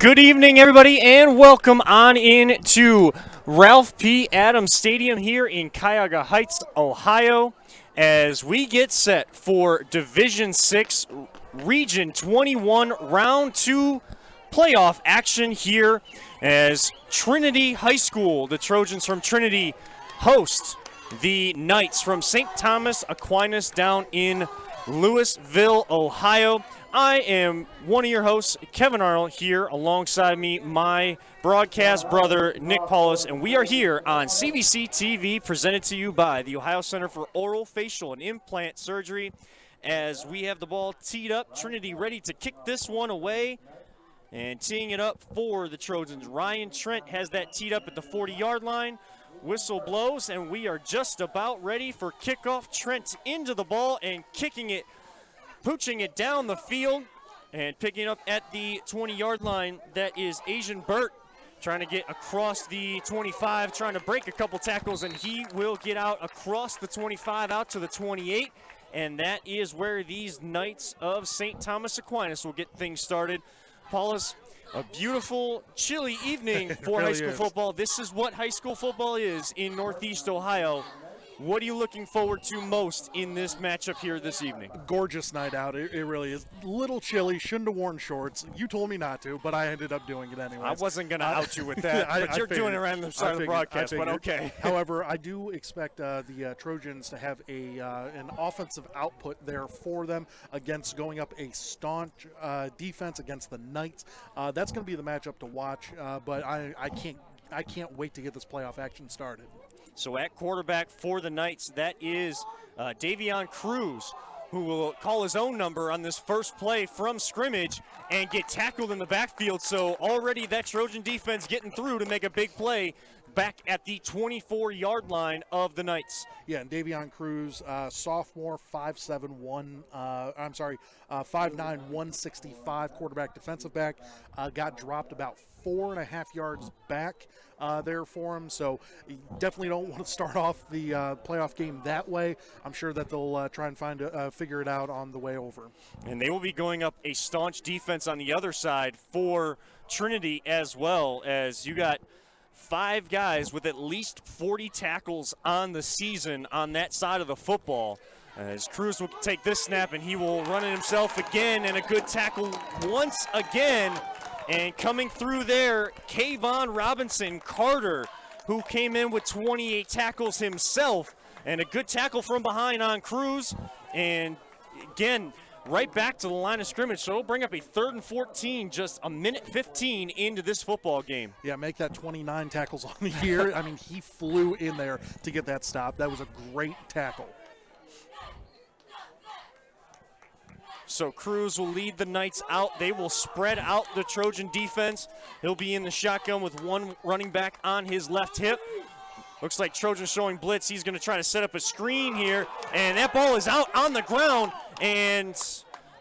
Good evening, everybody, and welcome on in to Ralph P. Adams Stadium here in Cuyahoga Heights, Ohio, as we get set for Division 6 Region 21 Round 2 playoff action here as Trinity High School, the Trojans from Trinity, host the Knights from St. Thomas Aquinas down in Louisville, Ohio. I am one of your hosts, Kevin Arnold, here alongside me, my broadcast brother, Nick Paulus, and we are here on CVC TV, presented to you by the Ohio Center for Oral, Facial, and Implant Surgery. As we have the ball teed up, Trinity ready to kick this one away, and teeing it up for the Trojans. Ryan Trent has that teed up at the 40-yard line. Whistle blows, and we are just about ready for kickoff. Trent into the ball and kicking it, pooching it down the field, and picking up at the 20-yard line. That is Asian Burt trying to get across the 25, trying to break a couple tackles, and he will get out across the 25 out to the 28, and that is where these Knights of St. Thomas Aquinas will get things started. Paulus, a beautiful, chilly evening for really high school is. football. This is what high school football is in Northeast Ohio. What are you looking forward to most in this matchup here this evening? Gorgeous night out. It really is. Little chilly. Shouldn't have worn shorts. You told me not to, but I ended up doing it anyway. I wasn't going to out you with that, but you're doing it around the side of the broadcast, but okay. However, I do expect the Trojans to have an offensive output there for them against going up a staunch defense against the Knights. That's going to be the matchup to watch, but I can't wait to get this playoff action started. So at quarterback for the Knights, that is Davion Cruz, who will call his own number on this first play from scrimmage and get tackled in the backfield. So already that Trojan defense getting through to make a big play back at the 24-yard line of the Knights. Yeah, and Davion Cruz, sophomore, 5'9", 165, quarterback, defensive back, got dropped about 4.5 yards back there for him. So you definitely don't want to start off the playoff game that way. I'm sure that they'll try and figure it out on the way over. And they will be going up a staunch defense on the other side for Trinity, as well as you got 5 guys with at least 40 tackles on the season on that side of the football. As Cruz will take this snap, and he will run it himself again, and a good tackle once again. And coming through there, Kayvon Robinson Carter, who came in with 28 tackles himself, and a good tackle from behind on Cruz. And again, right back to the line of scrimmage, so it'll bring up a 3rd and 14, just a minute 15 into this football game. Yeah, make that 29 tackles on the year. I mean, he flew in there to get that stop. That was a great tackle. So Cruz will lead the Knights out. They will spread out the Trojan defense. He'll be in the shotgun with one running back on his left hip. Looks like Trojan showing blitz. He's going to try to set up a screen here, and that ball is out on the ground, and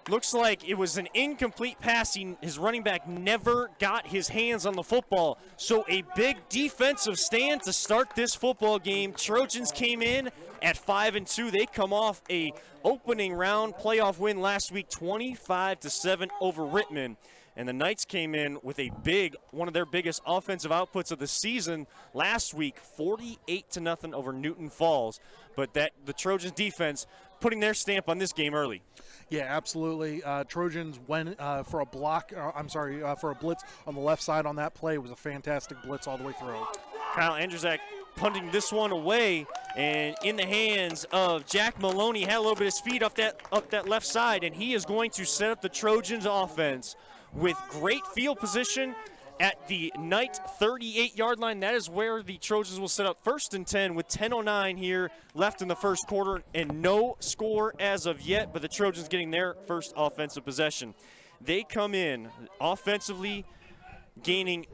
looks like it was an incomplete pass. His running back never got his hands on the football. So a big defensive stand to start this football game. Trojans came in at 5-2. They come off a opening round playoff win last week, 25-7 over Rittman. And the Knights came in with one of their biggest offensive outputs of the season last week, 48-0 over Newton Falls. But the Trojans defense putting their stamp on this game early. Yeah, absolutely. Trojans went for a blitz on the left side on that play. It was a fantastic blitz all the way through. Kyle Andrzak punting this one away, and in the hands of Jack Maloney. Had a little bit of speed up that left side, and he is going to set up the Trojans offense with great field position at the Knight 38-yard line. That is where the Trojans will set up 1st and 10 with 10:09 here left in the first quarter, and no score as of yet, but the Trojans getting their first offensive possession. They come in offensively, gaining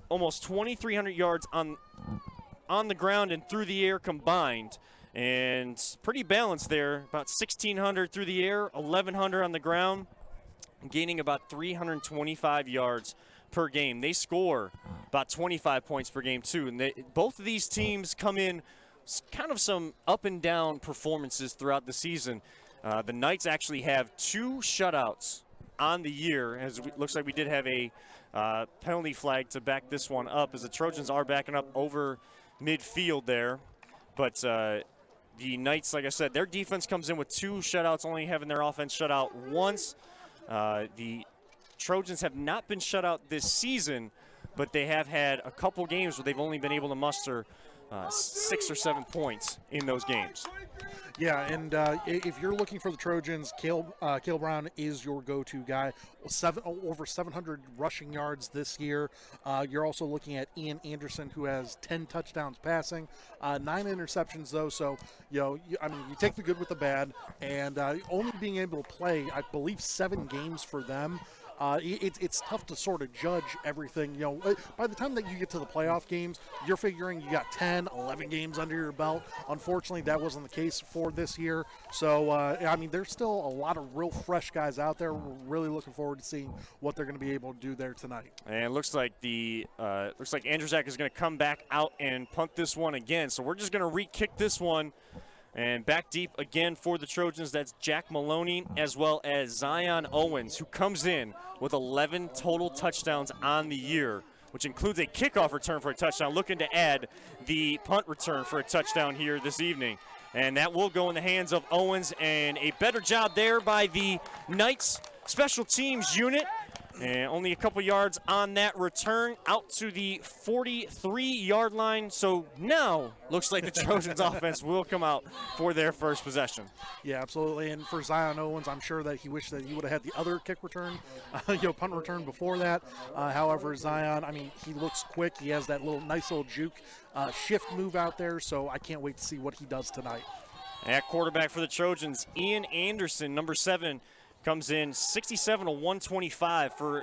almost 2,300 yards on the ground and through the air combined, and pretty balanced there. About 1,600 through the air, 1,100 on the ground, gaining about 325 yards per game. They score about 25 points per game too, and both of these teams come in kind of some up and down performances throughout the season. The Knights actually have 2 shutouts on the year. As it looks like we did have a penalty flag to back this one up, as the Trojans are backing up over midfield there. But the Knights, like I said, their defense comes in with 2 shutouts, only having their offense shut out once. The Trojans have not been shut out this season, but they have had a couple games where they've only been able to muster 6 or 7 points in those games. Yeah, and if you're looking for the Trojans, Cale Brown is your go-to guy. Over 700 rushing yards this year. You're also looking at Ian Anderson, who has 10 touchdowns passing, 9 interceptions though. So you take the good with the bad, and only being able to play, I believe, 7 games for them. It's tough to sort of judge everything. By the time that you get to the playoff games, you're figuring you got 10, 11 games under your belt. Unfortunately, that wasn't the case for this year. So, there's still a lot of real fresh guys out there. We're really looking forward to seeing what they're going to be able to do there tonight. And it looks like Andrzejczak is going to come back out and punt this one again. So we're just going to re-kick this one. And back deep again for the Trojans, that's Jack Maloney as well as Zion Owens, who comes in with 11 total touchdowns on the year, which includes a kickoff return for a touchdown, looking to add the punt return for a touchdown here this evening. And that will go in the hands of Owens, and a better job there by the Knights special teams unit. And only a couple yards on that return out to the 43-yard line. So now looks like the Trojans offense will come out for their first possession. Yeah, absolutely. And for Zion Owens, I'm sure that he wished that he would have had the other kick return, punt return before that. However, Zion, he looks quick. He has that nice little juke shift move out there. So I can't wait to see what he does tonight. At quarterback for the Trojans, Ian Anderson, number 7, comes in 67 to 125 for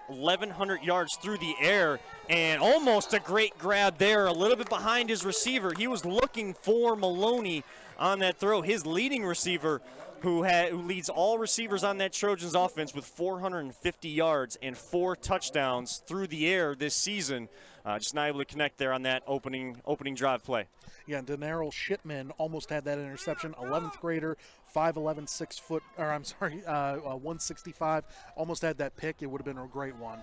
1,100 yards through the air, and almost a great grab there, a little bit behind his receiver. He was looking for Maloney on that throw, his leading receiver, who leads all receivers on that Trojans offense with 450 yards and 4 touchdowns through the air this season. Just not able to connect there on that opening drive play. Yeah, Denarel Shipman almost had that interception. 11th grader, 5'11", 165. Almost had that pick. It would have been a great one.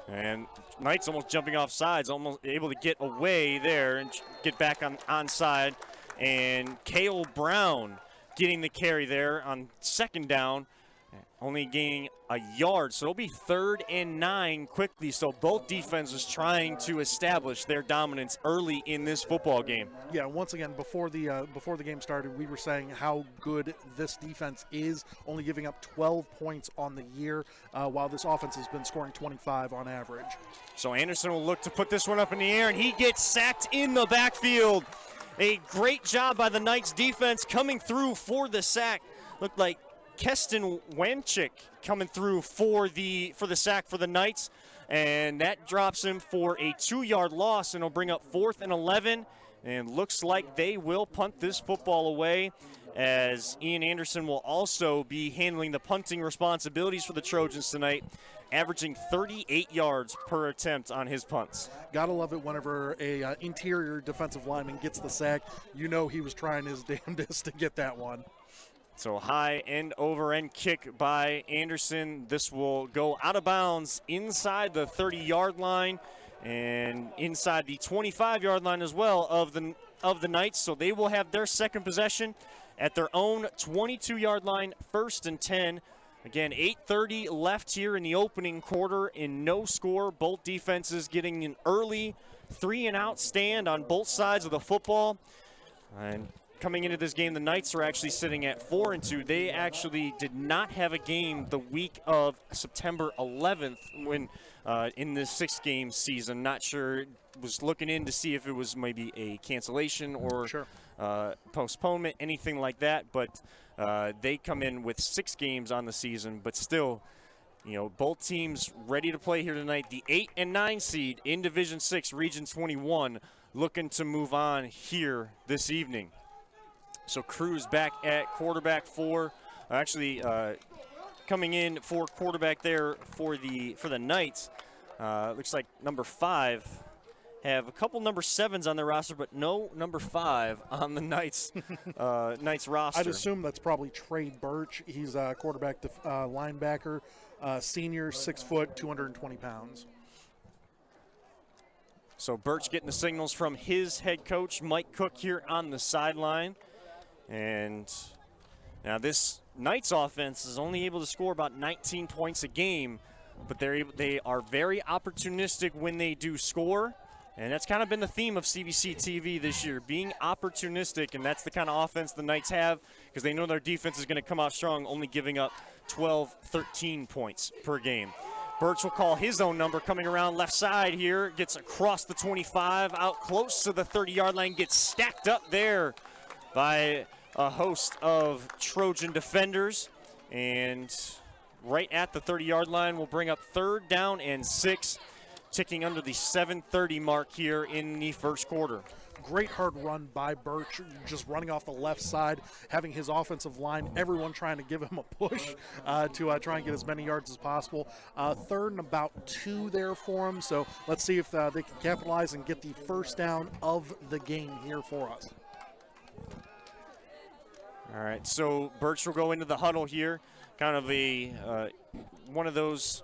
And Knights almost jumping off sides, almost able to get away there and get back onside. And Cale Brown getting the carry there on second down, only gaining a yard. So it'll be 3rd and 9 quickly. So both defenses trying to establish their dominance early in this football game. Yeah, once again, before the game started, we were saying how good this defense is, only giving up 12 points on the year, while this offense has been scoring 25 on average. So Anderson will look to put this one up in the air, and he gets sacked in the backfield. A great job by the Knights defense coming through for the sack. Looked like Keston Wanchik coming through for the sack for the Knights, and that drops him for a 2-yard loss, and it'll bring up 4th and 11, and looks like they will punt this football away, as Ian Anderson will also be handling the punting responsibilities for the Trojans tonight, averaging 38 yards per attempt on his punts. Gotta love it whenever a interior defensive lineman gets the sack. You know he was trying his damnedest to get that one. So high end over end kick by Anderson. This will go out of bounds inside the 30-yard line and inside the 25-yard line as well of the Knights. So they will have their second possession at their own 22-yard line, 1st and 10. Again, 8:30 left here in the opening quarter in no score. Both defenses getting an early 3-and-out stand on both sides of the football. And coming into this game, the Knights are actually sitting at 4-2. They actually did not have a game the week of September 11th when in the 6-game season. Not sure. Was looking in to see if it was maybe a cancellation or postponement, anything like that. But they come in with 6 games on the season, but still, both teams ready to play here tonight. The 8 and 9 seed in Division 6, Region 21, looking to move on here this evening. So Cruz back at quarterback coming in for quarterback there for the Knights. Looks like number 5 have a couple number 7s on their roster, but no number 5 on the Knights Knights roster. I'd assume that's probably Trey Birch. He's a quarterback, linebacker, senior, 6 foot, 220 pounds. So Birch getting the signals from his head coach, Mike Cook, here on the sideline. And now this Knights offense is only able to score about 19 points a game, but they are very opportunistic when they do score. And that's kind of been the theme of CVC TV this year, being opportunistic, and that's the kind of offense the Knights have because they know their defense is going to come out strong, only giving up 12, 13 points per game. Birch will call his own number coming around left side here, gets across the 25, out close to the 30-yard line, gets stacked up there by a host of Trojan defenders, and right at the 30-yard line will bring up 3rd down and 6, ticking under the 7:30 mark here in the first quarter. Great hard run by Birch, just running off the left side, having his offensive line, everyone trying to give him a push to try and get as many yards as possible. 3rd and about 2 there for him, so let's see if they can capitalize and get the first down of the game here for us. All right, so Birch will go into the huddle here, kind of a one of those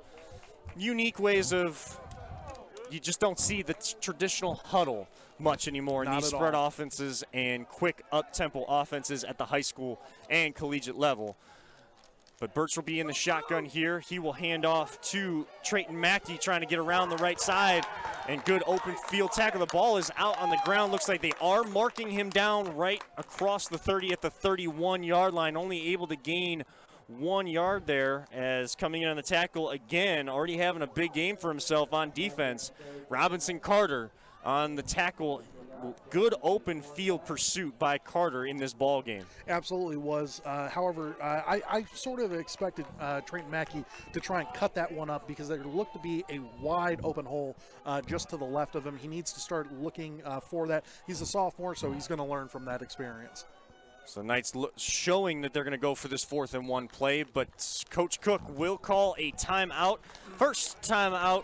unique ways of you just don't see the traditional huddle much anymore in these spread offenses and quick up-tempo offenses at the high school and collegiate level. But Birch will be in the shotgun here. He will hand off to Trayton Mackey trying to get around the right side, and good open field tackle. The ball is out on the ground. Looks like they are marking him down right across the 30 at the 31-yard line, only able to gain 1 yard there as coming in on the tackle again, already having a big game for himself on defense. Robinson Carter on the tackle. Good open field pursuit by Carter in this ball game. Absolutely was. However, I sort of expected Trayton Mackey to try and cut that one up because there looked to be a wide open hole just to the left of him. He needs to start looking for that. He's a sophomore, so he's going to learn from that experience. So Knights showing that they're going to go for this 4th and 1 play, but Coach Cook will call a timeout. First timeout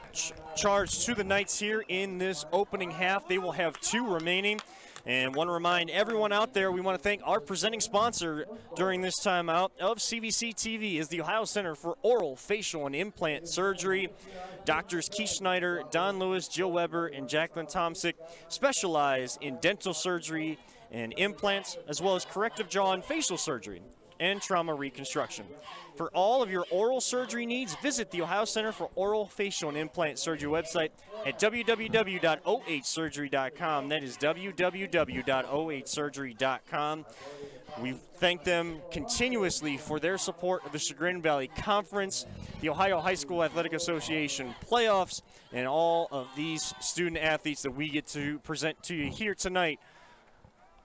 charge to the Knights here in this opening half. They will have 2 remaining. And want to remind everyone out there, we want to thank our presenting sponsor during this timeout of CVC TV is the Ohio Center for Oral, Facial, and Implant Surgery. Doctors Keith Schneider, Don Lewis, Jill Weber, and Jacqueline Tomsick specialize in dental surgery and implants, as well as corrective jaw and facial surgery and trauma reconstruction. For all of your oral surgery needs, visit the Ohio Center for Oral, Facial, and Implant Surgery website at www.ohsurgery.com. That is www.ohsurgery.com. We thank them continuously for their support of the Chagrin Valley Conference, the Ohio High School Athletic Association playoffs, and all of these student athletes that we get to present to you here tonight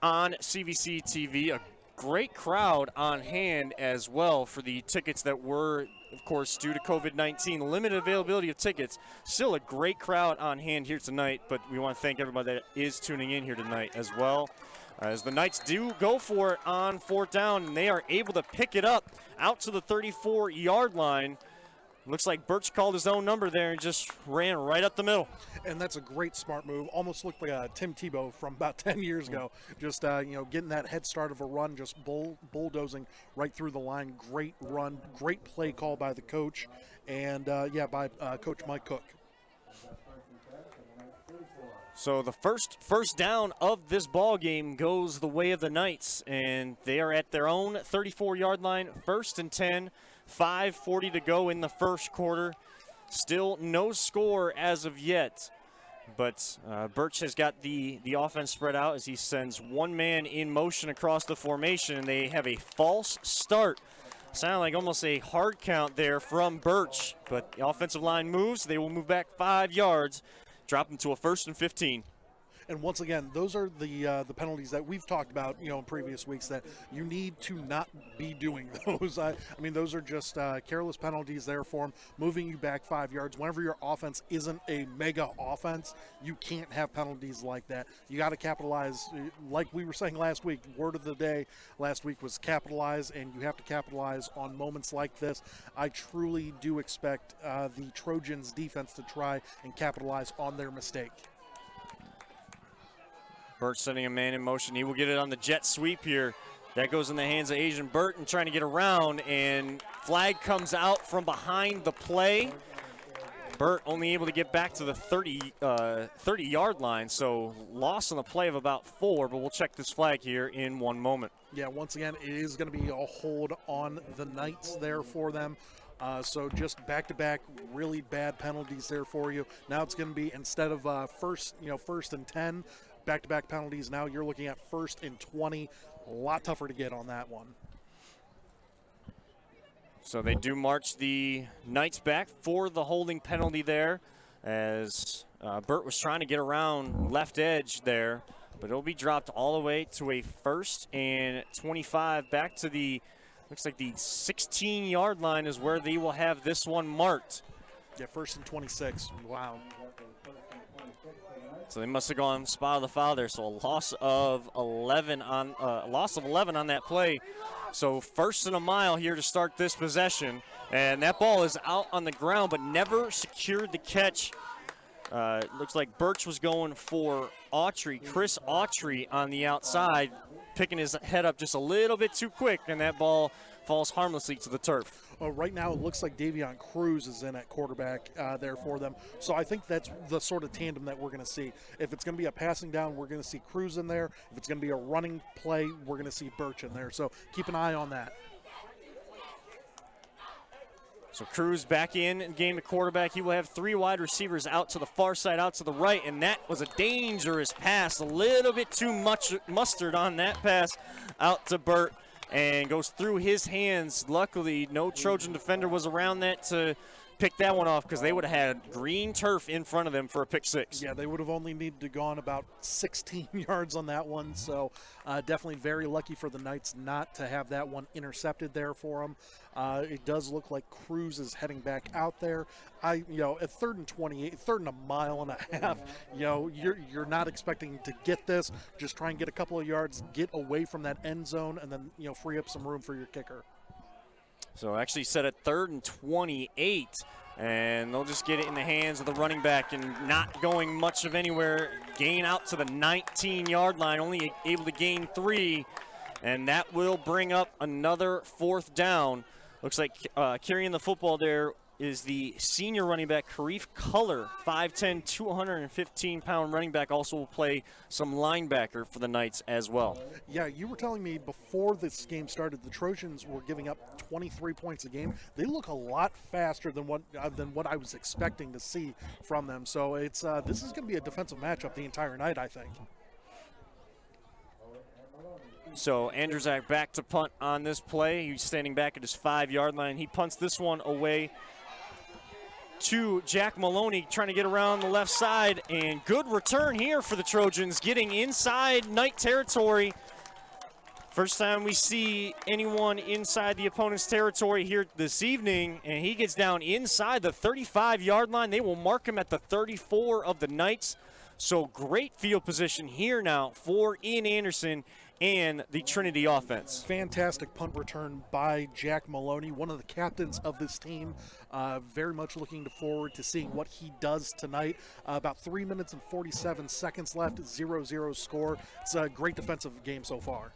on CVC TV. A great crowd on hand as well for the tickets that were, of course, due to COVID-19, limited availability of tickets. Still a great crowd on hand here tonight, but we want to thank everybody that is tuning in here tonight as well. As the Knights do go for it on 4th down, and they are able to pick it up out to the 34-yard line. Looks like Birch called his own number there and just ran right up the middle. And that's a great smart move. Almost looked like Tim Tebow from about 10 years ago. Just, getting that head start of a run, just bulldozing right through the line. Great run, great play call by the coach, and, by Coach Mike Cook. So the first down of this ball game goes the way of the Knights, and they are at their own 34-yard line, 1st and 10, 5:40 to go in the first quarter. Still no score as of yet, but Birch has got the offense spread out as he sends one man in motion across the formation, and they have a false start. Sounded like almost a hard count there from Birch, but the offensive line moves. They will move back 5 yards. Drop them to a 1st and 15. And once again, those are the penalties that we've talked about, in previous weeks that you need to not be doing those. I mean, those are just careless penalties there for them, moving you back 5 yards. Whenever your offense isn't a mega offense, you can't have penalties like that. You got to capitalize, like we were saying last week. Word of the day last week was capitalize, and you have to capitalize on moments like this. I truly do expect the Trojans defense to try and capitalize on their mistake. Burt sending a man in motion. He will get it on the jet sweep here. That goes in the hands of Asian Burton trying to get around, and flag comes out from behind the play. Burt only able to get back to the 30-yard line, so loss on the play of about 4, but we'll check this flag here in one moment. Yeah, once again, it is going to be a hold on the Knights there for them. So just back-to-back really bad penalties there for you. Now it's going to be, instead of first and 10, back-to-back penalties, now you're looking at first and 20. A lot tougher to get on that one. So they do march the Knights back for the holding penalty there, as Burt was trying to get around left edge there, but it'll be dropped all the way to a first and 25 back to the, looks like the 16-yard line is where they will have this one marked. Yeah, first and 26. Wow. So they must have gone spot of the foul there. So a loss of 11 on that play. So first and a mile here to start this possession, and that ball is out on the ground but never secured the catch. Looks like Birch was going for Autry, Chris Autry on the outside, picking his head up just a little bit too quick, and that ball falls harmlessly to the turf. Right now, it looks like Davion Cruz is in at quarterback there for them. So I think that's the sort of tandem that we're going to see. If it's going to be a passing down, we're going to see Cruz in there. If it's going to be a running play, we're going to see Birch in there. So keep an eye on that. So Cruz back in game to quarterback. He will have 3 wide receivers out to the far side, out to the right, and that was a dangerous pass. A little bit too much mustard on that pass out to Burt, and goes through his hands. Luckily, no Trojan defender was around that to pick that one off, because they would have had green turf in front of them for a pick 6. Yeah, they would have only needed to gone about 16 yards on that one, so definitely very lucky for the Knights not to have that one intercepted there for them. It does look like Cruz is heading back out there. At 3rd and 28, 3rd and a mile and a half, you're not expecting to get this. Just try and get a couple of yards, get away from that end zone, and then free up some room for your kicker. So actually set at 3rd and 28, and they'll just get it in the hands of the running back and not going much of anywhere. Gain out to the 19-yard line, only able to gain 3, and that will bring up another 4th down. Looks like carrying the football there is the senior running back, Karif Culler, 5'10", 215-pound running back, also will play some linebacker for the Knights as well. Yeah, you were telling me before this game started, the Trojans were giving up 23 points a game. They look a lot faster than what I was expecting to see from them. So it's this is going to be a defensive matchup the entire night, I think. So Andrzak back to punt on this play. He's standing back at his 5-yard line. He punts this one away to Jack Maloney, trying to get around the left side, and good return here for the Trojans, getting inside Knight territory. First time we see anyone inside the opponent's territory here this evening, and he gets down inside the 35-yard line. They will mark him at the 34 of the Knights. So great field position here now for Ian Anderson and the Trinity offense. Fantastic punt return by Jack Maloney, one of the captains of this team. Very much looking forward to seeing what he does tonight. About 3 minutes and 47 seconds left, 0-0 score. It's a great defensive game so far.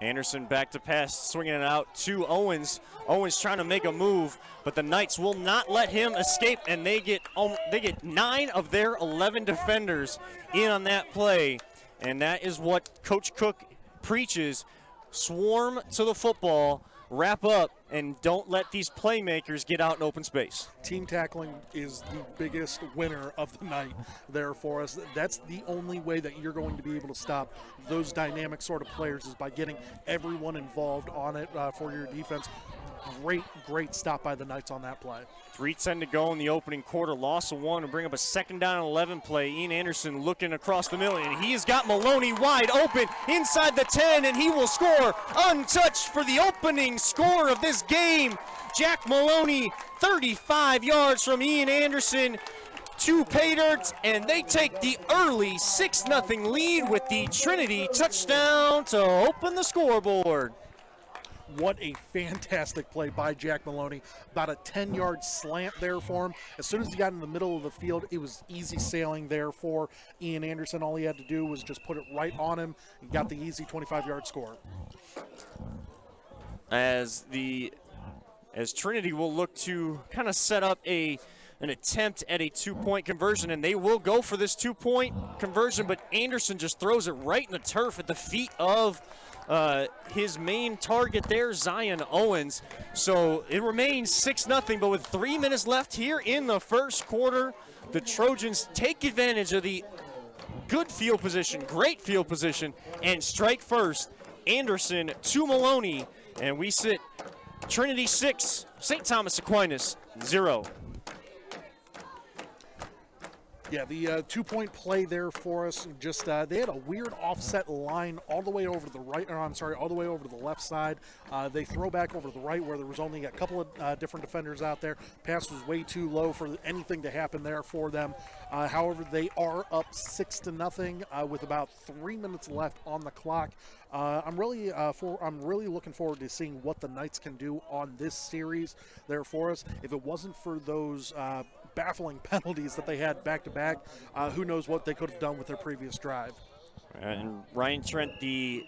Anderson back to pass, swinging it out to Owens. Owens trying to make a move, but the Knights will not let him escape, and they get 9 of their 11 defenders in on that play, and that is what Coach Cook preaches. Swarm to the football, wrap up, and don't let these playmakers get out in open space. Team tackling is the biggest winner of the night there for us. That's the only way that you're going to be able to stop those dynamic sort of players, is by getting everyone involved on it for your defense. Great stop by the Knights on that play. 3:10 to go in the opening quarter. Loss of 1 to bring up a 2nd down and 11 play. Ian Anderson looking across the middle, and he has got Maloney wide open inside the 10, and he will score untouched for the opening score of this game. Jack Maloney, 35 yards from Ian Anderson to pay dirt, and they take the early 6-0 lead with the Trinity touchdown to open the scoreboard. what a fantastic play by Jack Maloney. About a 10-yard slant there for him. As soon as he got in the middle of the field, it was easy sailing there for Ian Anderson. All he had to do was just put it right on him. He got the easy 25-yard score. As Trinity will look to kind of set up an attempt at a two-point conversion, and they will go for this two-point conversion, but Anderson just throws it right in the turf at the feet of his main target there, Zion Owens. So it remains 6-0, but with 3 minutes left here in the first quarter, the Trojans take advantage of the good field position, great field position, and strike first. Anderson to Maloney, and we sit Trinity 6, St. Thomas Aquinas 0. Yeah, the two-point play there for us. Just they had a weird offset line all the way over to the right. Or I'm sorry, all the way over to the left side. They throw back over to the right where there was only a couple of different defenders out there. Pass was way too low for anything to happen there for them. However, they are up 6-0 with about 3 minutes left on the clock. I'm really looking forward to seeing what the Knights can do on this series there for us. If it wasn't for those baffling penalties that they had back-to-back, who knows what they could have done with their previous drive. And Ryan Trent, the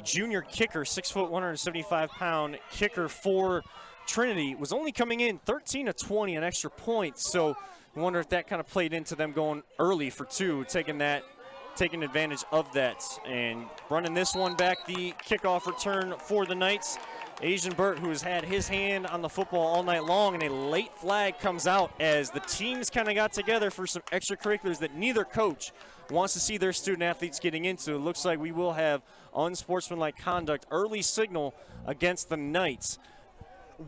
junior kicker, 6 foot, 175-pound kicker for Trinity, was only coming in 13 of 20 on extra points. So I wonder if that kind of played into them going early for two, taking advantage of that. And running this one back, the kickoff return for the Knights. Asian Burt, who has had his hand on the football all night long, and a late flag comes out as the teams kind of got together for some extracurriculars that neither coach wants to see their student athletes getting into. It looks like we will have unsportsmanlike conduct, early signal against the Knights.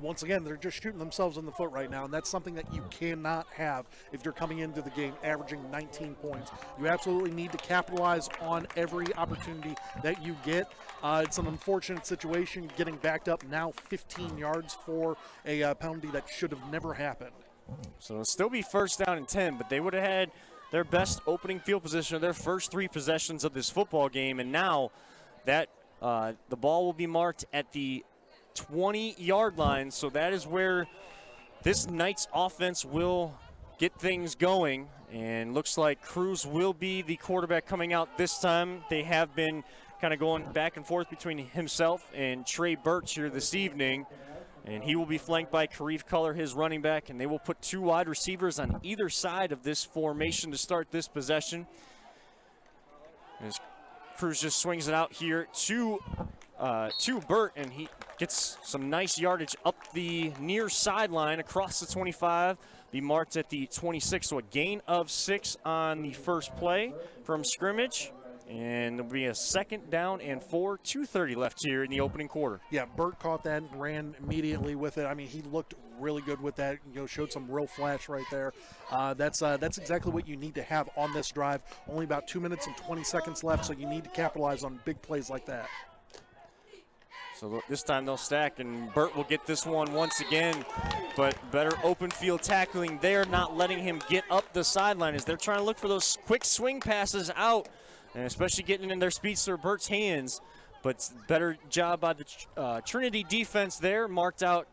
Once again, they're just shooting themselves in the foot right now, and that's something that you cannot have if you're coming into the game averaging 19 points. You absolutely need to capitalize on every opportunity that you get. It's an unfortunate situation getting backed up now 15 yards for a penalty that should have never happened. So it'll still be first down and 10, but they would have had their best opening field position of their first three possessions of this football game, and now that the ball will be marked at the 20-yard line, so that is where this Knights offense will get things going, and looks like Cruz will be the quarterback coming out this time. They have been kind of going back and forth between himself and Trey Birch here this evening, and he will be flanked by Karif Culler, his running back, and they will put two wide receivers on either side of this formation to start this possession. As Cruz just swings it out here to Burt, and he gets some nice yardage up the near sideline across the 25, be marked at the 26, so a gain of 6 on the first play from scrimmage. And there'll be a second down and 4, 2:30 left here in the opening quarter. Yeah, Burt caught that and ran immediately with it. I mean, he looked really good with that. Showed some real flash right there. That's exactly what you need to have on this drive. Only about 2 minutes and 20 seconds left, so you need to capitalize on big plays like that. So this time they'll stack, and Burt will get this one once again, but better open field tackling there, not letting him get up the sideline as they're trying to look for those quick swing passes out, and especially getting in their speedster Burt's hands. But better job by the Trinity defense there, marked out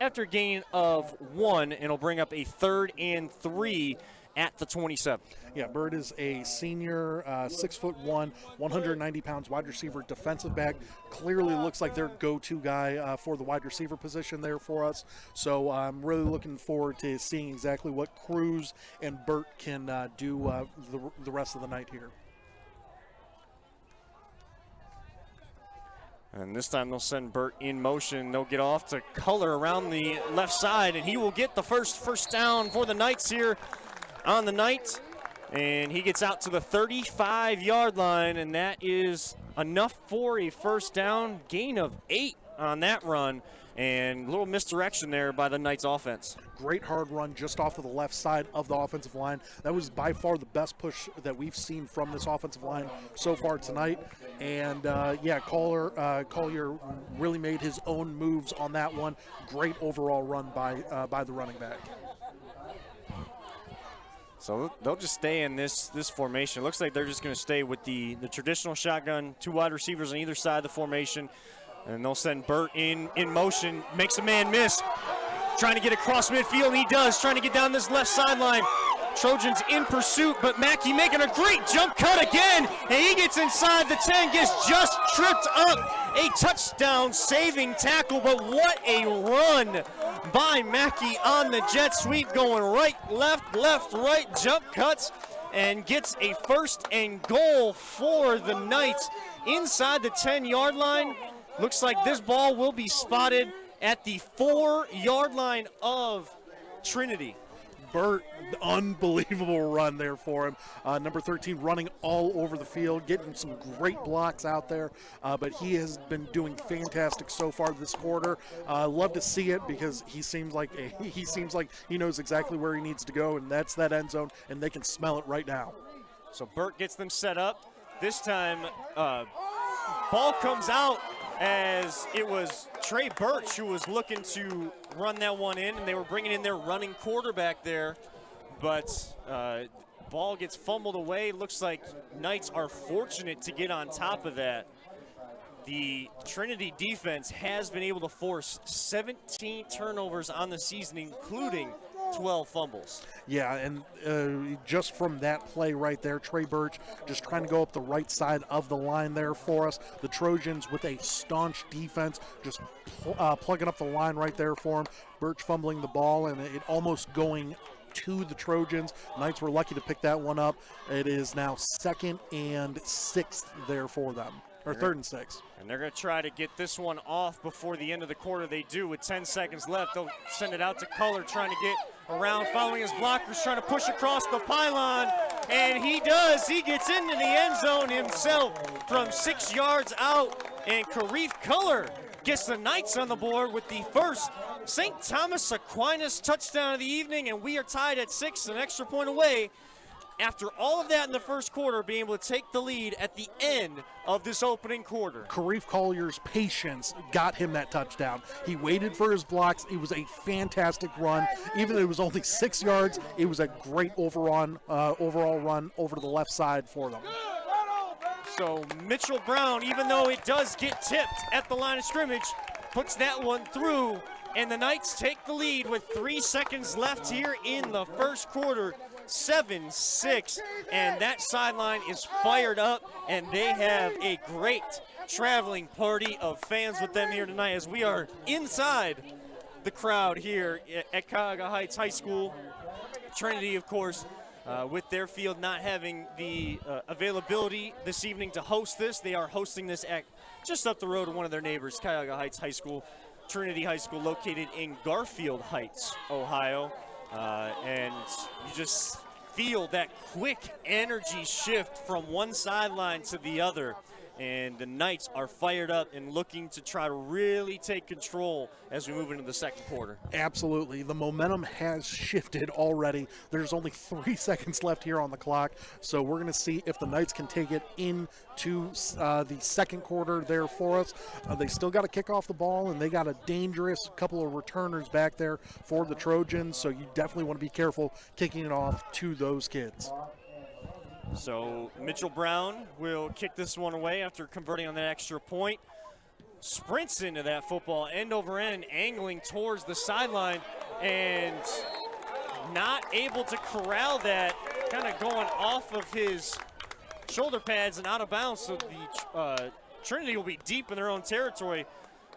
after a gain of 1, and it'll bring up a 3rd and 3 at the 27. Yeah, Bird is a senior, 6'1", 190 pounds wide receiver, defensive back. Clearly looks like their go-to guy for the wide receiver position there for us. So I'm really looking forward to seeing exactly what Cruz and Burt can do the rest of the night here. And this time they'll send Burt in motion. They'll get off to Culler around the left side, and he will get the first down for the Knights here on the night. And he gets out to the 35-yard line, and that is enough for a first down. Gain of 8 on that run, and a little misdirection there by the Knights offense. Great hard run just off of the left side of the offensive line. That was by far the best push that we've seen from this offensive line so far tonight. And yeah, Collier really made his own moves on that one. Great overall run by the running back. So they'll just stay in this formation. It looks like they're just going to stay with the traditional shotgun, 2 wide receivers on either side of the formation. And they'll send Burt in motion, makes a man miss. Trying to get across midfield, and he does. Trying to get down this left sideline. Trojans in pursuit, but Mackey making a great jump cut again, and he gets inside the 10, gets just tripped up. A touchdown saving tackle, but what a run by Mackey on the jet sweep, going right, left, right, jump cuts, and gets a first and goal for the Knights inside the 10-yard line. Looks like this ball will be spotted at the 4-yard line of Trinity. Burt, unbelievable run there for him. Number 13 running all over the field, getting some great blocks out there, but he has been doing fantastic so far this quarter. Love to see it because he seems like he knows exactly where he needs to go, and that's that end zone, and they can smell it right now. So Burt gets them set up. This time, ball comes out as it was Trey Birch who was looking to run that one in, and they were bringing in their running quarterback there, but ball gets fumbled away. Looks like Knights are fortunate to get on top of that. The Trinity defense has been able to force 17 turnovers on the season, including 12 fumbles. Yeah, and just from that play right there, Trey Birch just trying to go up the right side of the line there for us. The Trojans with a staunch defense just plugging up the line right there for him. Birch fumbling the ball and it almost going to the Trojans. Knights were lucky to pick that one up. It is now 2nd and 6 there for them, or 3rd and 6. And they're going to try to get this one off before the end of the quarter. They do with 10 seconds left. They'll send it out to Culler, trying to get around, following his blockers, trying to push across the pylon, and he does. He gets into the end zone himself from 6 yards out, and Kharif Culler gets the Knights on the board with the first St. Thomas Aquinas touchdown of the evening, and we are tied at 6, an extra point away. After all of that in the first quarter, being able to take the lead at the end of this opening quarter. Kharif Collier's patience got him that touchdown. He waited for his blocks. It was a fantastic run. Even though it was only 6 yards, it was a great overall run over to the left side for them. So Mitchell Brown, even though it does get tipped at the line of scrimmage, puts that one through, and the Knights take the lead with 3 seconds left here in the first quarter. 7-6, and that sideline is fired up, and they have a great traveling party of fans with them here tonight as we are inside the crowd here at Cuyahoga Heights High School. Trinity, of course, with their field not having the availability this evening to host this, they are hosting this at just up the road to one of their neighbors, Cuyahoga Heights High School, Trinity High School, located in Garfield Heights, Ohio. And you just feel that quick energy shift from one sideline to the other. And the Knights are fired up and looking to try to really take control as we move into the second quarter. Absolutely. The momentum has shifted already. There's only 3 seconds left here on the clock, so we're going to see if the Knights can take it into the second quarter there for us. They still got to kick off the ball, and they got a dangerous couple of returners back there for the Trojans, so you definitely want to be careful kicking it off to those kids. So Mitchell Brown will kick this one away after converting on that extra point. Sprints into that football end over end, angling towards the sideline, and not able to corral that, kind of going off of his shoulder pads and out of bounds. So the Trinity will be deep in their own territory.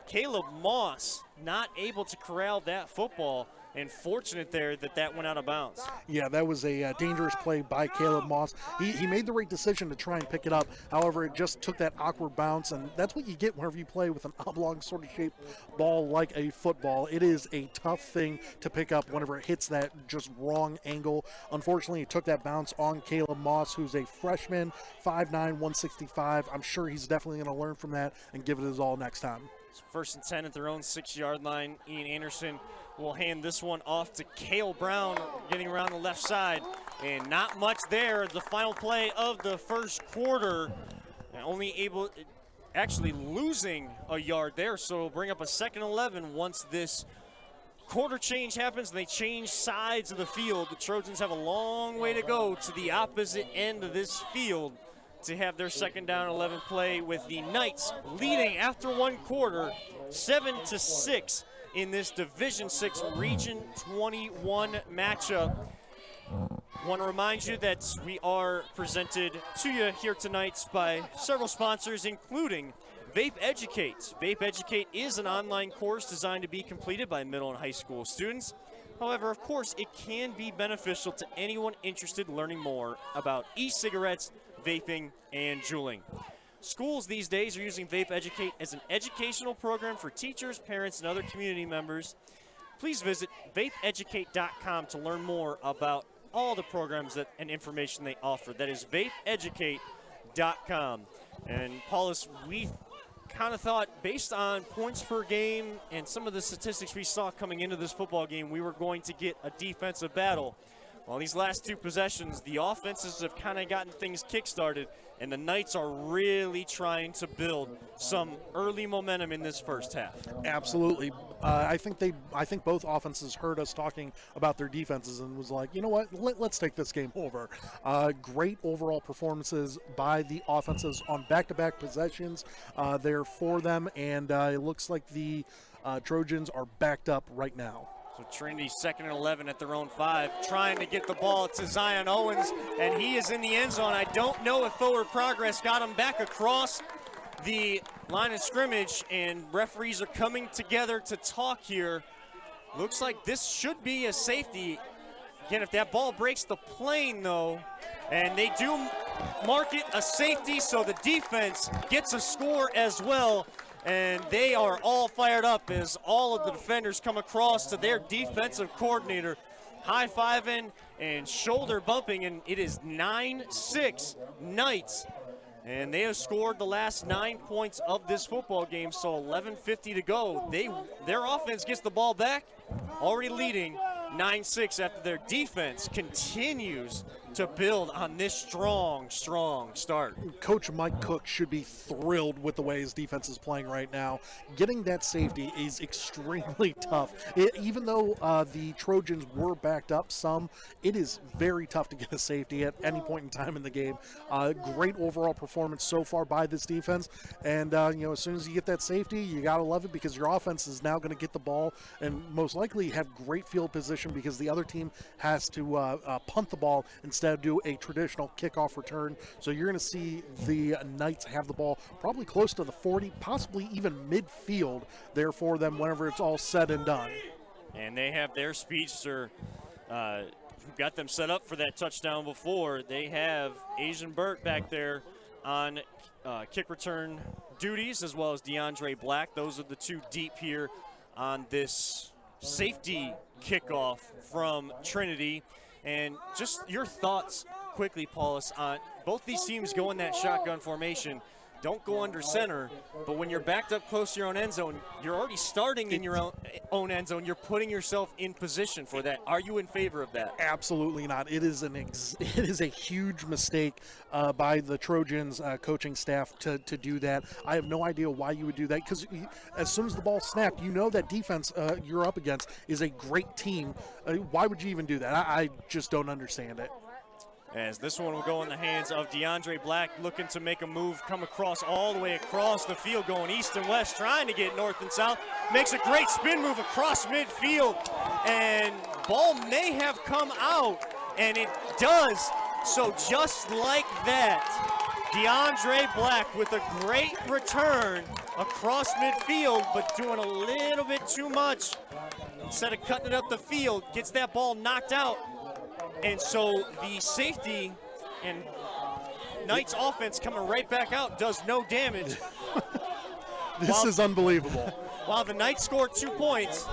Caleb Moss not able to corral that football, and fortunate there that went out of bounds. Yeah, that was a dangerous play by Caleb Moss. He made the right decision to try and pick it up. However, it just took that awkward bounce, and that's what you get whenever you play with an oblong sort of shaped ball like a football. It is a tough thing to pick up whenever it hits that just wrong angle. Unfortunately, it took that bounce on Caleb Moss, who's a freshman, 5'9", 165. I'm sure he's definitely going to learn from that and give it his all next time. First and 10 at their own 6-yard line. Ian Anderson will hand this one off to Cale Brown, getting around the left side. And not much there. The final play of the first quarter. Actually losing a yard there, so bring up a 2nd and 11 once this quarter change happens and they change sides of the field. The Trojans have a long way to go to the opposite end of this field to have their second down 11 play with the Knights leading after one quarter 7-6 in this Division 6 Region 21 matchup. Want to remind you that we are presented to you here tonight by several sponsors, including Vape Educate. Vape Educate is an online course designed to be completed by middle and high school students. However, of course, it can be beneficial to anyone interested in learning more about e-cigarettes, vaping, and juuling. Schools these days are using Vape Educate as an educational program for teachers, parents, and other community members. Please visit vapeeducate.com to learn more about all the programs and information they offer. That is vapeeducate.com. And Paulus, we kind of thought, based on points per game and some of the statistics we saw coming into this football game, we were going to get a defensive battle. Well, these last two possessions, the offenses have kind of gotten things kick-started, and the Knights are really trying to build some early momentum in this first half. Absolutely. I think both offenses heard us talking about their defenses and was like, you know what, let's take this game over. Great overall performances by the offenses on back-to-back possessions there for them, and it looks like the Trojans are backed up right now. So Trinity 2nd and 11 at their own 5, trying to get the ball to Zion Owens, and he is in the end zone. I don't know if forward progress got him back across the line of scrimmage, and referees are coming together to talk here. Looks like this should be a safety. Again, if that ball breaks the plane, though, and they do mark it a safety, so the defense gets a score as well. And they are all fired up as all of the defenders come across to their defensive coordinator, high-fiving and shoulder bumping, and it is 9-6 Knights. And they have scored the last 9 points of this football game, so 11:50 to go. Their offense gets the ball back, already leading 9-6 after their defense continues to build on this strong start. Coach Mike Cook should be thrilled with the way his defense is playing right now. Getting that safety is extremely tough. Even though the Trojans were backed up some, it is very tough to get a safety at any point in time in the game. Great overall performance so far by this defense, and as soon as you get that safety, you gotta love it, because your offense is now going to get the ball and most likely have great field position, because the other team has to punt the ball instead of do a traditional kickoff return. So you're going to see the Knights have the ball probably close to the 40, possibly even midfield there for them whenever it's all said and done. And they have their speedster who got them set up for that touchdown before. They have Asian Burt back there on kick return duties, as well as DeAndre Black. Those are the two deep here on this safety kickoff from Trinity. And just your thoughts quickly, Paulus, on both these teams go in that shotgun formation. Don't go under center, but when you're backed up close to your own end zone, you're already starting in your own end zone. You're putting yourself in position for that. Are you in favor of that? Absolutely not. It is a huge mistake by the Trojans coaching staff to do that. I have no idea why you would do that, because as soon as the ball snapped, you know that defense you're up against is a great team. Why would you even do that? I just don't understand it. As this one will go in the hands of DeAndre Black, looking to make a move, come across all the way across the field, going east and west, trying to get north and south. Makes a great spin move across midfield, and ball may have come out, and it does. So just like that, DeAndre Black with a great return across midfield, but doing a little bit too much. Instead of cutting it up the field, gets that ball knocked out. And so the safety and Knights offense coming right back out does no damage. This is unbelievable. While the Knights scored 2 points,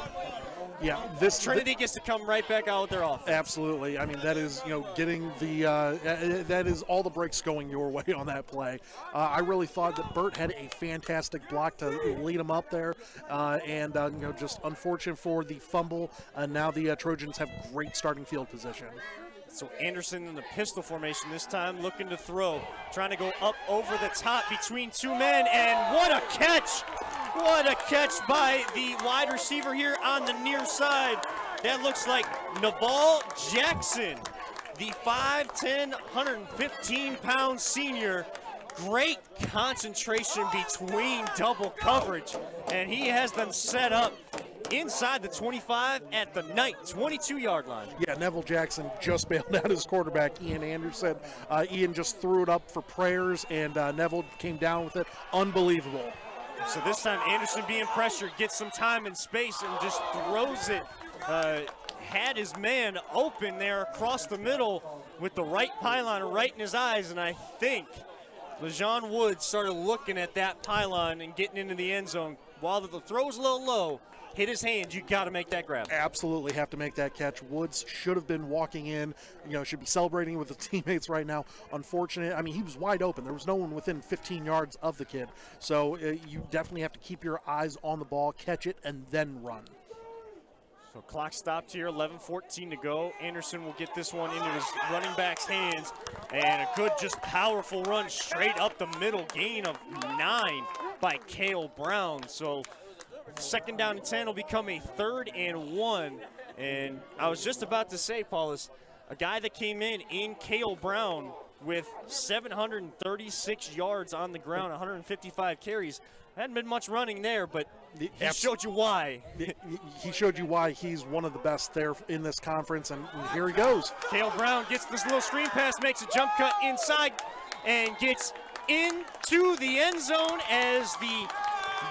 yeah, Trinity gets to come right back out with their offense. Absolutely. I mean, that is, getting the that is all the breaks going your way on that play. I really thought that Burt had a fantastic block to lead him up there, and just unfortunate for the fumble. Now the Trojans have great starting field position. So Anderson in the pistol formation this time, looking to throw, trying to go up over the top between two men, and what a catch! What a catch by the wide receiver here on the near side. That looks like Naval Jackson, the 5'10", 115-pound senior, Great concentration between double coverage, and he has them set up inside the 25 at the Knight 22-yard line. Yeah, Neville Jackson just bailed out his quarterback, Ian Anderson. Ian just threw it up for prayers, and Neville came down with it. Unbelievable. So this time Anderson being pressured, gets some time and space and just throws it. Had his man open there across the middle with the right pylon right in his eyes, and I think LeJean Woods started looking at that pylon and getting into the end zone. While the throw's a little low, hit his hands, you got to make that grab. Absolutely have to make that catch. Woods should have been walking in, should be celebrating with his teammates right now. Unfortunate. I mean, he was wide open. There was no one within 15 yards of the kid. So you definitely have to keep your eyes on the ball, catch it, and then run. So clock stopped here, 11:14 to go. Anderson will get this one into his running back's hands. And a good, just powerful run straight up the middle. Gain of 9 by Cale Brown. So second down and 10 will become a 3rd and 1. And I was just about to say, Paulus, a guy that came in Cale Brown with 736 yards on the ground, 155 carries. Hadn't been much running there, but he showed you why. He showed you why he's one of the best there in this conference, and here he goes. Cale Brown gets this little screen pass, makes a jump cut inside, and gets into the end zone as the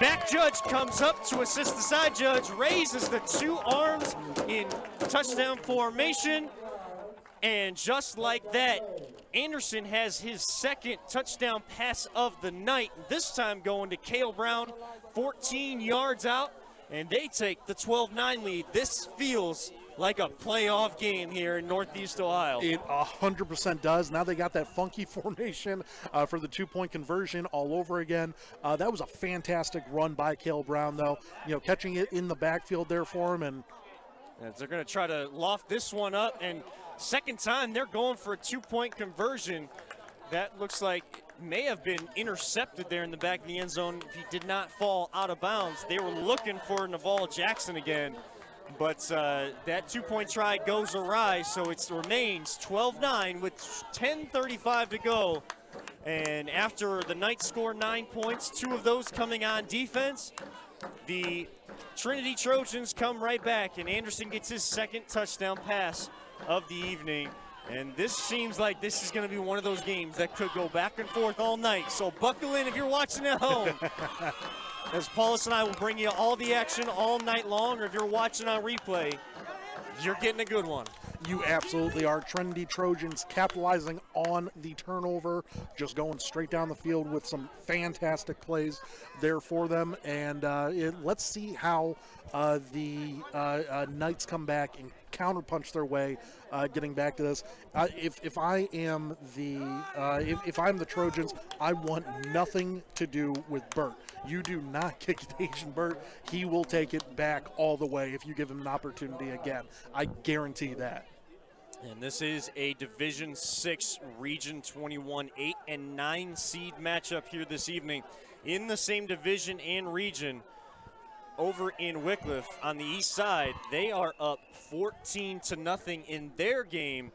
back judge comes up to assist the side judge, raises the two arms in touchdown formation, and just like that, Anderson has his second touchdown pass of the night, this time going to Cale Brown, 14 yards out, and they take the 12-9 lead. This feels like a playoff game here in Northeast Ohio. It 100% does. Now they got that funky formation for the two-point conversion all over again. That was a fantastic run by Cale Brown, though. Catching it in the backfield there for him, and they're going to try to loft this one up, and second time they're going for a two-point conversion. That looks like may have been intercepted there in the back of the end zone if he did not fall out of bounds. They were looking for Naval Jackson again, but that two-point try goes awry, so it remains 12-9 with 10:35 to go. And after the Knights score 9 points, 2 of those coming on defense, the Trinity Trojans come right back, and Anderson gets his second touchdown pass of the evening. And this seems like this is going to be one of those games that could go back and forth all night. So buckle in if you're watching at home. As Paulus and I will bring you all the action all night long, or if you're watching on replay, you're getting a good one. You absolutely are. Trinity Trojans capitalizing on the turnover, just going straight down the field with some fantastic plays there for them. And let's see how the Knights come back and counterpunch their way, getting back to this. If I'm the Trojans, I want nothing to do with Burt. You do not kick it to Asian Burt. He will take it back all the way if you give him an opportunity again. I guarantee that. And this is a Division 6 Region 21 8 and 9 seed matchup here this evening in the same division and region. Over in Wickliffe on the east side, they are up 14-0 in their game,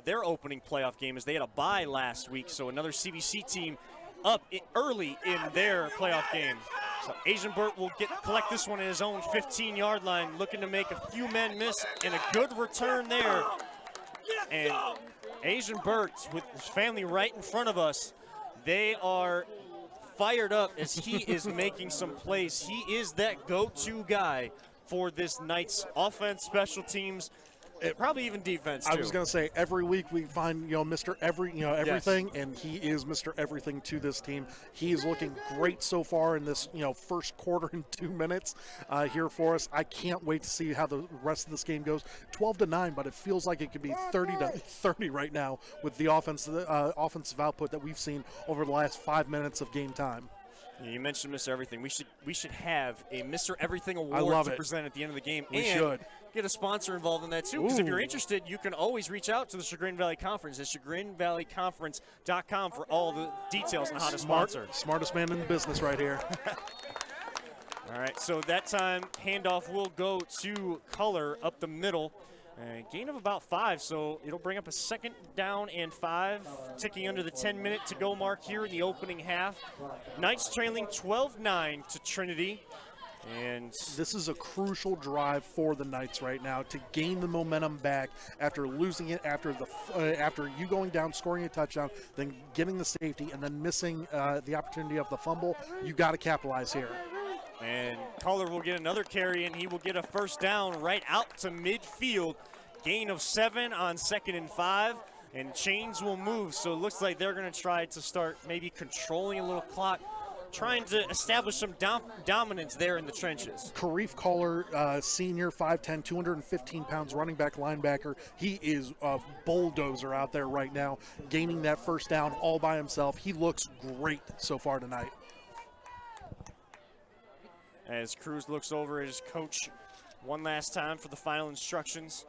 their opening playoff game, as they had a bye last week. So another CVC team up early in their playoff game. So Asian Burt will collect this one in his own 15-yard line, looking to make a few men miss, and a good return there. And Asian Burt, with his family right in front of us, they are fired up as he is making some plays. He is that go-to guy for this Knights offense, special teams, probably even defense too. I was going to say, every week we find Mr. Everything, yes. And he is Mr. Everything to this team. He is looking great so far in this first quarter and 2 minutes here for us. I can't wait to see how the rest of this game goes. 12-9, but it feels like it could be 30-30 right now with the offensive output that we've seen over the last 5 minutes of game time. You mentioned Mr. Everything. We should have a Mr. Everything award to present at the end of the game. We should get a sponsor involved in that too, because if you're interested, you can always reach out to the Chagrin Valley Conference at chagrinvalleyconference.com for all the details on how to sponsor. Smartest man in the business right here. All right, so that time handoff will go to Color up the middle. Gain of about 5, so it'll bring up a 2nd down and 5, ticking under the 10-minute to go mark here in the opening half. Knights trailing 12-9 to Trinity. And this is a crucial drive for the Knights right now to gain the momentum back after losing it, after you going down, scoring a touchdown, then getting the safety, and then missing the opportunity of the fumble. You got to capitalize here. And Culler will get another carry, and he will get a 1st down right out to midfield. Gain of 7 on 2nd and 5, and chains will move. So it looks like they're going to try to start maybe controlling a little clock, trying to establish some dominance there in the trenches. Kharif Culler, senior, 5'10", 215 pounds, running back, linebacker. He is a bulldozer out there right now, gaining that 1st down all by himself. He looks great so far tonight. As Cruz looks over at his coach one last time for the final instructions.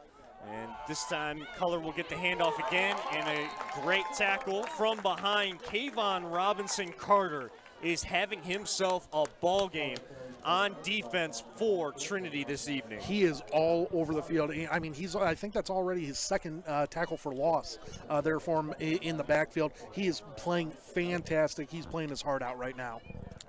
And this time, Culler will get the handoff again, and a great tackle from behind. Kayvon Robinson-Carter is having himself a ball game on defense for Trinity this evening. He is all over the field. I mean, I think that's already his 2nd tackle for loss there for him in the backfield. He is playing fantastic. He's playing his heart out right now.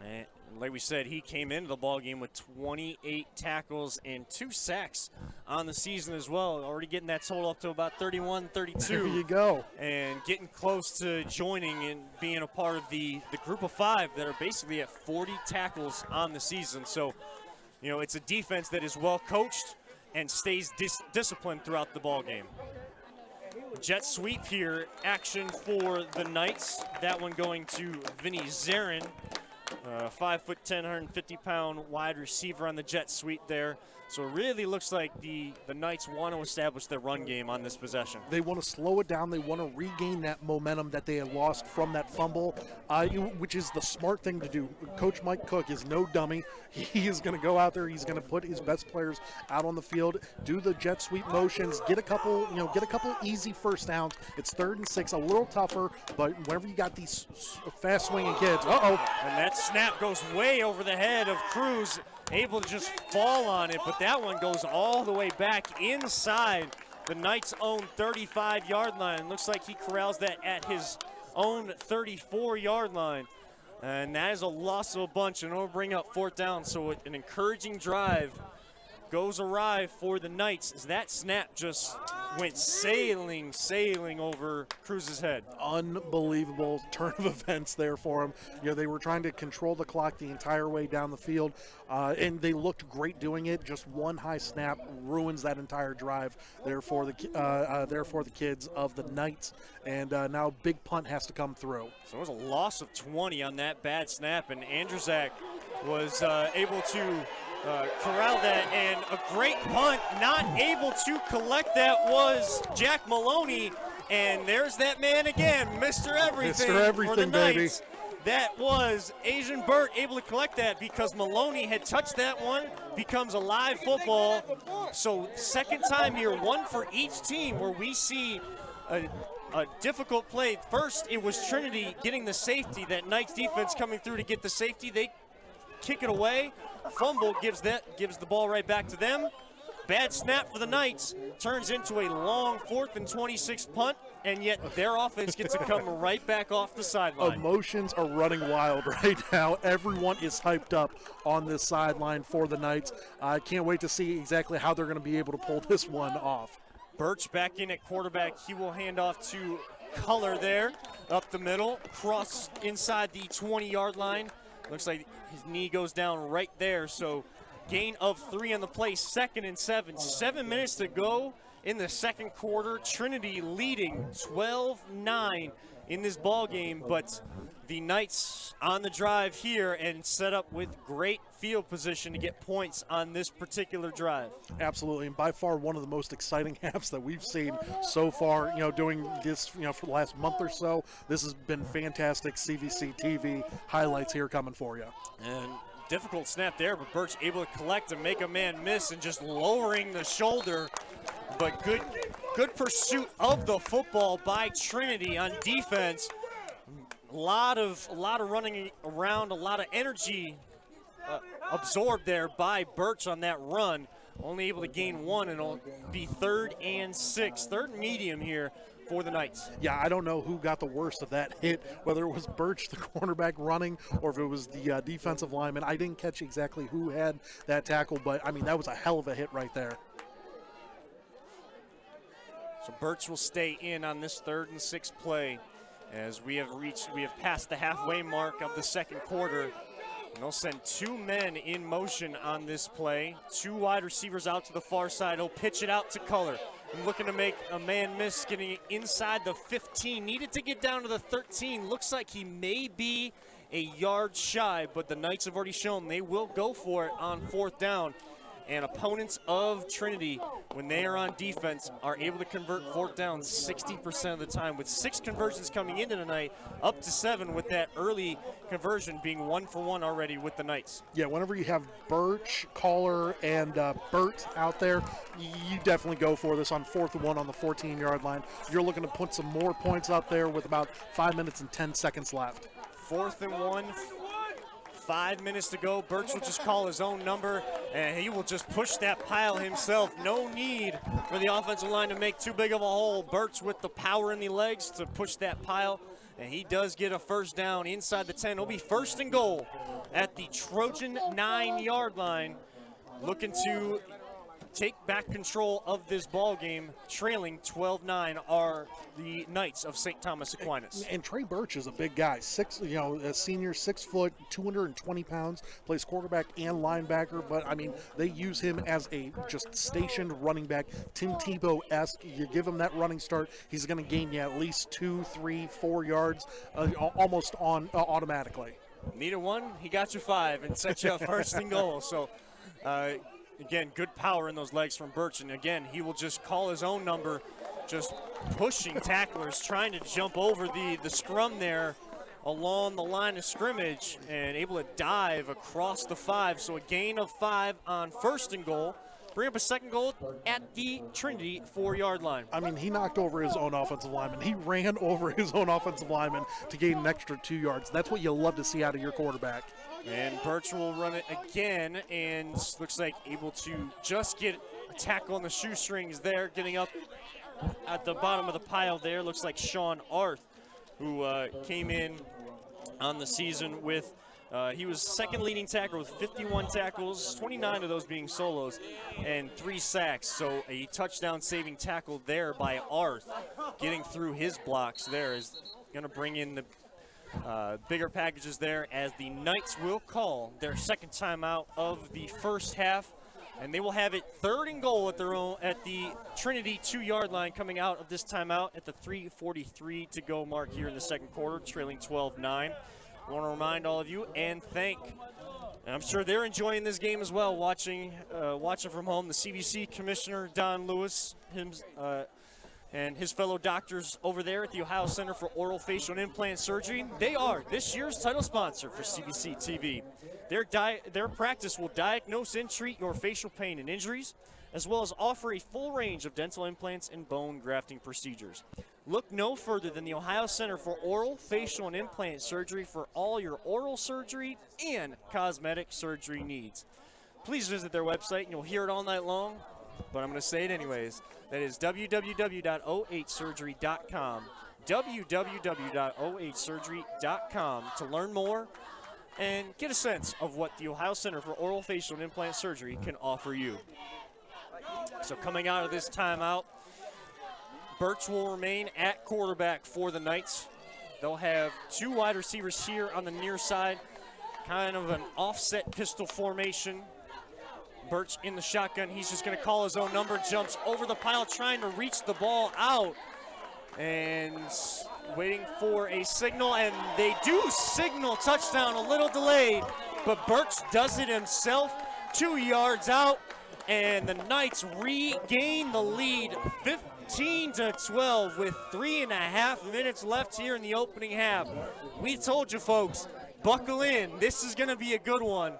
And like we said, he came into the ball game with 28 tackles and 2 sacks on the season as well. Already getting that total up to about 31, 32. There you go. And getting close to joining and being a part of the group of 5 that are basically at 40 tackles on the season. So, you know, it's a defense that is well coached and stays disciplined throughout the ball game. Jet sweep here, action for the Knights. That one going to Vinny Zarin. 5'10", 150-pound wide receiver on the jet sweep there. So it really looks like the Knights want to establish their run game on this possession. They want to slow it down. They want to regain that momentum that they had lost from that fumble, which is the smart thing to do. Coach Mike Cook is no dummy. He is going to go out there. He's going to put his best players out on the field, do the jet sweep motions, get a couple easy 1st downs. It's 3rd and 6, a little tougher, but whenever you got these fast swinging kids, and that snap goes way over the head of Cruz, able to just fall on it, but that one goes all the way back inside the Knights' own 35-yard line. Looks like he corrals that at his own 34-yard line. And that is a loss of a bunch, and it'll bring up 4th down. So an encouraging drive goes awry for the Knights as that snap just went sailing over Cruz's head. Unbelievable turn of events there for him. You know, they were trying to control the clock the entire way down the field, and they looked great doing it. Just one high snap ruins that entire drive there for the kids of the Knights, and now big punt has to come through. So it was a loss of 20 on that bad snap, and Andrzejak was able to corral that, and a great punt. Not able to collect that was Jack Maloney, and there's that man again, Mr. Everything, Mr. Everything, for the Knights. baby. That was Asian Burt able to collect that because Maloney had touched that one, becomes a live football. So 2nd time here, 1 for each team where we see a difficult play. First, it was Trinity getting the safety, that Knights defense coming through to get the safety. They kick it away. Fumble gives the ball right back to them. Bad snap for the Knights, turns into a long 4th and 26 punt, and yet their offense gets to come right back off the sideline. Emotions are running wild right now. Everyone is hyped up on this sideline for the Knights. I can't wait to see exactly how they're going to be able to pull this one off. Birch back in at quarterback. He will hand off to Culler there, up the middle, cross inside the 20-yard line. Looks like his knee goes down right there, so gain of 3 on the play, 2nd and 7. 7 minutes to go in the 2nd quarter. Trinity leading 12-9 in this ball game, but the Knights on the drive here and set up with great field position to get points on this particular drive. Absolutely, and by far one of the most exciting halves that we've seen so far, doing this, for the last month or so. This has been fantastic. CVC TV highlights here coming for you. And difficult snap there, but Birch able to collect and make a man miss and just lowering the shoulder. But good pursuit of the football by Trinity on defense. A lot of running around, a lot of energy absorbed there by Birch on that run. only able to gain one, and it'll be 3rd and 6. 3rd and medium here for the Knights. Yeah, I don't know who got the worst of that hit, whether it was Birch, the cornerback, running, or if it was the defensive lineman. I didn't catch exactly who had that tackle, but, I mean, that was a hell of a hit right there. So Birch will stay in on this 3rd and 6 play as we have passed the halfway mark of the second quarter. And they'll send 2 men in motion on this play. 2 wide receivers out to the far side. He'll pitch it out to Color. And looking to make a man miss, getting it inside the 15. Needed to get down to the 13. Looks like he may be a yard shy, but the Knights have already shown they will go for it on 4th down. And opponents of Trinity, when they are on defense, are able to convert 4th down 60% of the time, with 6 conversions coming into tonight, up to 7 with that early conversion being 1 for 1 already with the Knights. Yeah, whenever you have Birch, Caller, and Burt out there, you definitely go for this on 4th and 1 on the 14-yard line. You're looking to put some more points up there with about 5 minutes and 10 seconds left. 4th and 1. 5 minutes to go. Birch will just call his own number, and he will just push that pile himself. No need for the offensive line to make too big of a hole. Birch with the power in the legs to push that pile, and he does get a 1st down inside the 10. It'll be 1st and goal at the Trojan 9-yard line, looking to take back control of this ball game. Trailing 12-9 are the Knights of St. Thomas Aquinas. And Trey Birch is a big guy, a senior, 6 foot, 220 pounds, plays quarterback and linebacker. But I mean, they use him as a just stationed running back, Tim Tebow-esque. You give him that running start, he's going to gain you at least 2, 3, 4 yards, almost on automatically. Needed 1, he got you 5 and set you up 1st and goal. So. Again, good power in those legs from Birch, and again, he will just call his own number, just pushing tacklers, trying to jump over the scrum there along the line of scrimmage, and able to dive across the 5. So a gain of 5 on 1st and goal. Bring up a 2nd goal at the Trinity 4-yard line. I mean, he knocked over his own offensive lineman. He ran over his own offensive lineman to gain an extra 2 yards. That's what you love to see out of your quarterback. And Birch will run it again, and looks like able to just get a tackle on the shoestrings there, getting up at the bottom of the pile there. Looks like Sean Arth, who came in on the season with, he was 2nd leading tackler with 51 tackles, 29 of those being solos, and 3 sacks. So a touchdown saving tackle there by Arth. Getting through his blocks there is going to bring in the bigger packages there, as the Knights will call their 2nd timeout of the 1st half, and they will have it 3rd and goal at the Trinity 2-yard line, coming out of this timeout at the 3:43 to go mark here in the 2nd quarter, trailing 12-9. I want to remind all of you and thank, and I'm sure they're enjoying this game as well, watching from home, the CVC Commissioner Don Lewis, and his fellow doctors over there at the Ohio Center for Oral, Facial, and Implant Surgery. They are this year's title sponsor for CVC TV. Their practice will diagnose and treat your facial pain and injuries, as well as offer a full range of dental implants and bone grafting procedures. Look no further than the Ohio Center for Oral, Facial, and Implant Surgery for all your oral surgery and cosmetic surgery needs. Please visit their website, and you'll hear it all night long, but I'm going to say it anyways. That is www.oh8surgery.com. www.oh8surgery.com to learn more and get a sense of what the Ohio Center for Oral, Facial, and Implant Surgery can offer you. So coming out of this timeout, Birch will remain at quarterback for the Knights. They'll have 2 wide receivers here on the near side, kind of an offset pistol formation. Birch in the shotgun. He's just going to call his own number, jumps over the pile, trying to reach the ball out, and waiting for a signal, and they do signal touchdown, a little delayed, but Birch does it himself, 2 yards out, and the Knights regain the lead, 15-12 with 3.5 minutes left here in the opening half. We told you folks, buckle in, this is going to be a good one,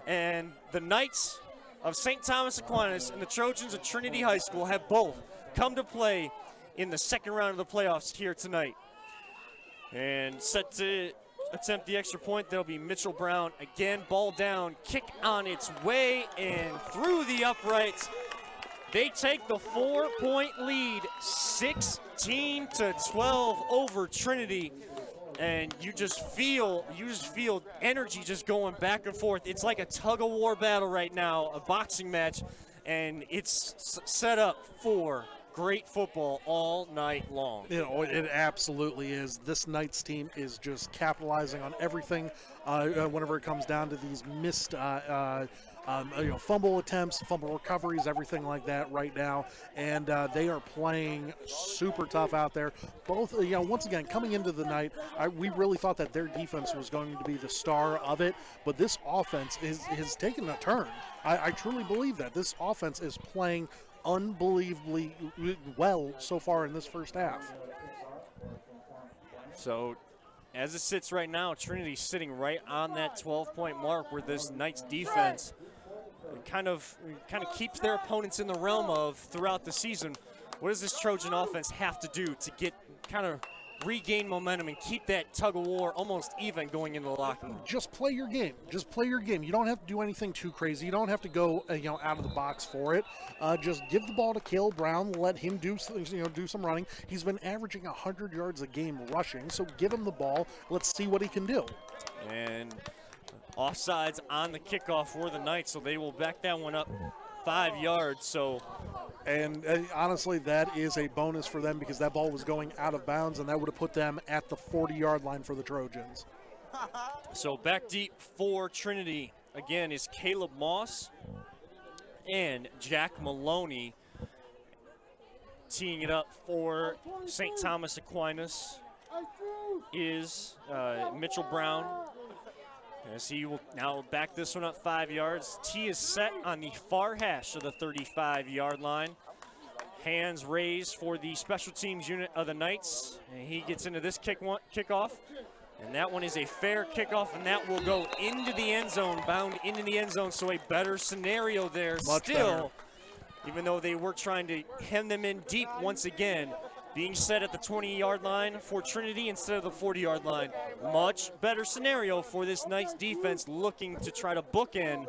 and the Knights of St. Thomas Aquinas and the Trojans of Trinity High School have both come to play in the 2nd round of the playoffs here tonight. And set to attempt the extra point. There'll be Mitchell Brown again, ball down, kick on its way and through the uprights. They take the 4-point lead, 16-12 over Trinity. And you just feel energy just going back and forth. It's like a tug-of-war battle right now, a boxing match, and it's set up for great football all night long. You know, it absolutely is. This Knights team is just capitalizing on everything whenever it comes down to these missed fumble attempts, fumble recoveries, everything like that right now. And they are playing super tough out there. Both, once again, coming into the night, we really thought that their defense was going to be the star of it. But this offense has taken a turn. I truly believe that. This offense is playing unbelievably well so far in this first half. So as it sits right now, Trinity's sitting right on that 12-point mark where this Knights defense kind of keeps their opponents in the realm of throughout the season. What does this Trojan offense have to do to get kind of regain momentum and keep that tug-of-war almost even going into the locker room? Just play your game. Just play your game. You don't have to do anything too crazy. You don't have to go out of the box for it. Just give the ball to Caleb Brown. Let him do some running. He's been averaging 100 yards a game rushing, so give him the ball. Let's see what he can do. And offsides on the kickoff for the Knights, so they will back that one up 5 yards. And honestly, that is a bonus for them because that ball was going out of bounds, and that would have put them at the 40-yard line for the Trojans. So back deep for Trinity, again, is Caleb Moss and Jack Maloney. Teeing it up for St. Thomas Aquinas is Mitchell Brown. As he will now back this one up 5 yards. Tee is set on the far hash of the 35-yard line. Hands raised for the special teams unit of the Knights. And he gets into this kickoff. And that one is a fair kickoff, and that will go into the end zone, bound into the end zone. So a better scenario there. Much still, better. Even though they were trying to hem them in deep once again, being set at the 20-yard line for Trinity instead of the 40-yard line. Much better scenario for this Knights defense looking to try to bookend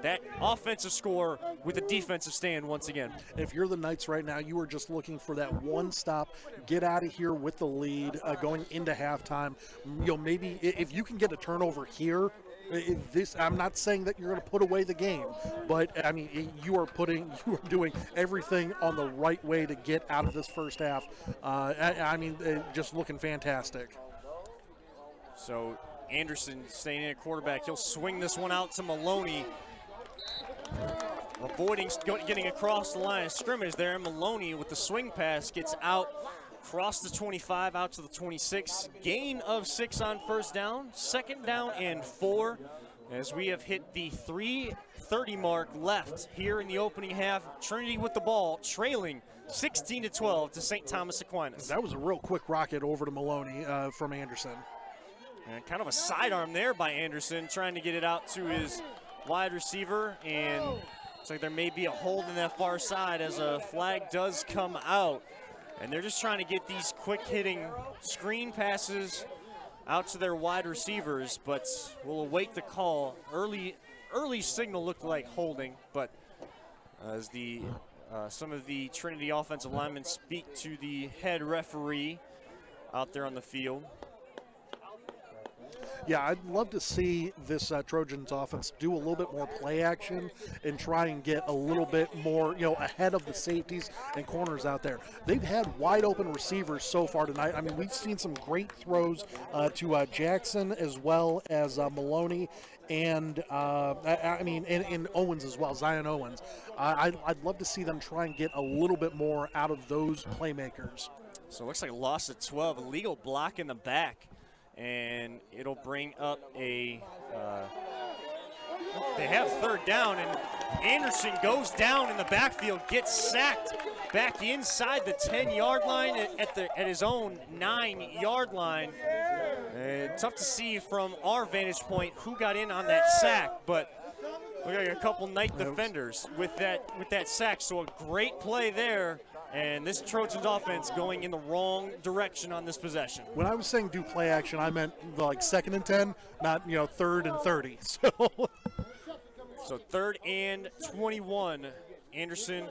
that offensive score with a defensive stand once again. If you're the Knights right now, you are just looking for that one stop, get out of here with the lead going into halftime. Maybe if you can get a turnover here, I'm not saying that you're going to put away the game, but I mean you are doing everything on the right way to get out of this first half. Just looking fantastic. So Anderson staying in at quarterback. He'll swing this one out to Maloney, avoiding getting across the line of scrimmage there. Maloney with the swing pass gets out. Across the 25, out to the 26. Gain of 6 on first down. Second down and 4 as we have hit the 3:30 mark left here in the opening half. Trinity with the ball, trailing 16-12 to St. Thomas Aquinas. That was a real quick rocket over to Maloney from Anderson. And kind of a sidearm there by Anderson, trying to get it out to his wide receiver. And looks like there may be a hold in that far side as a flag does come out. And they're just trying to get these quick-hitting screen passes out to their wide receivers, but we'll await the call. Early signal looked like holding, but as some of the Trinity offensive linemen speak to the head referee out there on the field. Yeah, I'd love to see this Trojans offense do a little bit more play action and try and get a little bit more, ahead of the safeties and corners out there. They've had wide open receivers so far tonight. I mean, we've seen some great throws to Jackson as well as Maloney and and Owens as well, Zion Owens. I'd love to see them try and get a little bit more out of those playmakers. So it looks like a loss at 12, illegal block in the back. And it'll bring up they have third down, and Anderson goes down in the backfield, gets sacked back inside the 10-yard line at his own 9-yard line. Tough to see from our vantage point who got in on that sack, but look like a couple Knight defenders with that sack. So a great play there And this Trojans offense going in the wrong direction on this possession. When I was saying do play action, I meant like 2nd and 10, not 3rd and 30. So 3rd and 21. Anderson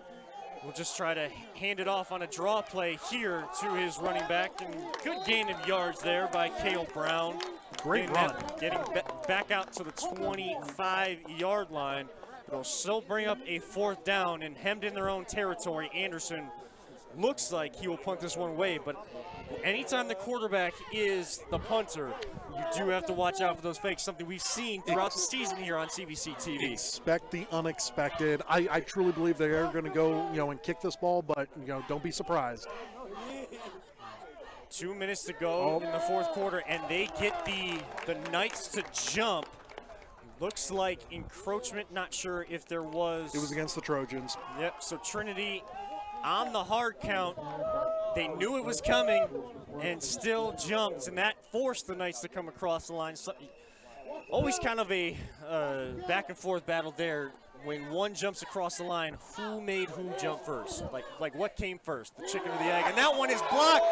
will just try to hand it off on a draw play here to his running back. And good gain of yards there by Cale Brown. Great run. Getting back out to the 25-yard line. It'll still bring up a 4th down and hemmed in their own territory. Anderson looks like he will punt this one away, but anytime the quarterback is the punter, you do have to watch out for those fakes, something we've seen throughout the season here on CVC TV. Expect the unexpected. I truly believe they are going to go, and kick this ball, but, don't be surprised. 2 minutes to go in the 4th quarter, and they get the Knights to jump. Looks like encroachment, not sure if there was. It was against the Trojans. Yep, so Trinity on the hard count. They knew it was coming and still jumped, and that forced the Knights to come across the line. So, always kind of a back and forth battle there. When one jumps across the line, who made who jump first? Like what came first, the chicken or the egg? And that one is blocked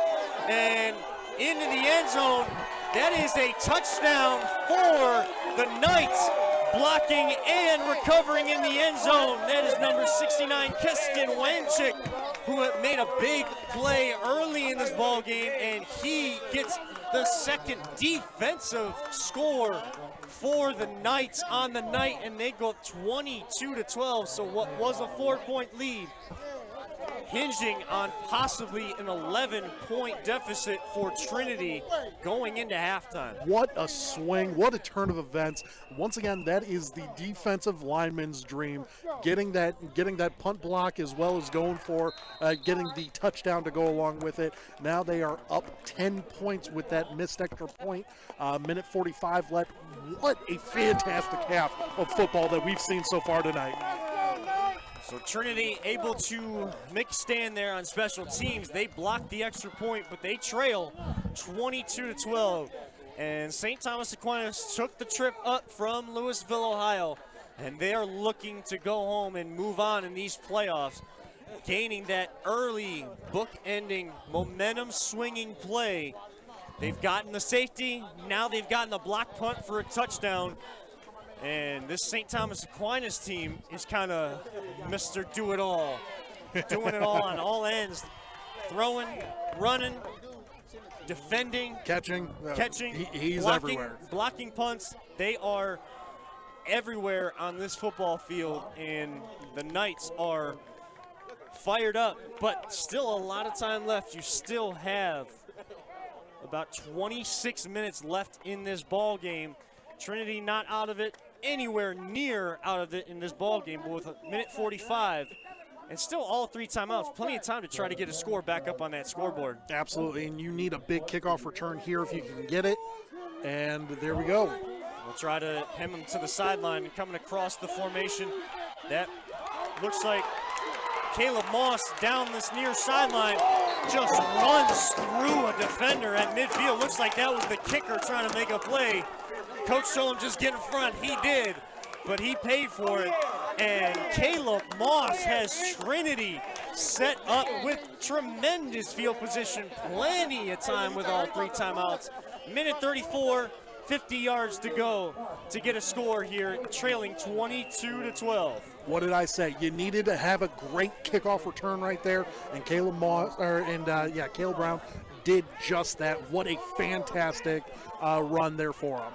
and into the end zone. That is a touchdown for the Knights, blocking and recovering in the end zone. That is number 69, Keston Wanchik, who made a big play early in this ball game, and he gets the 2nd defensive score for the Knights on the night, and they go 22-12. So what was a 4-point lead, hinging on possibly an 11-point deficit for Trinity going into halftime. What a swing, what a turn of events. Once again, that is the defensive lineman's dream, getting that punt block as well as going for getting the touchdown to go along with it. Now they are up 10 points with that missed extra point. Minute 45 left. What a fantastic half of football that we've seen so far tonight. So Trinity able to make a stand there on special teams. They blocked the extra point, but they trail 22-12. And St. Thomas Aquinas took the trip up from Louisville, Ohio, and they are looking to go home and move on in these playoffs, gaining that early book-ending, momentum-swinging play. They've gotten the safety, now they've gotten the block punt for a touchdown. And this St. Thomas Aquinas team is kind of Mr. Do-It-All, doing it all on all ends, throwing, running, defending, catching, he's everywhere. Blocking punts. They are everywhere on this football field, and the Knights are fired up, but still a lot of time left. You still have about 26 minutes left in this ball game. Trinity not out of it, anywhere near out of it in this ball game, but with a minute 45 and still all 3 timeouts, plenty of time to try to get a score back up on that scoreboard. Absolutely, and you need a big kickoff return here if you can get it, and there we go. We'll try to hem him to the sideline and coming across the formation. That looks like Caleb Moss down this near sideline, just runs through a defender at midfield. Looks like that was the kicker trying to make a play. Coach told him just get in front. He did, but he paid for it. And Caleb Moss has Trinity set up with tremendous field position. Plenty of time with all 3 timeouts. Minute 34, 50 yards to go to get a score here, trailing 22-12. What did I say? You needed to have a great kickoff return right there, and Caleb Brown did just that. What a fantastic run there for him.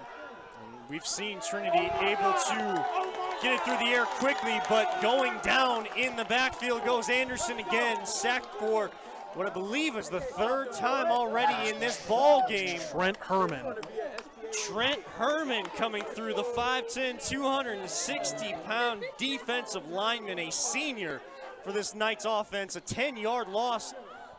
We've seen Trinity able to get it through the air quickly, but going down in the backfield goes Anderson again, sacked for what I believe is the 3rd time already in this ball game. Trent Herman coming through, the 5'10", 260-pound defensive lineman, a senior for this Knights offense. A 10-yard loss,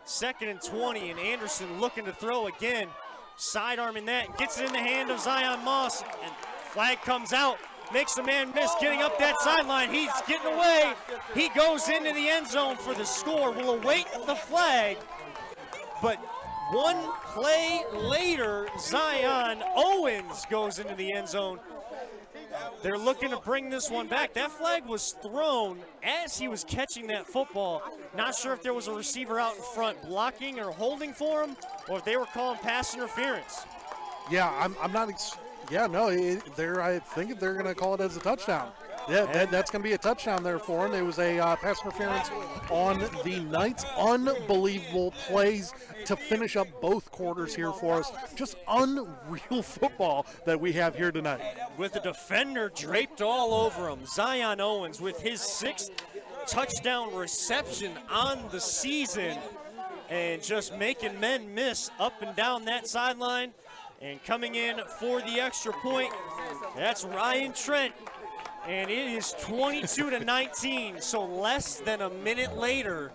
2nd and 20, and Anderson looking to throw again. Sidearming that, gets it in the hand of Zion Moss, and flag comes out, makes the man miss, getting up that sideline. He's getting away. He goes into the end zone for the score. We'll await the flag, but one play later, Zion Owens goes into the end zone. they're looking to bring this one back. That flag was thrown as he was catching that football. Not sure if there was a receiver out in front blocking or holding for him, or if they were calling pass interference. Yeah, I'm not. I think they're going to call it as a touchdown. Yeah, that's going to be a touchdown there for him. It was a pass interference on the Knights. Unbelievable plays to finish up both quarters here for us. Just unreal football that we have here tonight. With the defender draped all over him, Zion Owens with his 6th touchdown reception on the season and just making men miss up and down that sideline. And coming in for the extra point, that's Ryan Trent. And it is 22-19, so less than a minute later,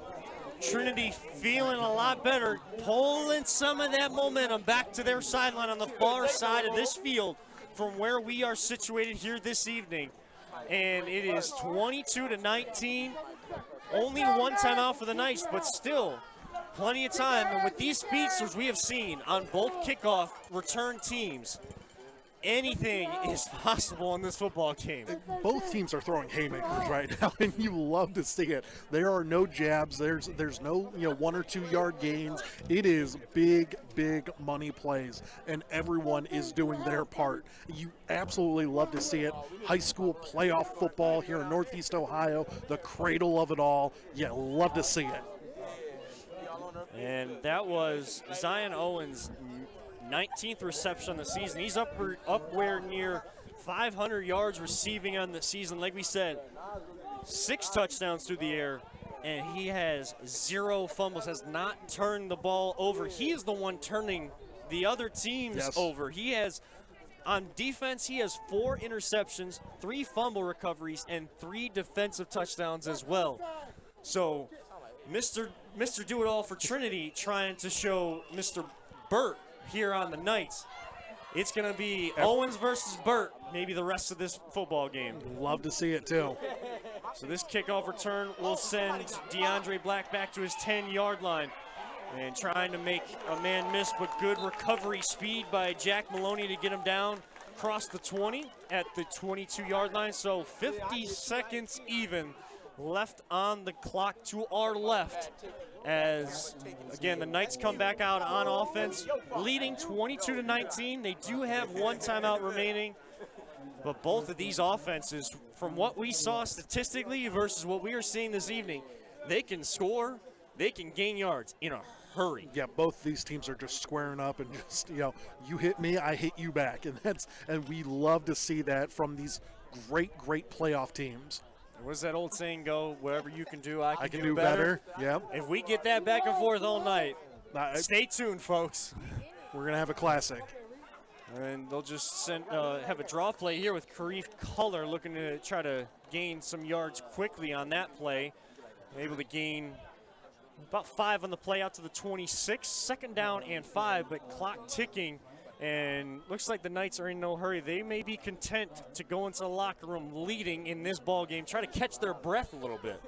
Trinity feeling a lot better, pulling some of that momentum back to their sideline on the far side of this field from where we are situated here this evening. And it is 22-19, only one timeout for the Knights, but still plenty of time. And with these speedsters we have seen on both kickoff return teams, anything is possible in this football game. Both teams are throwing haymakers right now, and you love to see it. There are no jabs. There's no 1 or 2 yard gains. It is big money plays, and everyone is doing their part. You absolutely love to see it. High school playoff football here in Northeast Ohio, the cradle of it all. You love to see it. And that was Zion Owens' 19th reception on the season. He's upward near 500 yards receiving on the season. Like we said, 6 touchdowns through the air, and he has 0 fumbles, has not turned the ball over. He is the one turning the other teams over. He has, on defense, he has 4 interceptions, 3 fumble recoveries, and 3 defensive touchdowns as well. So Mr. Do-It-All for Trinity trying to show Mr. Burt here on the Knights. It's going to be Owens versus Burt, maybe the rest of this football game. Love to see it too. So this kickoff return will send DeAndre Black back to his 10-yard line. And trying to make a man miss, but good recovery speed by Jack Maloney to get him down across the 20 at the 22-yard line. So 50 seconds even left on the clock to our left as, again, the Knights come back out on offense, leading 22-19. They do have 1 timeout remaining, but both of these offenses, from what we saw statistically versus what we are seeing this evening, they can score, they can gain yards in a hurry. Yeah, both these teams are just squaring up and just, you hit me, I hit you back, and we love to see that from these great playoff teams. What does that old saying go? Whatever you can do, I can do better. Yeah. If we get that back and forth all night, stay tuned, folks. We're going to have a classic. And they'll just have a draw play here with Karif Culler looking to try to gain some yards quickly on that play. Able to gain about 5 on the play out to the 26. 2nd down and 5, but clock ticking. And looks like the Knights are in no hurry. They may be content to go into the locker room leading in this ball game, try to catch their breath a little bit,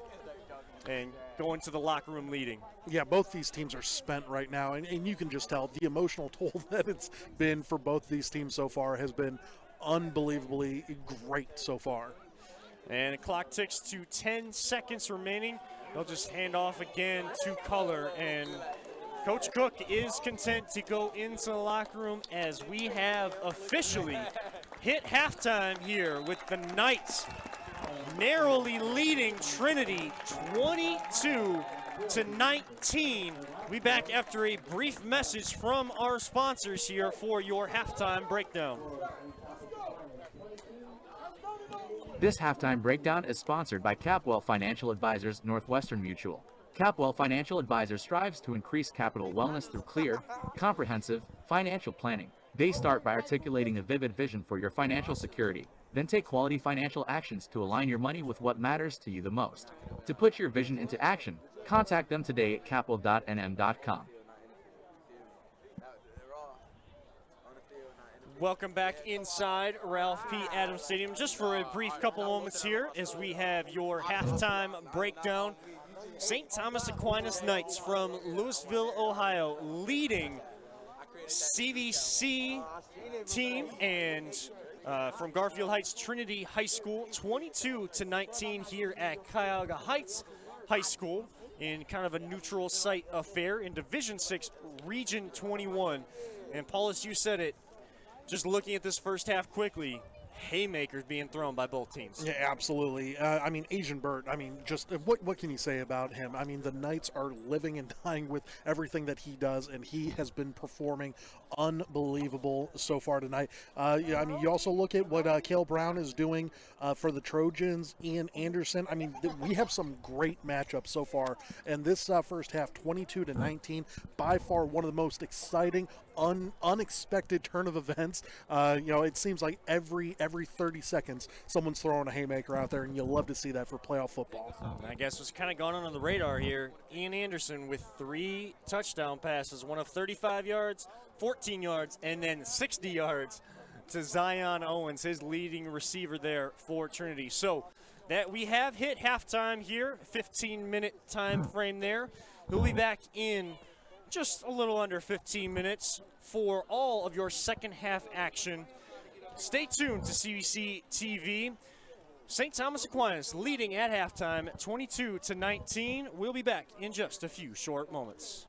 and go into the locker room leading. Yeah, both these teams are spent right now, and you can just tell the emotional toll that it's been for both these teams so far has been unbelievably great so far. And the clock ticks to 10 seconds remaining. They'll just hand off again to Culler, and Coach Cook is content to go into the locker room as we have officially hit halftime here with the Knights narrowly leading Trinity 22-19. We back after a brief message from our sponsors here for your halftime breakdown. This halftime breakdown is sponsored by Capwell Financial Advisors Northwestern Mutual. Capwell Financial Advisors strives to increase capital wellness through clear, comprehensive financial planning. They start by articulating a vivid vision for your financial security, then take quality financial actions to align your money with what matters to you the most. To put your vision into action, contact them today at capwell.nm.com. Welcome back inside Ralph P. Adams Stadium. Just for a brief couple moments here as we have your halftime breakdown. St. Thomas Aquinas Knights from Louisville, Ohio, leading CVC team, and from Garfield Heights Trinity High School, 22-19 here at Cuyahoga Heights High School in kind of a neutral site affair in Division 6, Region 21. And Paulus, you said it, just looking at this first half quickly, haymakers being thrown by both teams. Yeah, absolutely. I mean, Asian Bert, I mean, just what can you say about him? I mean, the Knights are living and dying with everything that he does, and he has been performing unbelievable so far tonight. Yeah, I mean, you also look at what Cale Brown is doing for the Trojans, Ian Anderson. I mean, we have some great matchups so far. And this first half, 22-19, by far one of the most exciting, unexpected turn of events. It seems like every 30 seconds someone's throwing a haymaker out there, and you'll love to see that for playoff football. I guess what's kind of gone on the radar here, Ian Anderson with 3 touchdown passes, one of 35 yards, 14 yards, and then 60 yards to Zion Owens, his leading receiver there for Trinity. So that we have hit halftime here, 15-minute time frame there. We'll be back in just a little under 15 minutes for all of your second half action. Stay tuned to CVC TV. St. Thomas Aquinas leading at halftime, 22-19. We'll be back in just a few short moments.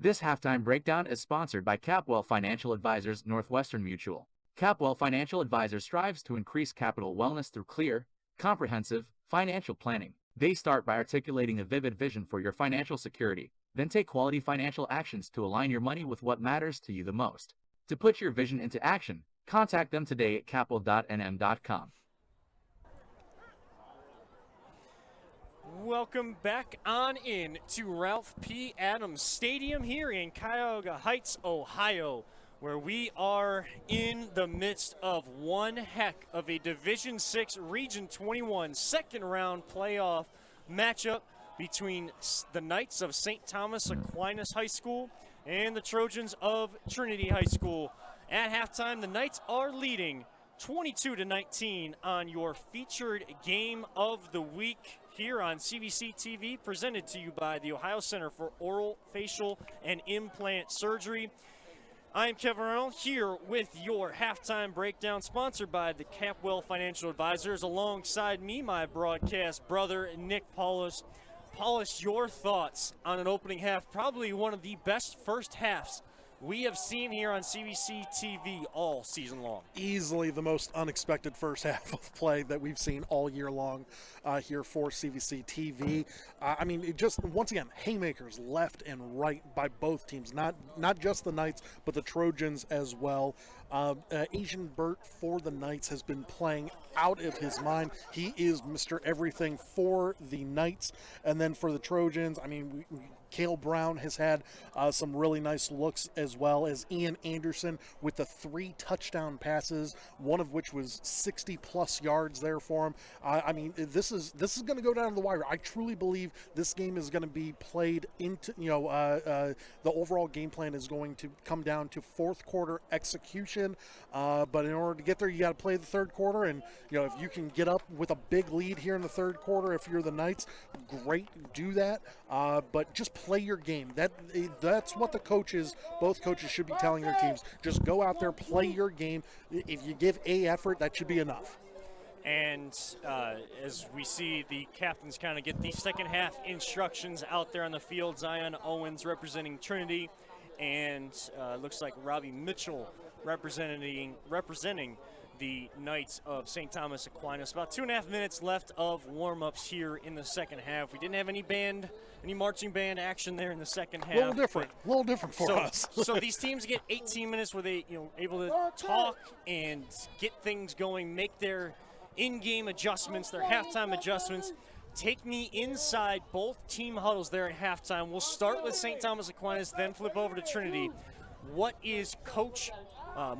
This halftime breakdown is sponsored by Capwell Financial Advisors Northwestern Mutual. Capwell Financial Advisors strives to increase capital wellness through clear, comprehensive financial planning. They start by articulating a vivid vision for your financial security, then take quality financial actions to align your money with what matters to you the most. To put your vision into action, contact them today at capwell.nm.com. Welcome back on in to Ralph P. Adams Stadium here in Cuyahoga Heights, Ohio, where we are in the midst of one heck of a Division VI Region 21 second round playoff matchup between the Knights of St. Thomas Aquinas High School and the Trojans of Trinity High School. At halftime, the Knights are leading 22-19 on your featured game of the week here on CVC TV, presented to you by the Ohio Center for Oral, Facial, and Implant Surgery. I'm Kevin Arnold here with your halftime breakdown, sponsored by the Capwell Financial Advisors. Alongside me, my broadcast brother, Nick Paulus. Paulus, your thoughts on an opening half, probably one of the best first halves we have seen here on CVC TV all season long. Easily the most unexpected first half of play that we've seen all year long here for CVC TV. I mean, it just, once again, haymakers left and right by both teams, not just the Knights, but the Trojans as well. Asian Burt for the Knights has been playing out of his mind. He is Mr. Everything for the Knights. And then for the Trojans, I mean, Cale Brown has had some really nice looks, as well as Ian Anderson with the 3 touchdown passes, one of which was 60-plus yards there for him. I mean, this is going to go down to the wire. I truly believe this game is going to be played into, the overall game plan is going to come down to fourth quarter execution. But in order to get there, you got to play the third quarter. And, if you can get up with a big lead here in the third quarter, if you're the Knights, great, do that. But just play your game. That's what both coaches should be telling their teams. Just go out there, play your game. If you give a effort, that should be enough. And as we see the captains kind of get the second half instructions out there on the field, Zion Owens representing Trinity, and looks like Robbie Mitchell representing the Knights of St. Thomas Aquinas. About 2.5 minutes left of warm-ups here in the second half. We didn't have any marching band action there in the second half. A little different for us. So these teams get 18 minutes where they, able to talk and get things going, make their in-game adjustments, their halftime adjustments. Take me inside both team huddles there at halftime. We'll start with St. Thomas Aquinas, then flip over to Trinity. What is Coach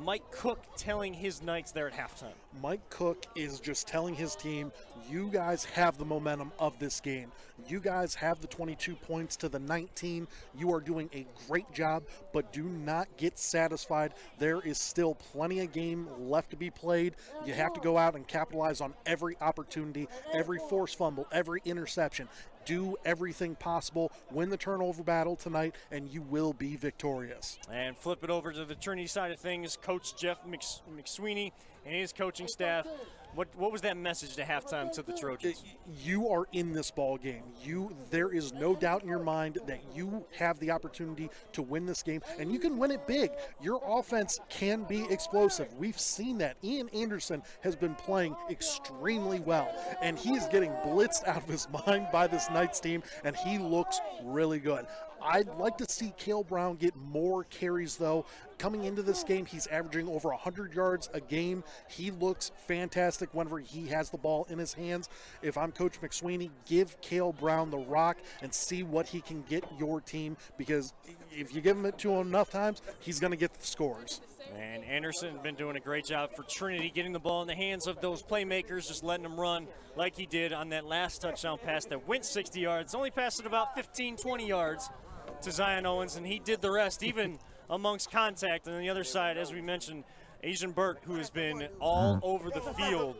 Mike Cook telling his Knights there at halftime? Mike Cook is just telling his team, you guys have the momentum of this game. You guys have the 22 points to the 19. You are doing a great job, but do not get satisfied. There is still plenty of game left to be played. You have to go out and capitalize on every opportunity, every forced fumble, every interception. Do everything possible, win the turnover battle tonight, and you will be victorious. And flip it over to the Trinity side of things. Coach Jeff McSweeney and his coaching staff. What was that message to halftime to the Trojans? You are in this ball game. There is no doubt in your mind that you have the opportunity to win this game, and you can win it big. Your offense can be explosive. We've seen that. Ian Anderson has been playing extremely well, and he is getting blitzed out of his mind by this Knights team, and he looks really good. I'd like to see Cale Brown get more carries, though. Coming into this game, he's averaging over 100 yards a game. He looks fantastic whenever he has the ball in his hands. If I'm Coach McSweeney, give Cale Brown the rock and see what he can get your team, because if you give him it to him enough times, he's going to get the scores. And Anderson has been doing a great job for Trinity, getting the ball in the hands of those playmakers, just letting them run like he did on that last touchdown pass that went 60 yards. Only passed it about 15, 20 yards to Zion Owens, and he did the rest, even amongst contact. And on the other side, as we mentioned, Asian Burt, who has been all over the field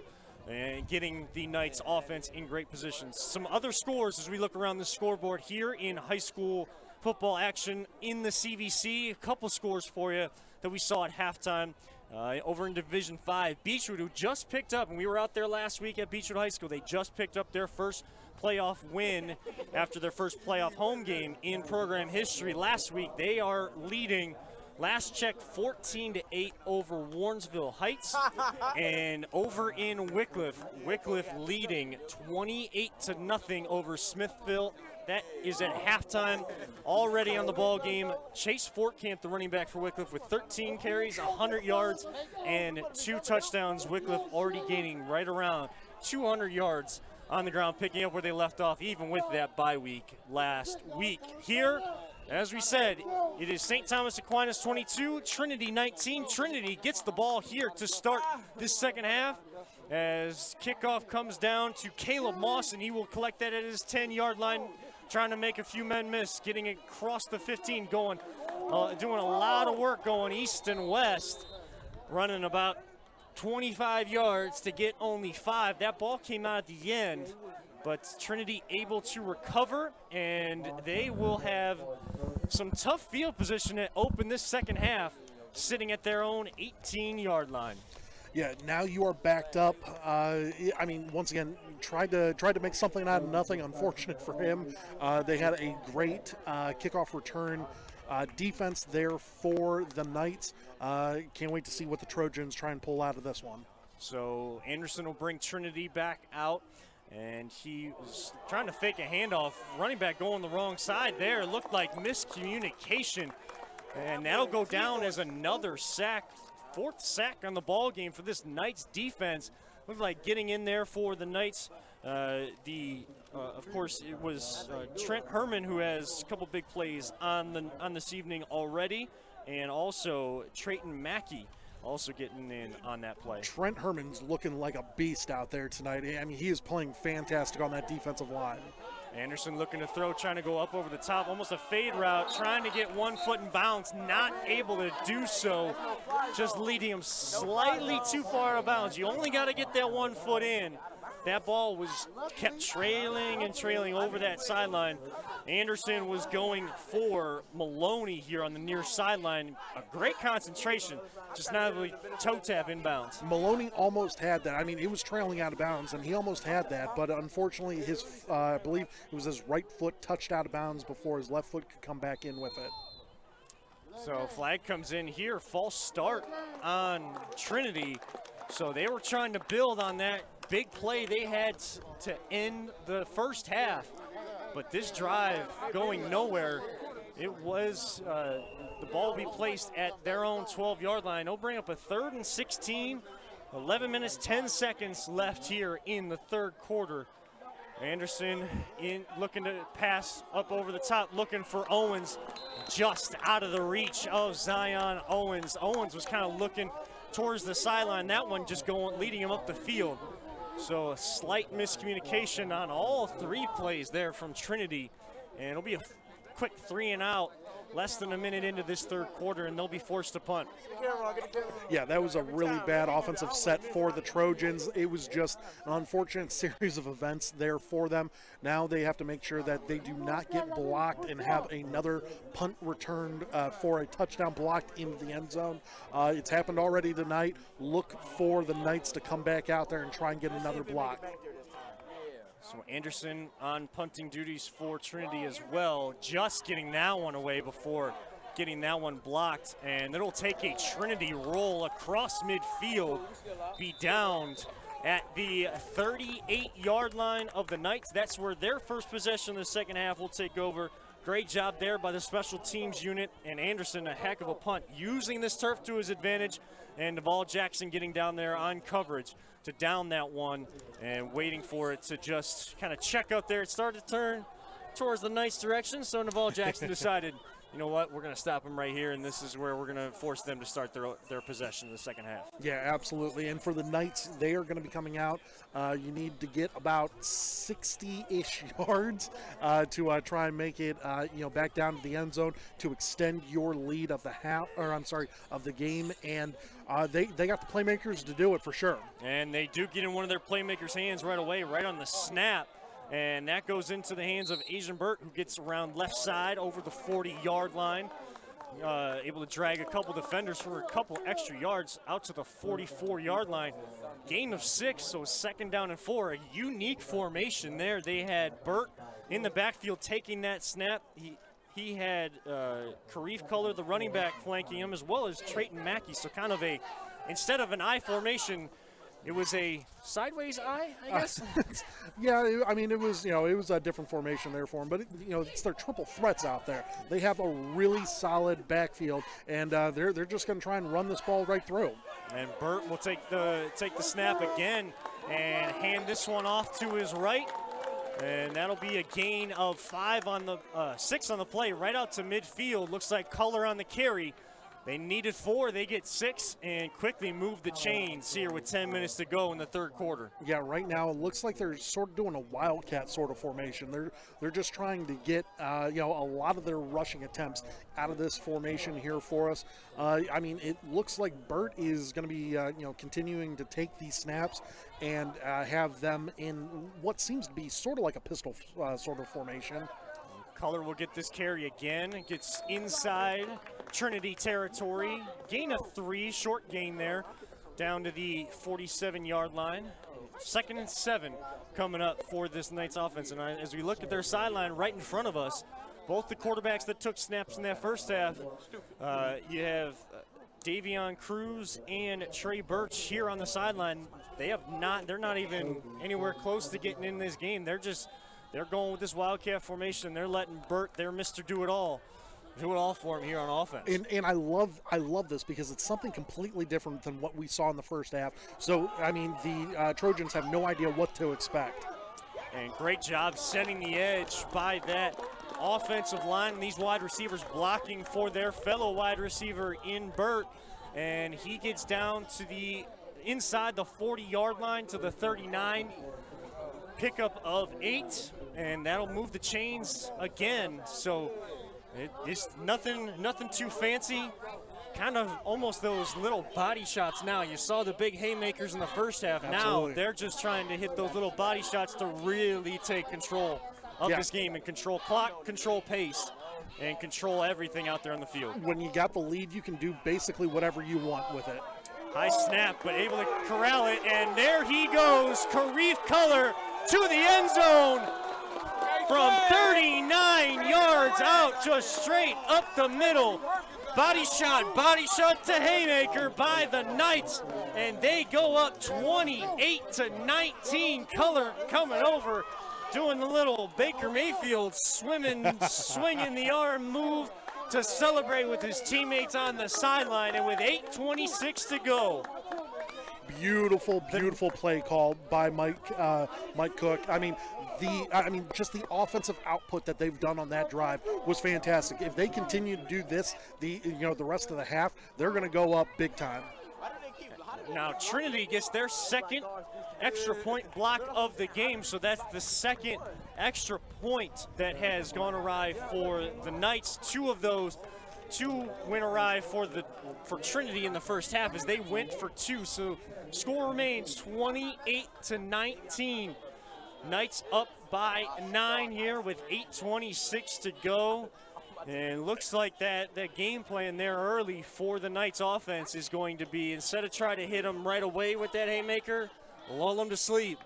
and getting the Knights offense in great positions. Some other scores as we look around the scoreboard here in high school football action in the CVC. A couple scores for you that we saw at halftime. Over in Division 5, Beechwood, who just picked up, and we were out there last week at Beechwood High School, they just picked up their first playoff win after their first playoff home game in program history last week. They are leading, last check, 14-8 over Warrensville Heights. And over in Wycliffe leading 28-0 over Smithville. That is at halftime. Already on the ball game, Chase Fortcamp, the running back for Wycliffe, with 13 carries, 100 yards, and 2 touchdowns. Wycliffe already gaining right around 200 yards on the ground, picking up where they left off, even with that bye week last week. Here, as we said, it is St. Thomas Aquinas 22, Trinity 19. Trinity gets the ball here to start this second half as kickoff comes down to Caleb Moss, and he will collect that at his 10-yard line, trying to make a few men miss, getting it across the 15, going, doing a lot of work going east and west, running about 25 yards to get only 5. That ball came out at the end, but Trinity able to recover, and they will have some tough field position to open this second half, sitting at their own 18-yard line. Yeah, now you are backed up. I mean, once again, tried to make something out of nothing. Unfortunate for him. They had a great kickoff return defense there for the Knights. Can't wait to see what the Trojans try and pull out of this one. So Anderson will bring Trinity back out, and he was trying to fake a handoff. Running back going the wrong side there. It looked like miscommunication, and that'll go down as another sack. 4th sack on the ball game for this Knights defense. Looked like getting in there for the Knights. Of course, it was Trent Herman who has a couple big plays on this evening already, and also Trayton Mackey also getting in on that play. Trent Herman's looking like a beast out there tonight. I mean, he is playing fantastic on that defensive line. Anderson looking to throw, trying to go up over the top, almost a fade route, trying to get 1 foot in bounds, not able to do so, just leading him slightly too far out of bounds. You only got to get that 1 foot in. That ball was kept trailing and trailing over that sideline. Anderson was going for Maloney here on the near sideline. A great concentration, just not really toe tap inbounds. Maloney almost had that. I mean, he was trailing out of bounds, and he almost had that, but unfortunately his, I believe it was his right foot touched out of bounds before his left foot could come back in with it. So flag comes in here, false start on Trinity. So they were trying to build on that big play they had to end the first half. But this drive going nowhere. It was, the ball will be placed at their own 12-yard line. They'll bring up a 3rd and 16. 11 minutes, 10 seconds left here in the third quarter. Anderson looking to pass up over the top, looking for Owens, just out of the reach of Zion Owens. Owens was kind of looking towards the sideline. That one just leading him up the field. So a slight miscommunication on all 3 plays there from Trinity, and it'll be a quick 3 and out. Less than a minute into this third quarter, and they'll be forced to punt. Yeah, that was a really bad offensive set for the Trojans. It was just an unfortunate series of events there for them. Now they have to make sure that they do not get blocked and have another punt returned for a touchdown blocked into the end zone. It's happened already tonight. Look for the Knights to come back out there and try and get another block. So Anderson on punting duties for Trinity as well, just getting that one away before getting that one blocked. And it'll take a Trinity roll across midfield, be downed at the 38-yard line of the Knights. That's where their first possession in the second half will take over. Great job there by the special teams unit, and Anderson, a heck of a punt, using this turf to his advantage, and Naval Jackson getting down there on coverage to down that one and waiting for it to just kind of check out there. It started to turn towards the Knights' direction, so Naval Jackson decided, you know what, we're going to stop them right here, and this is where we're going to force them to start their possession in the second half. Yeah, absolutely. And for the Knights, they are going to be coming out. You need to get about 60-ish yards to try and make it, back down to the end zone to extend your lead of the game. And they got the playmakers to do it for sure. And they do get in one of their playmakers' hands right away, right on the snap. And that goes into the hands of Asian Burt, who gets around left side over the 40-yard line. able to drag a couple defenders for a couple extra yards out to the 44-yard line. Gain of 6, so 2nd down and 4. A unique formation there. They had Burt in the backfield taking that snap. He had Kharif Color, the running back, flanking him, as well as Trayton Mackey. So kind of instead of an I formation, it was a sideways I guess. Yeah, I mean, it was a different formation there for them, but it's their triple threats out there. They have a really solid backfield, and they're just going to try and run this ball right through. And Burt will take the snap again and hand this one off to his right, and that'll be a gain of 5 on the 6 on the play, right out to midfield. Looks like Color on the carry. They needed 4, they get 6, and quickly move the chains here with 10 minutes to go in the 3rd quarter. Yeah, right now it looks like they're sort of doing a wildcat sort of formation. They're just trying to get a lot of their rushing attempts out of this formation here for us. I mean, it looks like Burt is going to be continuing to take these snaps and have them in what seems to be sort of like a pistol sort of formation. Color will get this carry again. Gets inside Trinity territory. Gain of 3, short gain there, down to the 47-yard line. 2nd and 7 coming up for this Knights offense. And as we look at their sideline right in front of us, both the quarterbacks that took snaps in that first half, you have Davion Cruz and Trey Birch here on the sideline. They're not even anywhere close to getting in this game. They're going with this wildcat formation. They're letting Burt, their Mr. Do-It-All for him here on offense. And I love this because it's something completely different than what we saw in the first half. So, I mean, the Trojans have no idea what to expect. And great job setting the edge by that offensive line. And these wide receivers blocking for their fellow wide receiver in Burt. And he gets down to the inside the 40-yard line to the 39. Pickup of 8, and that'll move the chains again. So it's nothing too fancy. Kind of almost those little body shots now. You saw the big haymakers in the first half. Absolutely. Now they're just trying to hit those little body shots to really take control of this game and control clock, control pace, and control everything out there on the field. When you got the lead, you can do basically whatever you want with it. High snap, but able to corral it, and there he goes, Kharif Color to the end zone from 39 yards out, just straight up the middle. Body shot to haymaker by the Knights, and they go up 28-19. Color coming over, doing the little Baker Mayfield swinging the arm move to celebrate with his teammates on the sideline, and with 8:26 to go. Beautiful play call by Mike Cook. I mean, just the offensive output that they've done on that drive was fantastic. If they continue to do this, the rest of the half, they're going to go up big time. Now Trinity gets their 2nd extra point block of the game, so that's the 2nd extra point that has gone awry for the Knights. 2 of those went awry for Trinity in the first half as they went for 2. So score remains 28-19. Knights up by 9 here with 8:26 to go. And looks like that game plan there early for the Knights offense is going to be, instead of try to hit them right away with that haymaker, lull them to sleep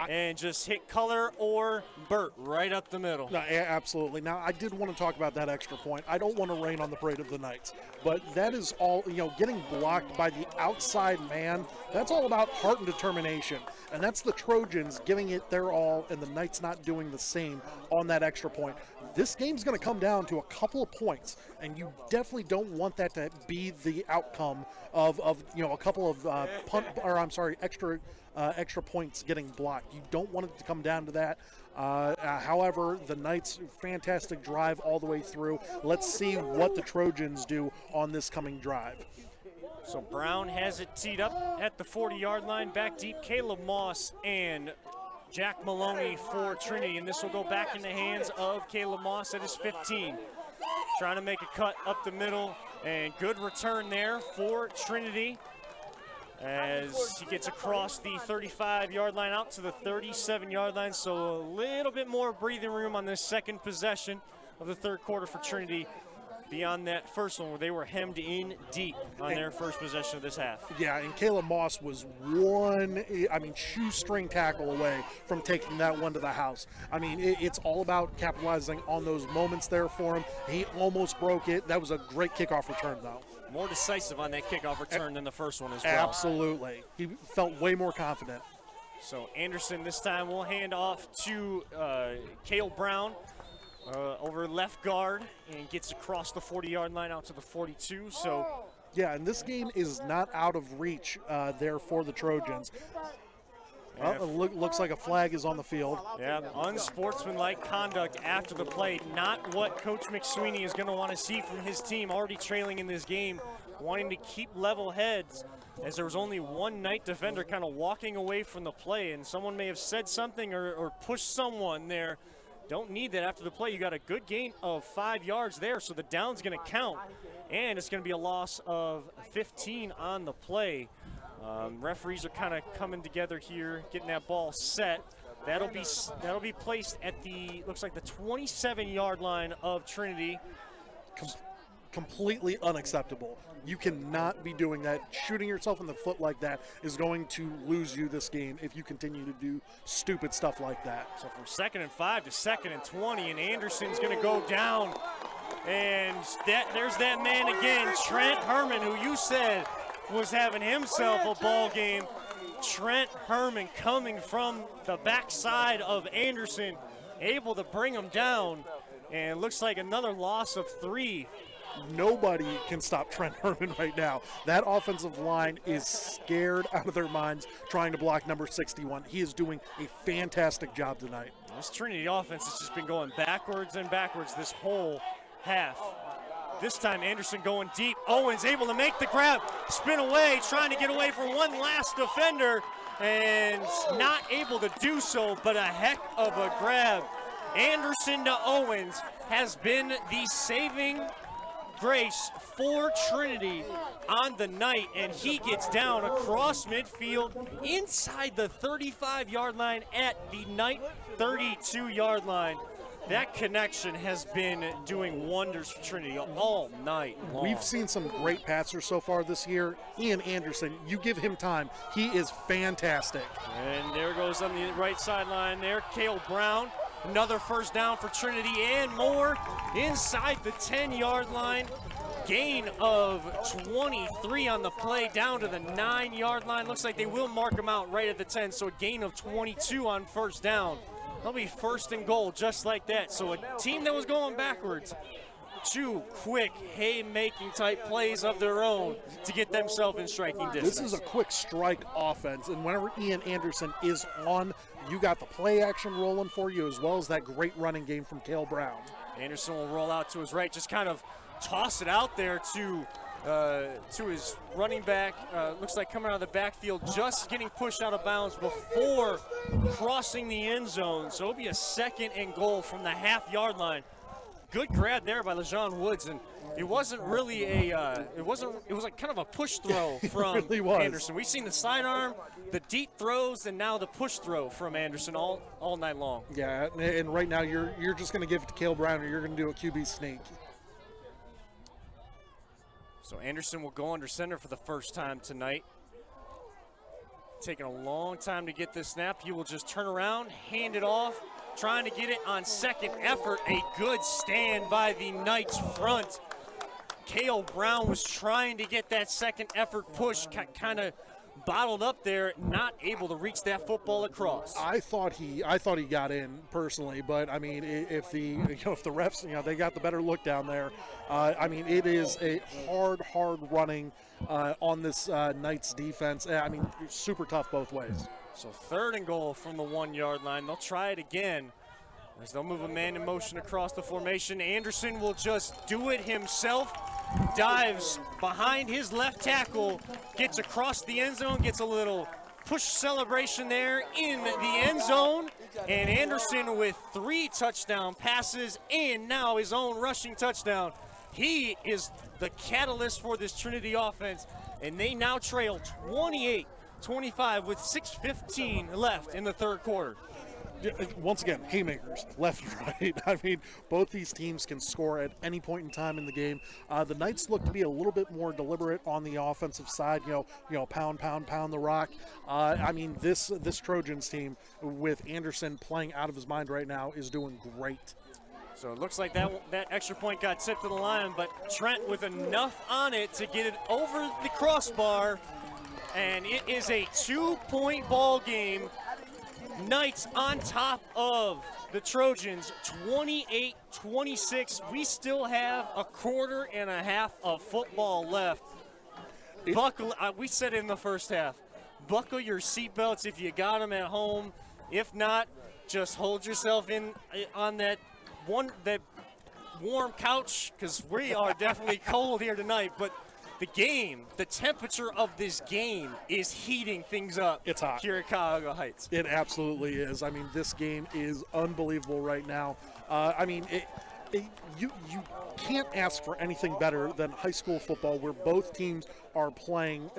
and just hit Color or Burt right up the middle. No, absolutely. Now, I did want to talk about that extra point. I don't want to rain on the parade of the Knights, but that is all, getting blocked by the outside man, that's all about heart and determination. And that's the Trojans giving it their all and the Knights not doing the same on that extra point. This game's going to come down to a couple of points, and you definitely don't want that to be the outcome of a couple of extra points getting blocked. You don't want it to come down to that. However, the Knights, fantastic drive all the way through. Let's see what the Trojans do on this coming drive. So Brown has it teed up at the 40-yard line, back deep. Caleb Moss and Jack Maloney for Trinity, and this will go back in the hands of Caleb Moss at his 15. Trying to make a cut up the middle, and good return there for Trinity as he gets across the 35-yard line out to the 37-yard line. So a little bit more breathing room on this 2nd possession of the 3rd quarter for Trinity. beyond that first one where they were hemmed in deep on their first possession of this half. Yeah, and Caleb Moss was one, shoestring tackle away from taking that one to the house. I mean, it's all about capitalizing on those moments there for him. He almost broke it. That was a great kickoff return, though. More decisive on that kickoff return than the first one as well. Absolutely. He felt way more confident. So Anderson this time will hand off to Cale Brown. Over left guard and gets across the 40-yard line out to the 42. So, yeah, and this game is not out of reach there for the Trojans. Well, it looks like a flag is on the field. Yeah, unsportsmanlike conduct after the play. Not what Coach McSweeney is going to want to see from his team, already trailing in this game, wanting to keep level heads, as there was only one Knight defender kind of walking away from the play, and someone may have said something or pushed someone there. Don't need that after the play. You got a good gain of 5 yards there, so the down's going to count, and it's going to be a loss of 15 on the play. Referees are kind of coming together here, getting that ball set. That'll be placed at the, looks like the 27-yard line of Trinity. Completely unacceptable. You cannot be doing that. Shooting yourself in the foot like that is going to lose you this game if you continue to do stupid stuff like that. So from 2nd and 5 to 2nd and 20, and Anderson's going to go down. And there's that man again, Trent Herman, who you said was having himself a ball game. Trent Herman coming from the backside of Anderson, able to bring him down. And it looks like another loss of 3. Nobody can stop Trent Herman right now. That offensive line is scared out of their minds trying to block number 61. He is doing a fantastic job tonight. This Trinity offense has just been going backwards and backwards this whole half. This time Anderson going deep. Owens able to make the grab, spin away, trying to get away from one last defender, and not able to do so, but a heck of a grab. Anderson to Owens has been the saving grace for Trinity on the night, and he gets down across midfield inside the 35-yard line at the Knight 32-yard line. That connection has been doing wonders for Trinity all night long. We've seen some great passers so far this year. Ian Anderson, you give him time, he is fantastic. And there goes on the right sideline there, Cale Brown. Another first down for Trinity and more inside the 10-yard line. Gain of 23 on the play down to the 9-yard line. Looks like they will mark him out right at the 10, so a gain of 22 on first down. They'll be 1st and goal just like that. So a team that was going backwards, 2 quick haymaking type plays of their own to get themselves in striking distance. This is a quick strike offense, and whenever Ian Anderson is on, you got the play action rolling for you as well as that great running game from Cale Brown. Anderson will roll out to his right, just kind of toss it out there to his running back. Looks like coming out of the backfield, just getting pushed out of bounds before crossing the end zone. So it'll be a 2nd and goal from the half-yard line. Good grab there by LeJean Woods, and it wasn't really it was like kind of a push throw from really Anderson. We've seen the sidearm, the deep throws, and now the push throw from Anderson all night long. Yeah, and right now you're just going to give it to Cale Brown, or you're going to do a QB sneak. So Anderson will go under center for the first time tonight. Taking a long time to get this snap. He will just turn around, hand it off, trying to get it on second effort. A good stand by the Knights front. Cale Brown was trying to get that second effort push, kind of bottled up there, not able to reach that football across. I thought he got in personally, but I mean, if the refs, they got the better look down there. I mean, it is a hard running on this Knights defense. I mean, super tough both ways. So 3rd and goal from the 1-yard line. They'll try it again as they'll move a man in motion across the formation. Anderson will just do it himself. Dives behind his left tackle, gets across the end zone, gets a little push celebration there in the end zone. And Anderson with 3 touchdown passes and now his own rushing touchdown. He is the catalyst for this Trinity offense, and they now trail 28-25 with 6:15 left in the 3rd quarter. Once again, haymakers, left and right. I mean, both these teams can score at any point in time in the game. The Knights look to be a little bit more deliberate on the offensive side. Pound, the rock. I mean, this Trojans team with Anderson playing out of his mind right now is doing great. So it looks like that extra point got tipped to the line, but Trent with enough on it to get it over the crossbar, and it is a 2-point ball game. Knights on top of the Trojans, 28-26. We still have a quarter and a half of football left. Buckle, we said in the first half, buckle your seatbelts if you got them at home. If not, just hold yourself in on that warm couch, because we are definitely cold here tonight. But the temperature of this game is heating things up. It's hot here at Cuyahoga Heights. It absolutely is. I mean, this game is unbelievable right now. I mean, you can't ask for anything better than high school football, where both teams are playing,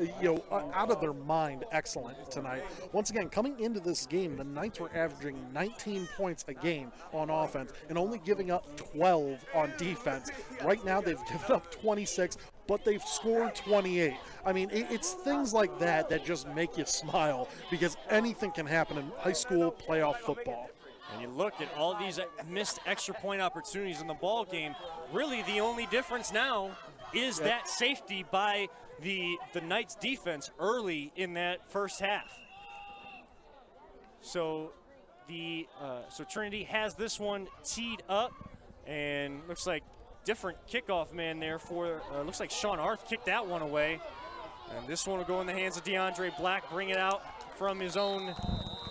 out of their mind excellent tonight. Once again, coming into this game, the Knights were averaging 19 points a game on offense and only giving up 12 on defense. Right now, they've given up 26, but they've scored 28. I mean, it's things like that that just make you smile, because anything can happen in high school playoff football. And you look at all these missed extra point opportunities in the ball game. Really, the only difference now is that safety by the Knights defense early in that first half. So so Trinity has this one teed up, and looks like different kickoff man there for looks like Sean Arth kicked that one away. And this one will go in the hands of DeAndre Black, bring it out from his own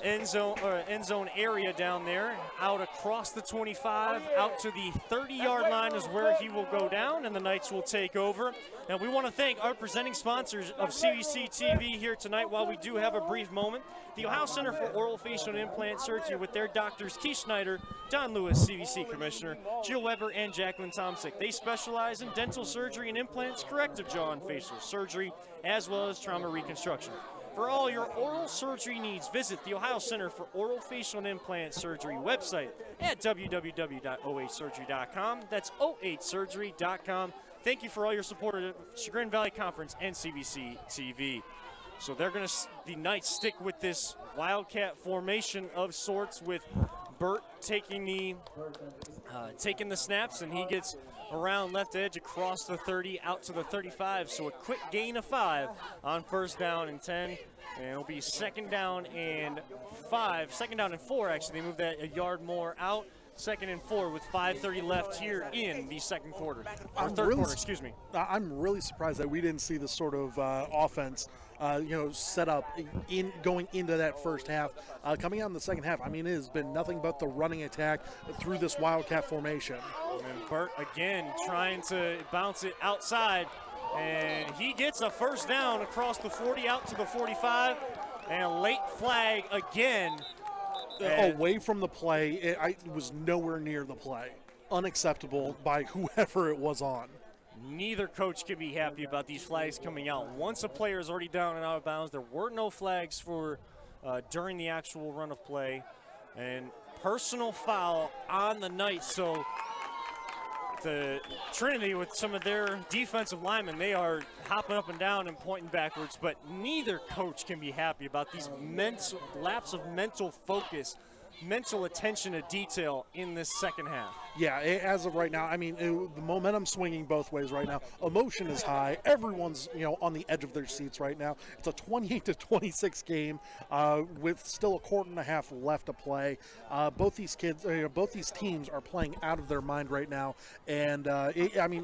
end zone area down there, out across the 25, out to the 30-yard line is where he will go down, and the Knights will take over. Now, we want to thank our presenting sponsors of CVC TV here tonight while we do have a brief moment. The Ohio Center for Oral Facial and Implant Surgery with their doctors Keith Schneider, Don Lewis, CVC Commissioner, Jill Weber, and Jacqueline Tomsick. They specialize in dental surgery and implants, corrective jaw and facial surgery, as well as trauma reconstruction. For all your oral surgery needs, visit the Ohio Center for Oral Facial and Implant Surgery website at www.ohsurgery.com. That's ohsurgery.com. Thank you for all your support of Chagrin Valley Conference and CVC TV. So the Knights stick with this Wildcat formation of sorts, with Burt taking the snaps, and he gets around left edge across the 30 out to the 35. So a quick gain of 5 on first down and 10. And it'll be second down and 4 actually. They moved that a yard more out. Second and 4 with 5:30 left here in the second quarter. Or third quarter, excuse me. I'm really surprised that we didn't see this sort of offense set up going into that first half. Coming out in the second half, I mean, it has been nothing but the running attack through this Wildcat formation. And Burt again trying to bounce it outside, and he gets a first down across the 40 out to the 45, and a late flag again. Away from the play. It was nowhere near the play. Unacceptable by whoever it was on. Neither coach can be happy about these flags coming out. Once a player is already down and out of bounds, there were no flags for during the actual run of play. And personal foul on the Knights. So the Trinity, with some of their defensive linemen, they are hopping up and down and pointing backwards, but neither coach can be happy about these lapse of mental focus, mental attention to detail in this second half. Yeah, as of right now, I mean, the momentum's swinging both ways right now. Emotion is high. Everyone's, on the edge of their seats right now. It's a 28-26 game with still a quarter and a half left to play. Both these teams are playing out of their mind right now. And,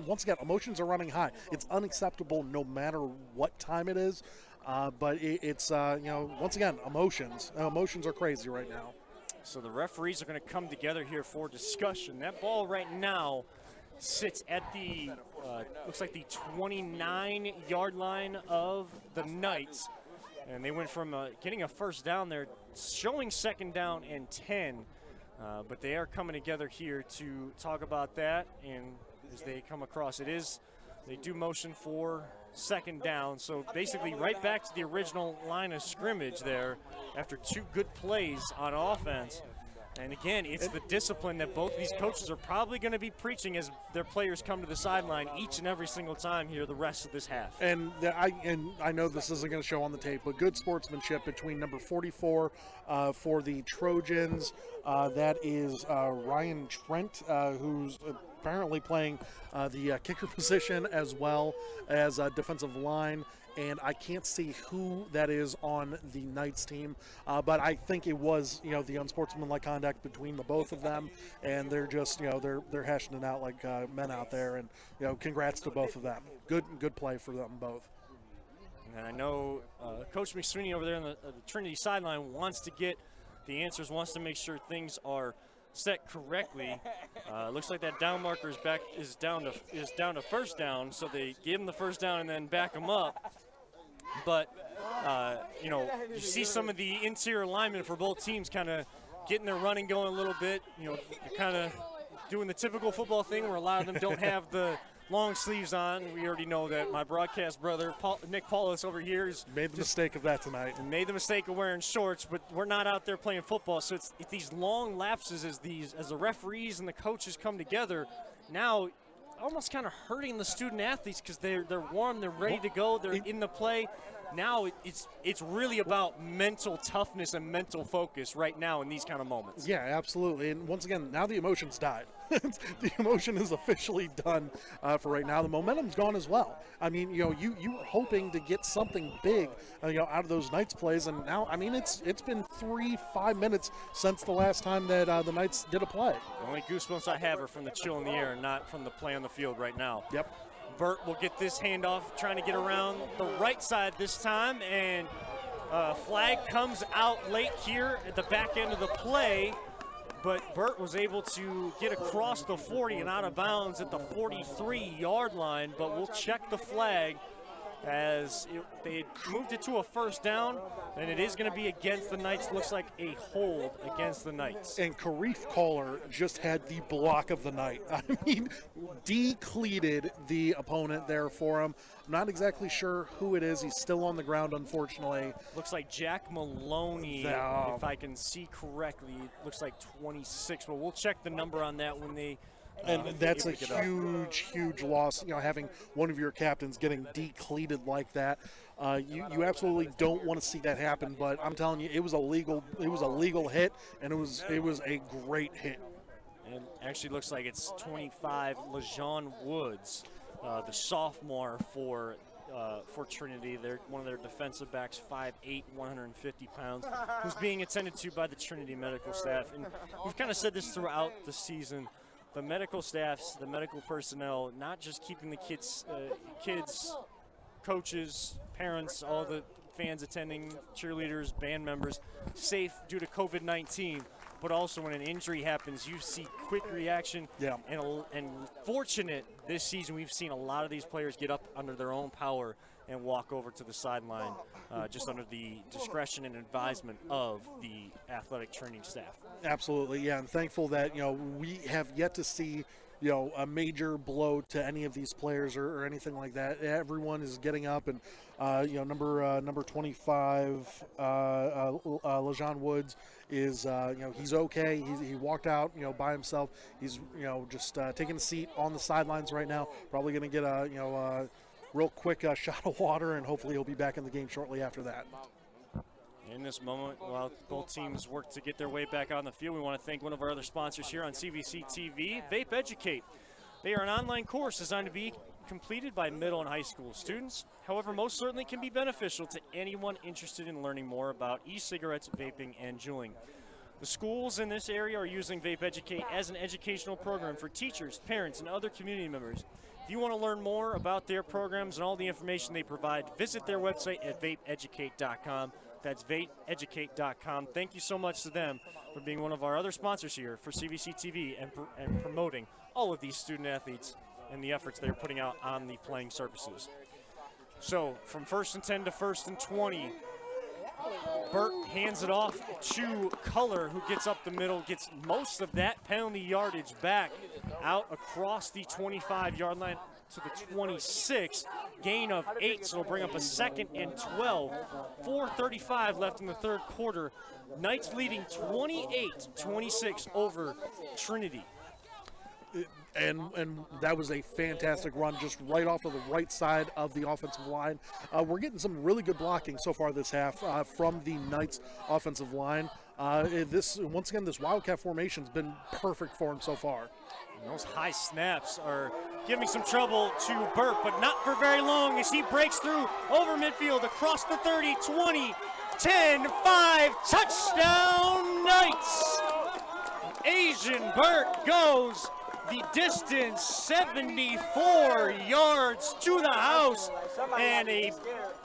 once again, emotions are running high. It's unacceptable no matter what time it is. But it's once again, emotions. Emotions are crazy right now. So the referees are going to come together here for discussion. That ball right now sits at the, looks like the 29-yard line of the Knights. And they went from getting a first down there, showing second down and 10. But they are coming together here to talk about that. And as they come across, they do motion for second down. So basically right back to the original line of scrimmage there after 2 good plays on offense. And again, it's the discipline that both these coaches are probably going to be preaching as their players come to the sideline each and every single time here the rest of this half. And I know this isn't going to show on the tape, but good sportsmanship between number 44 for the Trojans. That is Ryan Trent, who's apparently playing the kicker position as well as defensive line. And I can't see who that is on the Knights team, but I think it was, the unsportsmanlike conduct between the both of them, and they're just, they're hashing it out like men out there, and congrats to both of them. Good play for them both. And I know Coach McSweeney over there on the Trinity sideline wants to get the answers, wants to make sure things are set correctly. Looks like that down marker is down to first down, so they give him the first down and then back him up. But you see some of the interior linemen for both teams kind of getting their running going a little bit. They're kind of doing the typical football thing where a lot of them don't have the long sleeves on. We already know that my broadcast brother, Nick Paulus over here, made the mistake of that tonight. Made the mistake of wearing shorts, but we're not out there playing football. So it's these long lapses as the referees and the coaches come together. Now, almost kind of hurting the student athletes because they're warm, they're ready to go, they're in the play. Now it's really about mental toughness and mental focus right now in these kind of moments. Yeah, absolutely. And once again, now the emotion's died. The emotion is officially done for right now. The momentum's gone as well. I mean, you were hoping to get something big, out of those Knights plays, and now, I mean, it's been 3-5 minutes since the last time that the Knights did a play. The only goosebumps I have are from the chill in the air, not from the play on the field right now. Yep. Burt will get this handoff, trying to get around the right side this time, and flag comes out late here at the back end of the play, but Burt was able to get across the 40 and out of bounds at the 43-yard line, but we'll check the flag as they moved it to a first down, and it is going to be against the Knights. Looks like a hold against the Knights. And Karif Caller just had the block of the night. I mean, decleated the opponent there for him. I'm not exactly sure who it is. He's still on the ground, unfortunately. Looks like Jack Maloney, if I can see correctly. It looks like 26, but we'll check the number on that when they and that's a huge loss, having one of your captains getting decleated like that. You absolutely don't want to see that happen, but I'm telling you, it was a legal hit, and it was a great hit. And actually looks like it's 25, LaJawn Woods, the sophomore for Trinity. They're one of their defensive backs, 5'8", 150 pounds, who's being attended to by the Trinity medical staff. And we've kind of said this throughout the season. The medical staffs, the medical personnel, not just keeping the kids, coaches, parents, all the fans attending, cheerleaders, band members, safe due to COVID-19, but also when an injury happens, you see quick reaction. Yeah. And fortunate this season, we've seen a lot of these players get up under their own power and walk over to the sideline just under the discretion and advisement of the athletic training staff. Absolutely, yeah, and thankful that, we have yet to see, a major blow to any of these players or anything like that. Everyone is getting up, and, number 25, LaJawn Woods is, he's okay. He walked out, by himself. He's, just taking a seat on the sidelines right now. Probably going to get a real quick shot of water, and hopefully he'll be back in the game shortly after that. In this moment, while both teams work to get their way back on the field, we want to thank one of our other sponsors here on CVC TV, Vape Educate. They are an online course designed to be completed by middle and high school students. However, most certainly can be beneficial to anyone interested in learning more about e-cigarettes, vaping, and juuling. The schools in this area are using Vape Educate as an educational program for teachers, parents, and other community members. If you want to learn more about their programs and all the information they provide, visit their website at vapeeducate.com. That's vapeeducate.com. Thank you so much to them for being one of our other sponsors here for CVC TV and promoting all of these student athletes and the efforts they're putting out on the playing surfaces. So from 1st and 10 to 1st and 20, Burt hands it off to Culler, who gets up the middle, gets most of that penalty yardage back out across the 25-yard line. to the 26. Gain of 8, so it'll bring up a 2nd and 12. 4:35 left in the third quarter. Knights leading 28-26 over Trinity. And that was a fantastic run, just right off of the right side of the offensive line. We're getting some really good blocking so far this half from the Knights offensive line. This Wildcat formation's been perfect for him so far. And those high snaps are giving some trouble to Burke, but not for very long as he breaks through over midfield, across the 30, 20, 10, 5, touchdown Knights! Asian Burke goes the distance, 74 yards to the house, and a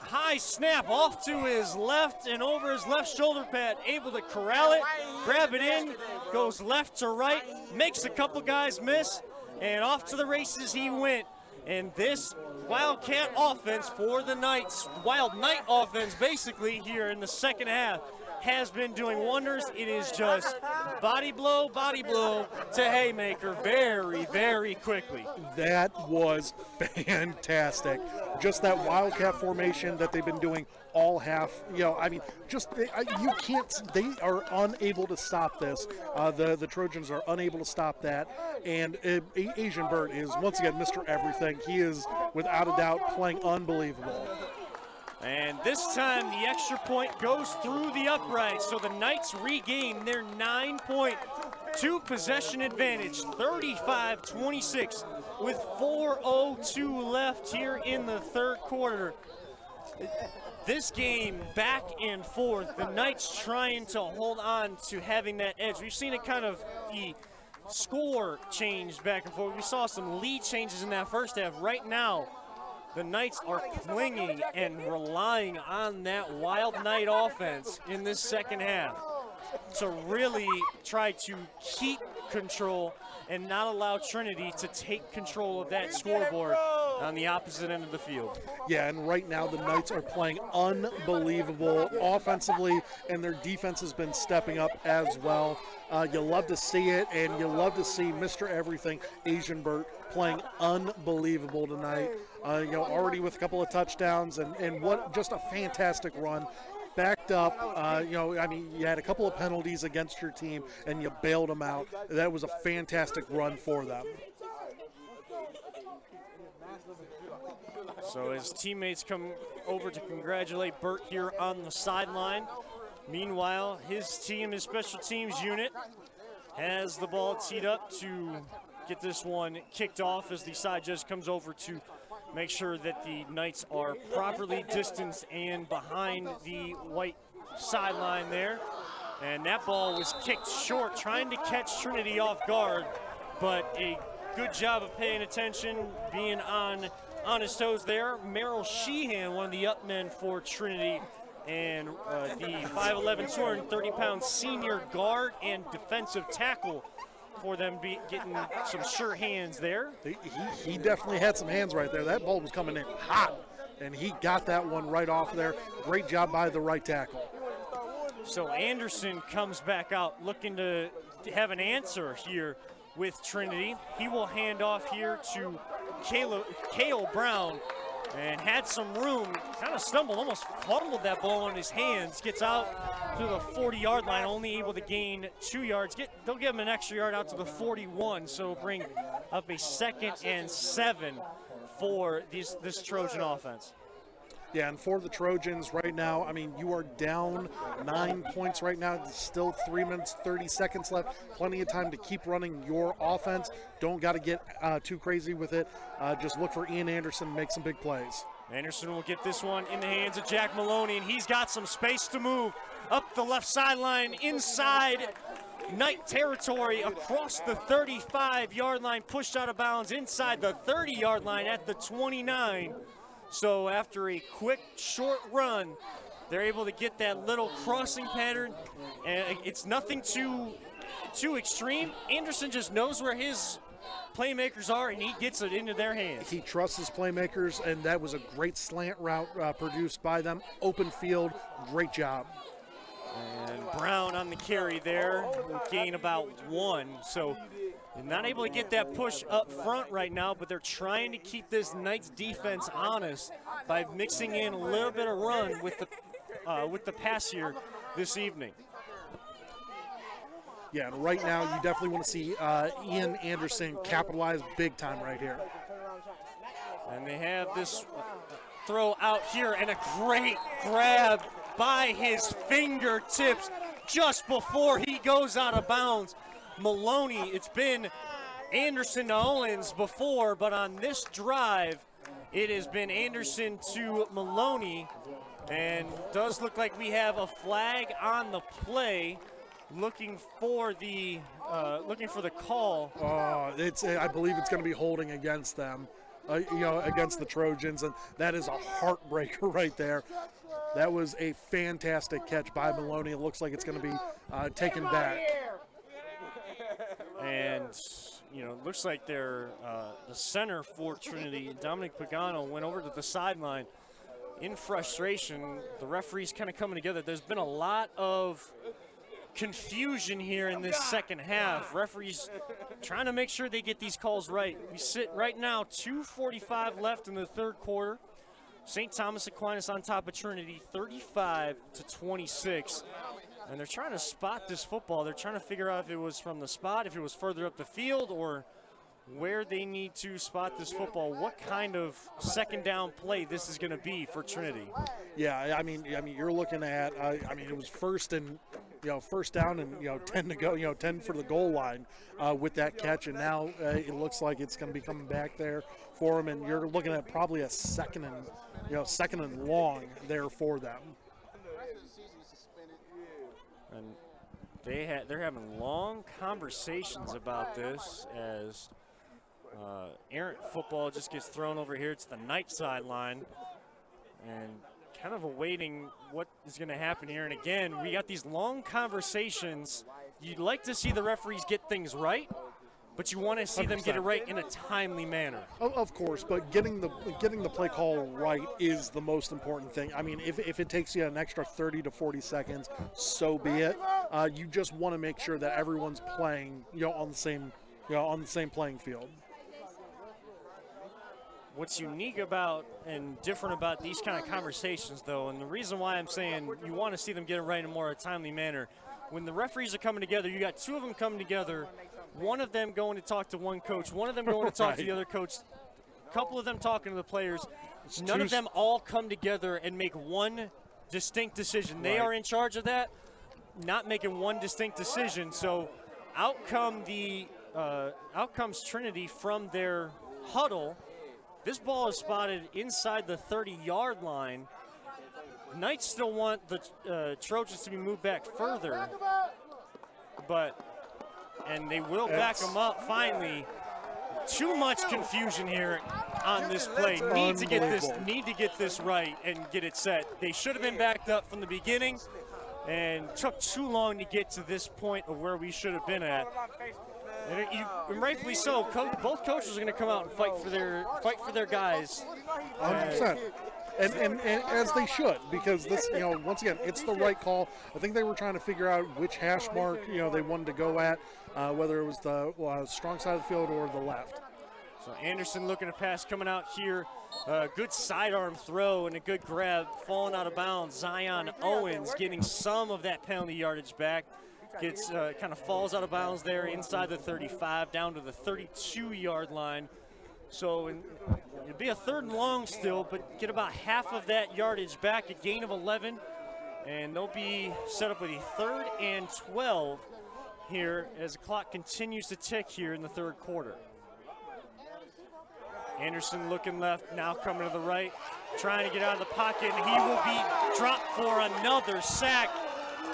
high snap off to his left and over his left shoulder pad, able to corral it, grab it in, goes left to right, makes a couple guys miss, and off to the races he went. And this Wildcat offense for the Knights, Wild Knight offense basically here in the second half, has been doing wonders. It is just body blow to haymaker very, very quickly. That was fantastic. Just that Wildcat formation that they've been doing all half, you can't, they are unable to stop this. The Trojans are unable to stop that. And Asian Bird is, once again, Mr. Everything. He is, without a doubt, playing unbelievable. And this time the extra point goes through the uprights, so the Knights regain their 9-point 2-possession advantage, 35-26, with 4:02 left here in the third quarter. This game back and forth, the Knights trying to hold on to having that edge. We've seen it kind of the score change back and forth. We saw some lead changes in that first half. Right now, the Knights are clinging and relying on that Wild Knight offense in this second half to really try to keep control and not allow Trinity to take control of that scoreboard on the opposite end of the field. Yeah, and right now the Knights are playing unbelievable offensively, and their defense has been stepping up as well. You love to see it, and you love to see Mr. Everything, Asian Bert, playing unbelievable tonight. Already with a couple of touchdowns, and what just a fantastic run. Backed up, you had a couple of penalties against your team, and you bailed them out. That was a fantastic run for them. So his teammates come over to congratulate Burt here on the sideline. Meanwhile, his team, his special teams unit, has the ball teed up to get this one kicked off as the side judge comes over to make sure that the Knights are properly distanced and behind the white sideline there. And that ball was kicked short, trying to catch Trinity off guard, but a good job of paying attention, being on his toes there. Merrill Sheehan, one of the up men for Trinity, and the 5'11", 230-pound senior guard and defensive tackle for them getting some sure hands there. He definitely had some hands right there. That ball was coming in hot, and he got that one right off there. Great job by the right tackle. So Anderson comes back out looking to have an answer here with Trinity. He will hand off here to Cale Brown, and had some room, kind of stumbled, almost fumbled that ball on his hands, gets out to the 40-yard line, only able to gain 2 yards. They'll give him an extra yard out to the 41, so bring up a 2nd and 7 for this Trojan offense. Yeah, and for the Trojans right now, you are down 9 points right now. There's still 3 minutes, 30 seconds left. Plenty of time to keep running your offense. Don't got to get too crazy with it. Just look for Ian Anderson to make some big plays. Anderson will get this one in the hands of Jack Maloney, and he's got some space to move up the left sideline inside Knight territory, across the 35-yard line, pushed out of bounds inside the 30-yard line at the 29. So after a quick, short run, they're able to get that little crossing pattern, and it's nothing too extreme. Anderson just knows where his playmakers are, and he gets it into their hands. He trusts his playmakers, and that was a great slant route produced by them. Open field, great job. And Brown on the carry there. Will gain about 1. So they're not able to get that push up front right now, but they're trying to keep this Knights defense honest by mixing in a little bit of run with the pass here this evening. Yeah, and right now you definitely want to see Ian Anderson capitalize big time right here. And they have this throw out here and a great grab by his fingertips just before he goes out of bounds. Maloney, it's been Anderson to Owens before, but on this drive, it has been Anderson to Maloney, and does look like we have a flag on the play. Looking for the call. I believe it's going to be holding against them, against the Trojans, and that is a heartbreaker right there. That was a fantastic catch by Maloney. It looks like it's going to be taken back. And it looks like the center for Trinity, Dominic Pagano, went over to the sideline in frustration. The referees kind of coming together. There's been a lot of confusion here in this second half. Referees trying to make sure they get these calls right. We sit right now 2:45 left in the third quarter. St. Thomas Aquinas on top of Trinity 35-26. And they're trying to spot this football. They're trying to figure out if it was from the spot, if it was further up the field, or where they need to spot this football, what kind of second down play this is going to be for Trinity. Yeah, I mean, you're looking at, it was first down and 10 to go, 10 for the goal line with that catch, and now it looks like it's going to be coming back there for them, and you're looking at probably a second and long there for them. And they're having long conversations about this as errant football just gets thrown over here to the Knight sideline, and kind of awaiting what is going to happen here. And again, we got these long conversations. You'd like to see the referees get things right, but you want to see 100%. Them get it right in a timely manner. Of course, but getting the play call right is the most important thing. I mean, if it takes you an extra 30 to 40 seconds, so be it. You just want to make sure that everyone's playing, on the same playing field. What's unique about and different about these kind of conversations, though, and the reason why I'm saying you want to see them get it right in a more timely manner, when the referees are coming together, you got two of them coming together, one of them going to talk to one coach, one of them going to talk to the other coach, a couple of them talking to the players. None of them all come together and make one distinct decision. They are in charge of that, not making one distinct decision. So outcomes Trinity from their huddle. This ball is spotted inside the 30-yard line. Knights still want the Trojans to be moved back further, and they will back them up finally. Too much confusion here on this play. Need to get this right and get it set. They should have been backed up from the beginning, and took too long to get to this point of where we should have been at. And rightfully so. Both coaches are going to come out and fight for their guys. 100%. And as they should, because this, once again, it's the right call. I think they were trying to figure out which hash mark, they wanted to go at, whether it was the strong side of the field or the left. So Anderson looking to pass coming out here. Good sidearm throw and a good grab, falling out of bounds. Zion Owens getting some of that penalty yardage back. Gets kind of falls out of bounds there inside the 35 down to the 32-yard line. So it'd be a third and long still, but get about half of that yardage back, a gain of 11, and they'll be set up with a 3rd and 12 here as the clock continues to tick here in the third quarter. Anderson looking left, now coming to the right, trying to get out of the pocket, and he will be dropped for another sack.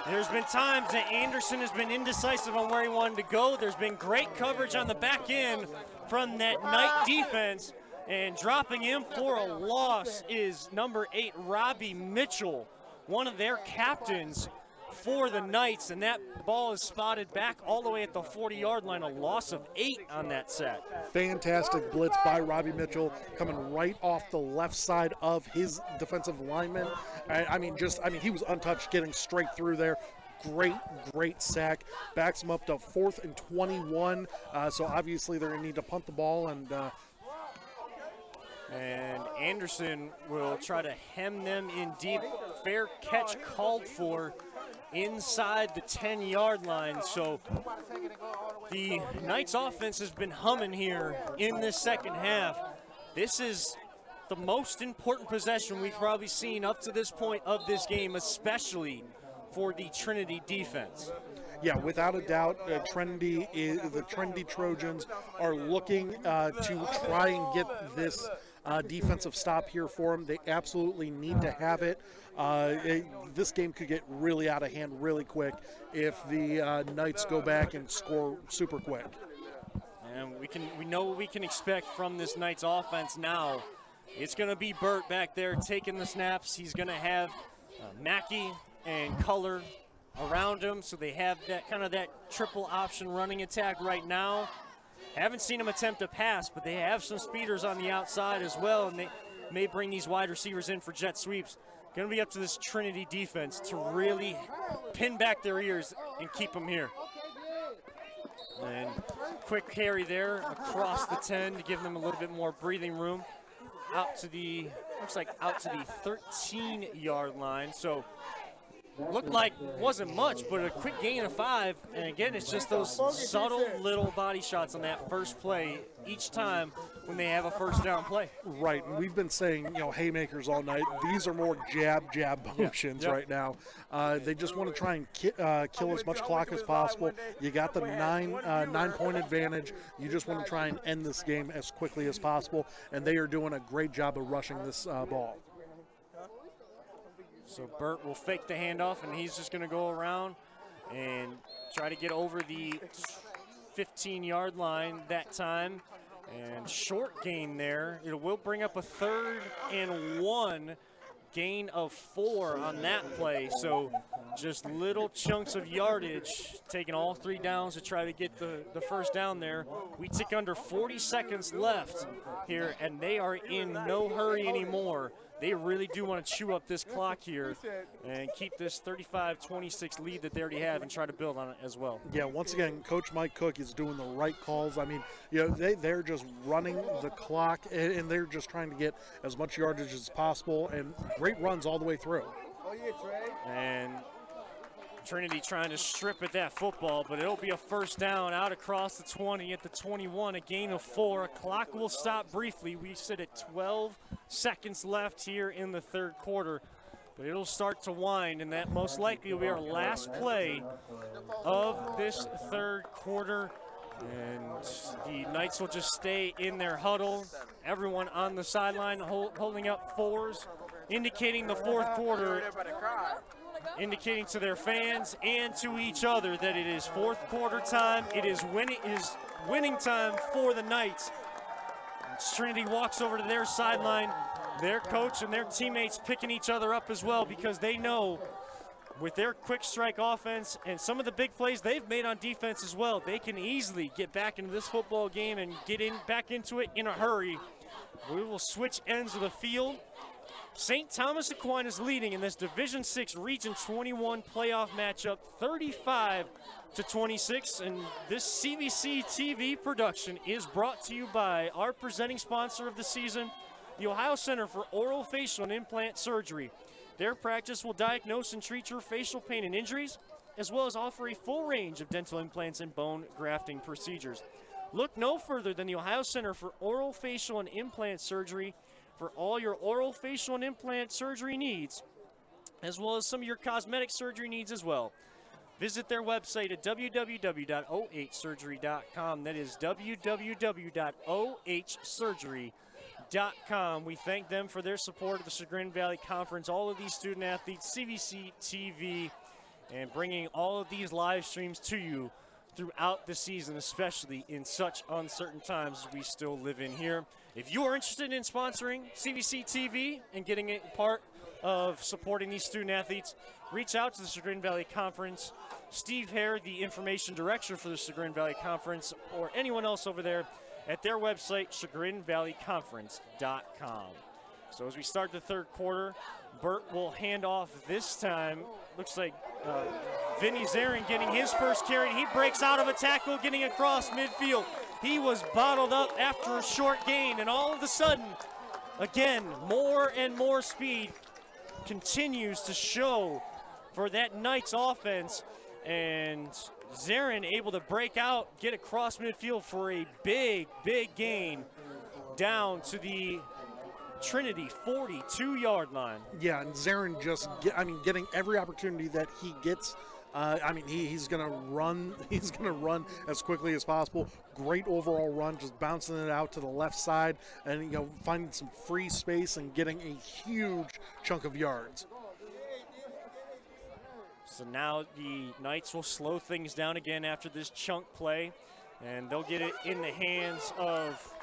There's been times that Anderson has been indecisive on where he wanted to go. There's been great coverage on the back end from that Knight defense, and dropping him for a loss is number 8, Robbie Mitchell, one of their captains for the Knights, and that ball is spotted back all the way at the 40-yard line, a loss of 8 on that sack. Fantastic blitz by Robbie Mitchell, coming right off the left side of his defensive lineman. He was untouched, getting straight through there. great sack. Backs them up to 4th and 21. So obviously they're going to need to punt the ball. And Anderson will try to hem them in deep. Fair catch called for inside the 10-yard line. So the Knights offense has been humming here in this second half. This is the most important possession we've probably seen up to this point of this game, especially for the Trinity defense. Yeah, without a doubt, the Trinity Trojans are looking to try and get this defensive stop here for them. They absolutely need to have it. This game could get really out of hand really quick if the Knights go back and score super quick. And we know what we can expect from this Knights offense now. It's going to be Burt back there taking the snaps. He's going to have Mackey and Color around him, so they have that kind of that triple option running attack right now. Haven't seen him attempt a pass, but they have some speeders on the outside as well, and they may bring these wide receivers in for jet sweeps. Going to be up to this Trinity defense to really pin back their ears and keep them here. And quick carry there across the 10 to give them a little bit more breathing room. Out to the, looks like out to the 13-yard line. So looked like wasn't much, but a quick gain of 5. And again, it's just those subtle little body shots on that first play each time when they have a first down play. Right, and we've been saying, haymakers all night. These are more jab motions right now. They just want to try and kill as much clock as possible. You got the nine-point advantage. You just want to try and end this game as quickly as possible, and they are doing a great job of rushing this ball. So Burt will fake the handoff, and he's just going to go around and try to get over the 15-yard line that time. And short gain there. It will bring up a 3rd and 1, gain of 4 on that play. So just little chunks of yardage, taking all 3 downs to try to get the first down there. We tick under 40 seconds left here, and they are in no hurry anymore. They really do want to chew up this clock here and keep this 35-26 lead that they already have and try to build on it as well. Yeah, once again, Coach Mike Cook is doing the right calls. I mean, they're just running the clock, and they're just trying to get as much yardage as possible, and great runs all the way through. And Trinity trying to strip at that football, but it'll be a first down out across the 20 at the 21, a gain of 4. Clock will stop briefly. We sit at 12 seconds left here in the third quarter, but it'll start to wind, and that most likely will be our last play of this third quarter. And the Knights will just stay in their huddle. Everyone on the sideline holding up 4s, indicating the fourth quarter, indicating to their fans and to each other that it is fourth quarter time. It is winning time for the Knights. Trinity walks over to their sideline. Their coach and their teammates picking each other up as well, because they know with their quick strike offense and some of the big plays they've made on defense as well, they can easily get back into this football game and get back into it in a hurry. We will switch ends of the field. St. Thomas Aquinas leading in this Division 6 Region 21 playoff matchup 35-26, and this CVC TV production is brought to you by our presenting sponsor of the season, the Ohio Center for Oral, Facial, and Implant Surgery. Their practice will diagnose and treat your facial pain and injuries, as well as offer a full range of dental implants and bone grafting procedures. Look no further than the Ohio Center for Oral, Facial, and Implant Surgery for all your oral, facial, and implant surgery needs, as well as some of your cosmetic surgery needs as well. Visit their website at www.ohsurgery.com. That is www.ohsurgery.com. We thank them for their support of the Chagrin Valley Conference, all of these student athletes, CVC TV, and bringing all of these live streams to you throughout the season, especially in such uncertain times as we still live in here. If you are interested in sponsoring CVC TV and getting a part of supporting these student athletes, reach out to the Chagrin Valley Conference, Steve Hare, the information director for the Chagrin Valley Conference, or anyone else over there at their website, chagrinvalleyconference.com. So as we start the third quarter, Burt will hand off this time. Looks like Vinny Zarin getting his first carry. He breaks out of a tackle, getting across midfield. He was bottled up after a short gain, and all of a sudden, again, more and more speed continues to show for that Knights offense. And Zarin able to break out, get across midfield for a big, big gain down to the Trinity 42-yard line. Yeah, and Zarin just, getting every opportunity that he gets. He's gonna run. He's gonna run as quickly as possible. Great overall run, just bouncing it out to the left side, and finding some free space and getting a huge chunk of yards. So now the Knights will slow things down again after this chunk play, and they'll get it in the hands of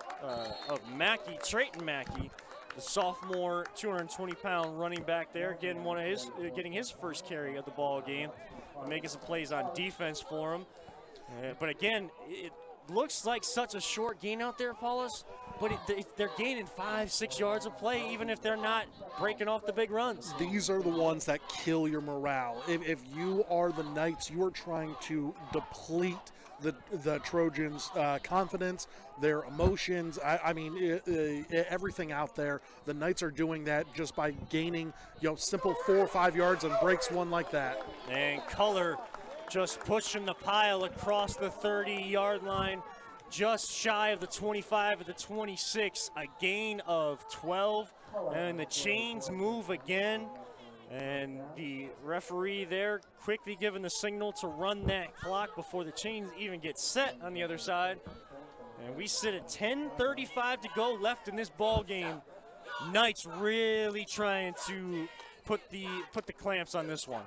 Mackey, Trayton Mackey, the sophomore 220-pound running back there, getting his first carry of the ball game, making some plays on defense for him. But again, it looks like such a short gain out there, Paulus, but they're gaining 5-6 yards of play, even if they're not breaking off the big runs. These are the ones that kill your morale. If you are the Knights, you are trying to deplete the Trojans' confidence, their emotions. Everything out there. The Knights are doing that just by gaining, simple 4 or 5 yards and breaks one like that. And Color just pushing the pile across the 30-yard line, just shy of the 25 of the 26. A gain of 12, and the chains move again. And the referee there quickly giving the signal to run that clock before the chains even get set on the other side. And we sit at 10:35 to go left in this ball game. Knights really trying to put the clamps on this one.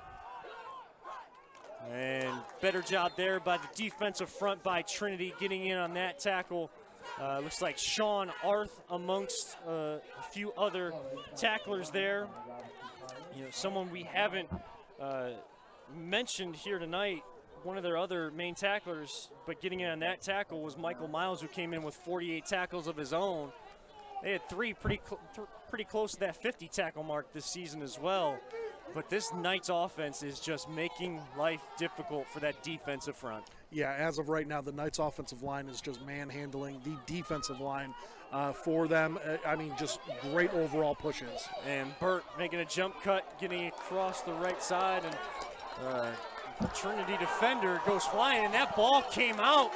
And better job there by the defensive front by Trinity getting in on that tackle. Looks like Sean Arth amongst a few other tacklers there. Someone we haven't mentioned here tonight, one of their other main tacklers, but getting in on that tackle was Michael Miles, who came in with 48 tackles of his own. They had three pretty close to that 50 tackle mark this season as well. But this Knights offense is just making life difficult for that defensive front. Yeah, as of right now, the Knights offensive line is just manhandling the defensive line for them. Just great overall pushes. And Burt making a jump cut, getting across the right side, and Trinity defender goes flying, and that ball came out.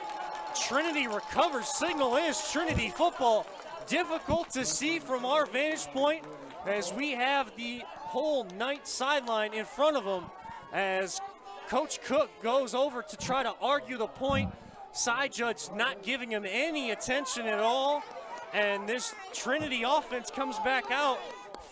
Trinity recovers. Signal is Trinity football. Difficult to see from our vantage point as we have the whole Knights sideline in front of them as Coach Cook goes over to try to argue the point. Side judge not giving him any attention at all. And this Trinity offense comes back out,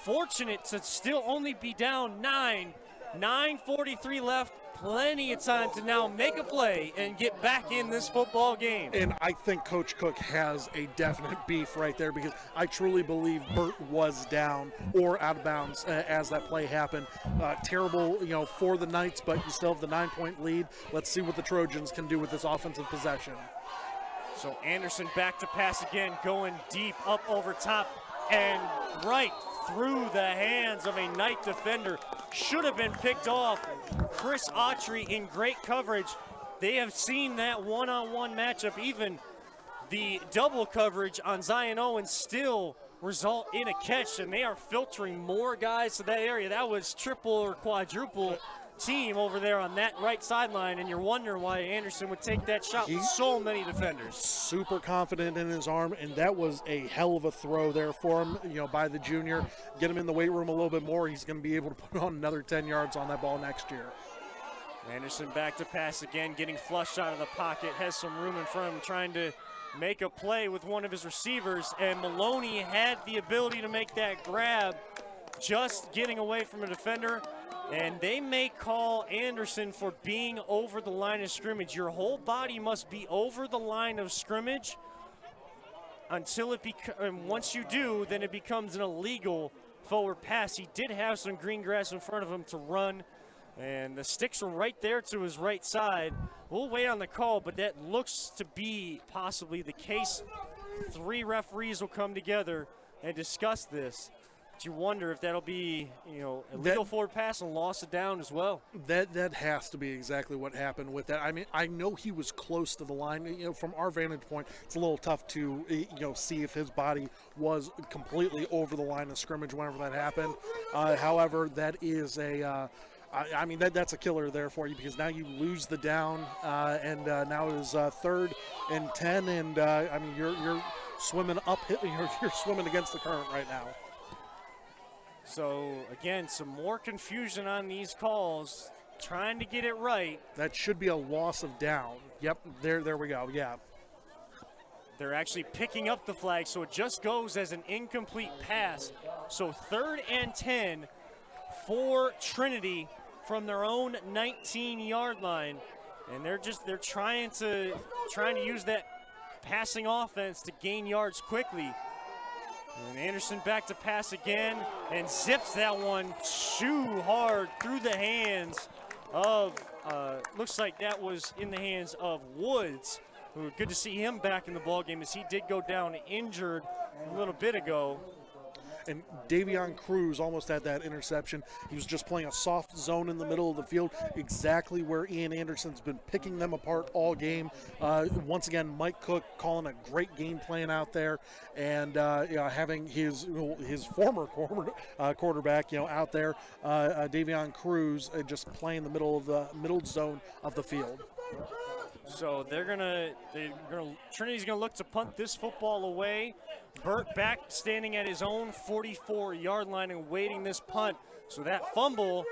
fortunate to still only be down 9. 9:43 left. Plenty of time to now make a play and get back in this football game. And I think Coach Cook has a definite beef right there, because I truly believe Burt was down or out of bounds as that play happened. Terrible, for the Knights, but you still have the 9-point lead. Let's see what the Trojans can do with this offensive possession. So Anderson back to pass again, going deep up over top and right through the hands of a Knight defender. Should have been picked off. Chris Autry in great coverage. They have seen that one-on-one matchup, even the double coverage on Zion Owens still result in a catch, and they are filtering more guys to that area. That was triple or quadruple team over there on that right sideline, and you're wondering why Anderson would take that shot with so many defenders. Super confident in his arm, and that was a hell of a throw there for him, by the junior. Get him in the weight room a little bit more. He's going to be able to put on another 10 yards on that ball next year. Anderson back to pass again, getting flushed out of the pocket, has some room in front of him, trying to make a play with one of his receivers, and Maloney had the ability to make that grab, just getting away from a defender. And they may call Anderson for being over the line of scrimmage. Your whole body must be over the line of scrimmage until and once you do, then it becomes an illegal forward pass. He did have some green grass in front of him to run, and the sticks are right there to his right side. We'll wait on the call, but that looks to be possibly the case. 3 referees will come together and discuss this. you wonder if that'll be, illegal forward pass and loss of down as well. That has to be exactly what happened with that. I mean, I know he was close to the line. From our vantage point, it's a little tough to see if his body was completely over the line of scrimmage whenever that happened. However, that is that's a killer there for you, because now you lose the down, and now it is 3rd and 10, and you're swimming uphill. You're swimming against the current right now. So, again, some more confusion on these calls, trying to get it right. That should be a loss of down. Yep, there we go, yeah. They're actually picking up the flag, so it just goes as an incomplete pass. So 3rd and 10 for Trinity from their own 19-yard line. And they're trying to use that passing offense to gain yards quickly. And Anderson back to pass again and zips that one too hard through the hands of, looks like that was in the hands of Woods. Good to see him back in the ballgame, as he did go down injured a little bit ago. And Davion Cruz almost had that interception. He was just playing a soft zone in the middle of the field, exactly where Ian Anderson's been picking them apart all game. Once again, Mike Cook calling a great game plan out there, and having his former quarterback out there, Davion Cruz, just playing the middle zone of the field. So Trinity's gonna look to punt this football away. Burt back standing at his own 44-yard line and waiting this punt. So that fumble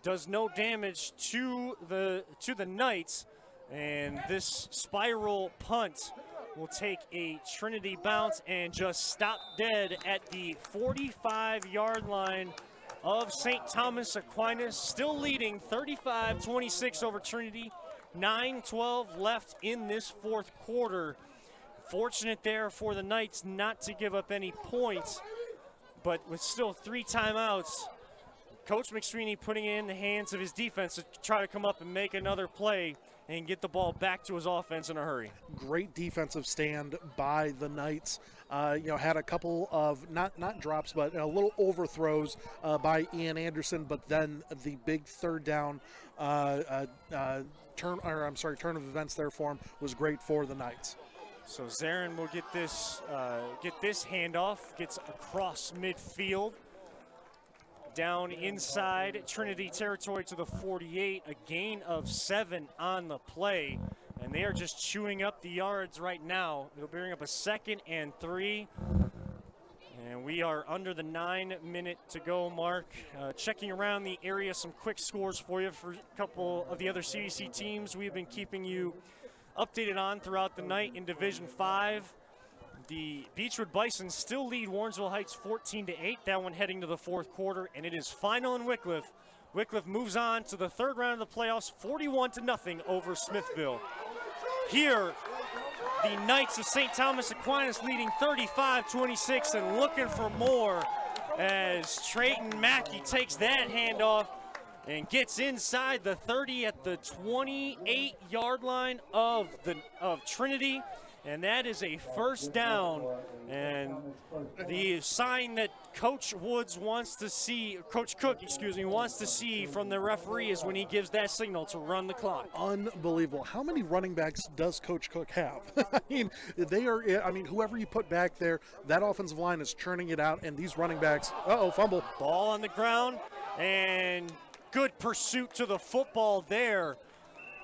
does no damage to the Knights, and this spiral punt will take a Trinity bounce and just stop dead at the 45-yard line of St. Thomas Aquinas, still leading 35-26 over Trinity. 9:12 left in this 4th quarter. Fortunate there for the Knights not to give up any points, but with still 3 timeouts, Coach McSweeney putting it in the hands of his defense to try to come up and make another play and get the ball back to his offense in a hurry. Great defensive stand by the Knights. Had a couple of not drops, but a little overthrows by Ian Anderson, but then the big 3rd down turn of events there for him was great for the Knights. So Zarin will get this handoff, gets across midfield, down inside Trinity territory to the 48, a gain of 7 on the play, and they are just chewing up the yards right now. It'll bring up a 2nd and 3. And we are under the 9-minute to go mark. Checking around the area, some quick scores for you for a couple of the other CVC teams we've been keeping you updated on throughout the night in Division 5. The Beechwood Bison still lead Warrensville Heights 14-8. That one heading to the 4th quarter, and it is final in Wycliffe. Wycliffe moves on to the 3rd round of the playoffs, 41-0 over Smithville. Here, the Knights of St. Thomas Aquinas leading 35-26 and looking for more, as Trayton Mackey takes that handoff and gets inside the 30 at the 28-yard line of Trinity, and that is a 1st down. And the sign that Coach Cook, wants to see from the referee is when he gives that signal to run the clock. Unbelievable. How many running backs does Coach Cook have? Whoever you put back there, that offensive line is churning it out, and these running backs, fumble. Ball on the ground, and good pursuit to the football there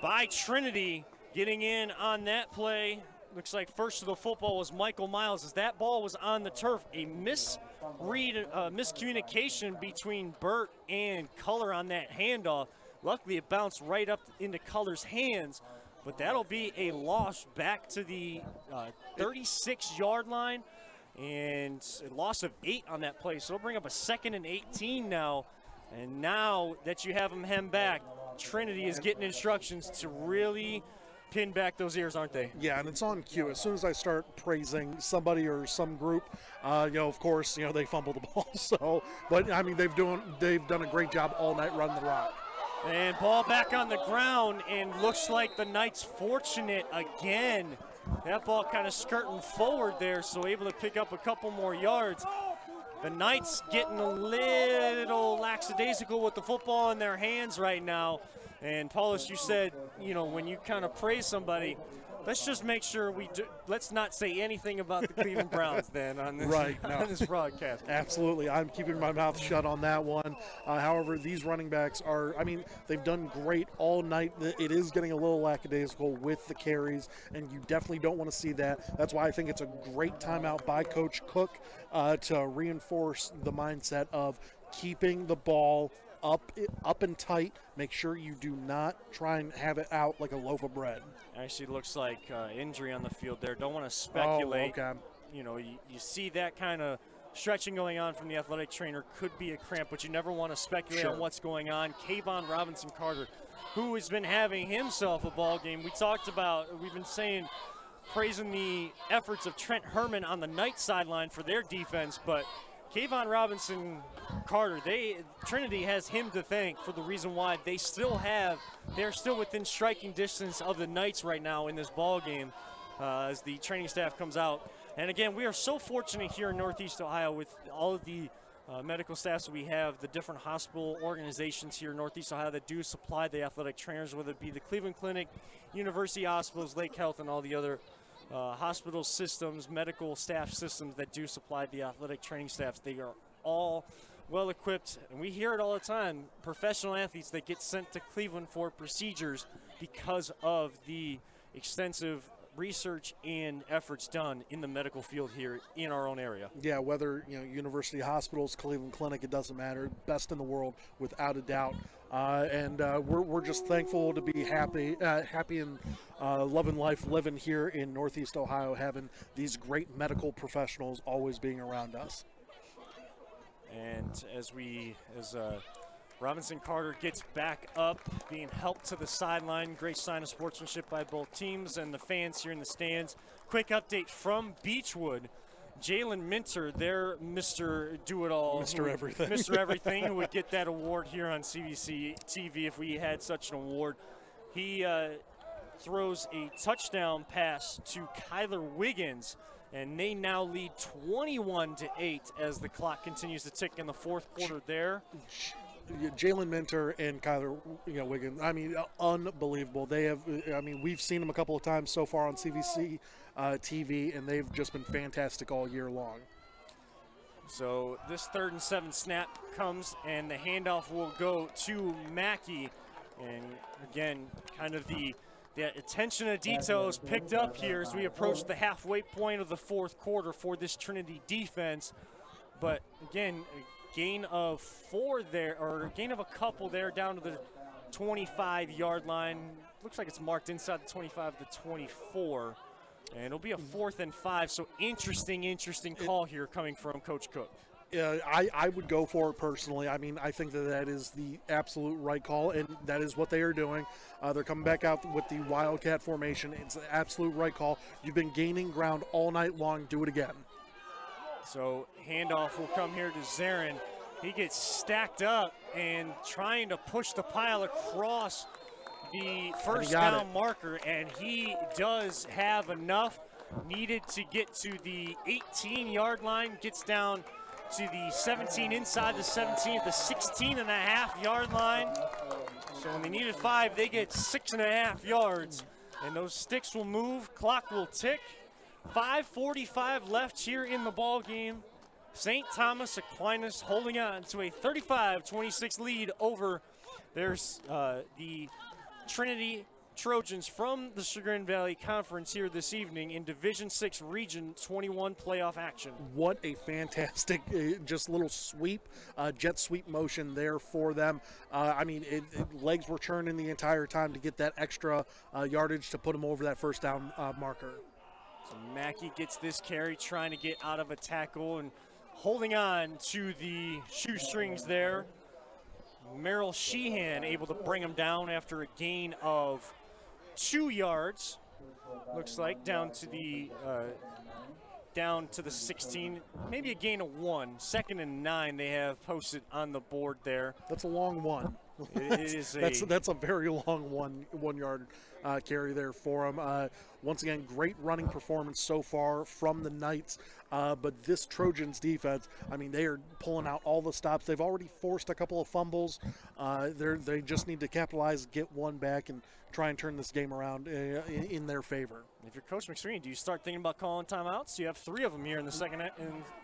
by Trinity. Getting in on that play, looks like first to the football was Michael Miles, as that ball was on the turf. A miscommunication between Burt and Culler on that handoff. Luckily, it bounced right up into Culler's hands, but that'll be a loss back to the 36-yard line, and a loss of 8 on that play. So it'll bring up a 2nd and 18 now. And now that you have them hem back, Trinity is getting instructions to really pin back those ears, aren't they? Yeah, and it's on cue. As soon as I start praising somebody or some group, of course, they fumble the ball. So, but they've done a great job all night running the rock. And ball back on the ground, and looks like the Knights fortunate again. That ball kind of skirting forward there, so able to pick up a couple more yards. the Knights getting a little lackadaisical with the football in their hands right now. And Paulus, you said, when you kind of praise somebody, let's just make sure let's not say anything about the Cleveland Browns then on this, on this broadcast. Absolutely. I'm keeping my mouth shut on that one. However, these running backs they've done great all night. It is getting a little lackadaisical with the carries, and you definitely don't want to see that. That's why I think it's a great timeout by Coach Cook to reinforce the mindset of keeping the ball up and tight. Make sure you do not try and have it out like a loaf of bread. Actually looks like injury on the field there. Don't want to speculate. Oh, okay. You see that kind of stretching going on from the athletic trainer. Could be a cramp, but you never want to speculate on what's going on. Kayvon Robinson-Carter, who has been having himself a ball game. We've been saying, praising the efforts of Trent Herman on the Knight sideline for their defense, but Kayvon Robinson-Carter, Trinity has him to thank for the reason why they're still within striking distance of the Knights right now in this ball game as the training staff comes out. And again, we are so fortunate here in Northeast Ohio with all of the medical staffs we have, the different hospital organizations here in Northeast Ohio that do supply the athletic trainers, whether it be the Cleveland Clinic, University Hospitals, Lake Health, and all the other hospital systems, medical staff systems that do supply the athletic training staffs. They are all well equipped, and we hear it all the time, professional athletes that get sent to Cleveland for procedures because of the extensive research and efforts done in the medical field here in our own area. Yeah, whether university hospitals, Cleveland Clinic, it doesn't matter. Best in the world, without a doubt. And we're just thankful to be happy and loving life, living here in Northeast Ohio, having these great medical professionals always being around us. And as Robinson-Carter gets back up, being helped to the sideline. Great sign of sportsmanship by both teams and the fans here in the stands. Quick update from Beechwood. Jalen Minter, their Mr. Do-It-All. Mr. Everything. Mr. Everything, who would get that award here on CVC TV if we had such an award. He throws a touchdown pass to Kyler Wiggins, and they now lead 21-8 as the clock continues to tick in the fourth quarter there. Jalen Minter and Kyler Wiggins, unbelievable. We've seen them a couple of times so far on CVC TV, and they've just been fantastic all year long. So this 3rd and 7 snap comes, and the handoff will go to Mackey. And again, kind of the attention to detail is picked up here as we approach the halfway point of the fourth quarter for this Trinity defense. But again, gain of 4 there, or gain of a couple there down to the 25-yard line. Looks like it's marked inside the 25 to 24. And it'll be a 4th and 5, so interesting call here coming from Coach Cook. I would go for it personally. I think that is the absolute right call, and that is what they are doing. They're coming back out with the Wildcat formation. It's the absolute right call. You've been gaining ground all night long. Do it again. So handoff will come here to Zarin. He gets stacked up and trying to push the pile across the first down marker, and he does have enough. Needed to get to the 18-yard line, gets down to the 17, inside the 17 at the 16.5-yard line. So when they needed 5, they get 6.5 yards, and those sticks will move, clock will tick. 5:45 left here in the ball game. St. Thomas Aquinas holding on to a 35-26 lead over the Trinity Trojans from the Chagrin Valley Conference here this evening in Division 6 Region 21 playoff action. What a fantastic just little sweep, jet sweep motion there for them. Legs were churning the entire time to get that extra yardage to put them over that first down marker. So Mackey gets this carry, trying to get out of a tackle and holding on to the shoestrings there. Merrill Sheehan able to bring him down after a gain of 2 yards. Looks like down to the 16, maybe a gain of 1. 2nd and 9 they have posted on the board there. That's a long one. It is That's a very long 1 yard carry there for him. Once again, great running performance so far from the Knights. But this Trojans defense, I mean, they are pulling out all the stops. They've already forced a couple of fumbles. They just need to capitalize, get one back, and try and turn this game around in their favor. If you're Coach McSweeney, do you start thinking about calling timeouts? You have 3 of them here in the second.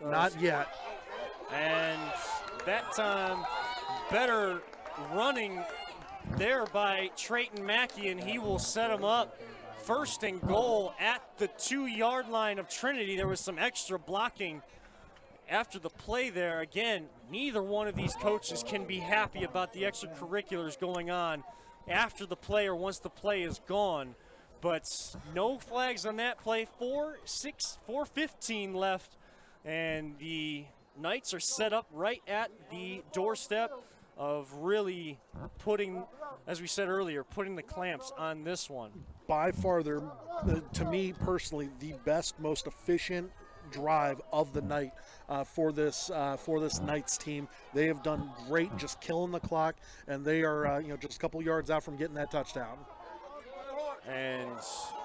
Not yet. And that time, better running there by Trayton Mackey, and he will set him up. First and goal at the 2-yard line of Trinity. There was some extra blocking after the play there. Again, neither one of these coaches can be happy about the extracurriculars going on after the play or once the play is gone. But no flags on that play. 4:15 left, and the Knights are set up right at the doorstep of really putting, as we said earlier, putting the clamps on this one. By far, they're, to me personally, the best, most efficient drive of the night for this Knights team. They have done great, just killing the clock, and they are just a couple yards out from getting that touchdown. And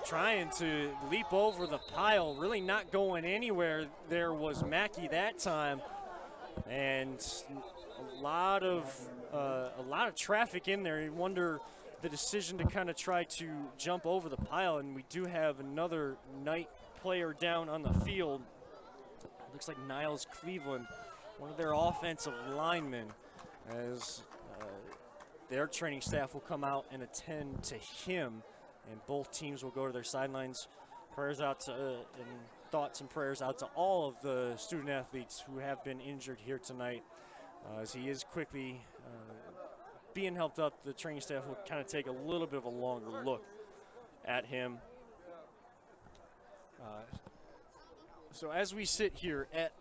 trying to leap over the pile, really not going anywhere. There was Mackey that time, and a lot of traffic in there. You wonder the decision to kind of try to jump over the pile, and we do have another Knight player down on the field. Looks like Niles Cleveland, one of their offensive linemen, as their training staff will come out and attend to him, and both teams will go to their sidelines. Prayers out to and thoughts and prayers out to all of the student athletes who have been injured here tonight. As he is quickly being helped up, the training staff will kind of take a little bit of a longer look at him. So as we sit here at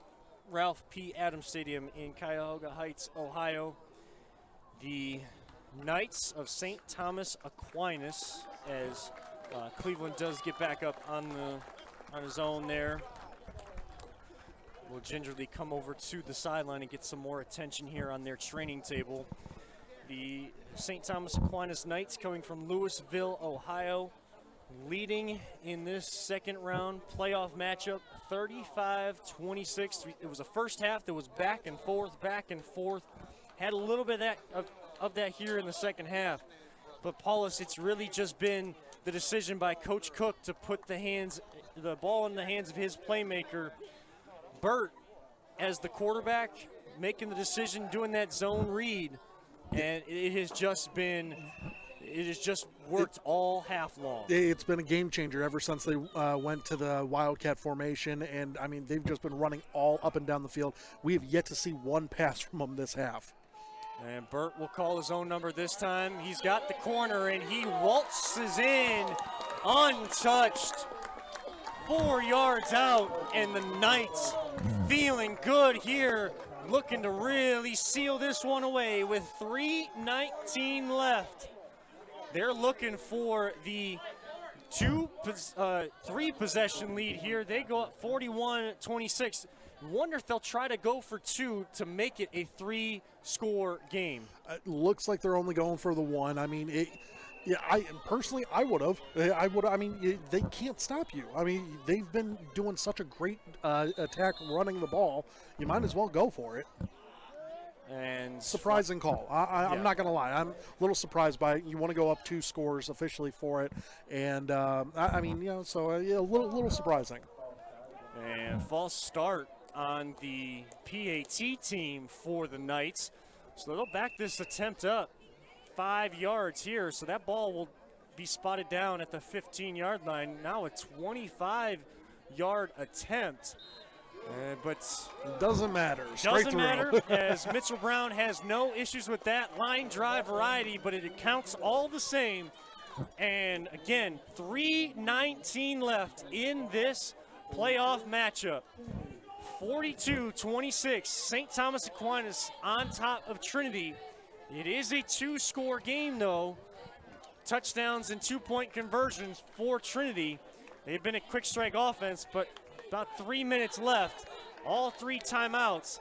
Ralph P. Adams Stadium in Cuyahoga Heights, Ohio, the Knights of St. Thomas Aquinas, as Cleveland does get back up on his own there, will gingerly come over to the sideline and get some more attention here on their training table. The St. Thomas Aquinas Knights, coming from Louisville, Ohio, leading in this second round playoff matchup 35-26. It was a first half that was back and forth. Had a little bit of that here in the second half. But Paulus, it's really just been the decision by Coach Cook to put the ball in the hands of his playmaker, Burt, as the quarterback, making the decision, doing that zone read. And it has just worked all half long. It's been a game changer ever since they went to the Wildcat formation, and I mean, they've just been running all up and down the field. We have yet to see one pass from them this half. And Burt will call his own number this time. He's got the corner, and he waltzes in untouched. 4 yards out, and the Knights feeling good here, looking to really seal this one away with 3:19 left. They're looking for the 3-possession lead here. They go up 41-26. Wonder if they'll try to go for 2 to make it a 3-score game. It looks like they're only going for the 1. I mean, I would have. I mean, they can't stop you. I mean, they've been doing such a great attack running the ball. You might as well go for it. And surprising call. I'm not going to lie. I'm a little surprised by it. You want to go up 2 scores officially for it. And, I mean, so a little surprising. And false start on the PAT team for the Knights. So they'll back this attempt up 5 yards here. So that ball will be spotted down at the 15-yard line. Now a 25-yard attempt. But it doesn't matter. Doesn't matter as Mitchell Brown has no issues with that line drive variety, but it counts all the same. And again, 3:19 left in this playoff matchup. 42-26, St. Thomas Aquinas on top of Trinity. It is a 2-score game, though. Touchdowns and 2-point conversions for Trinity. They've been a quick strike offense, but about 3 minutes left. All 3 timeouts.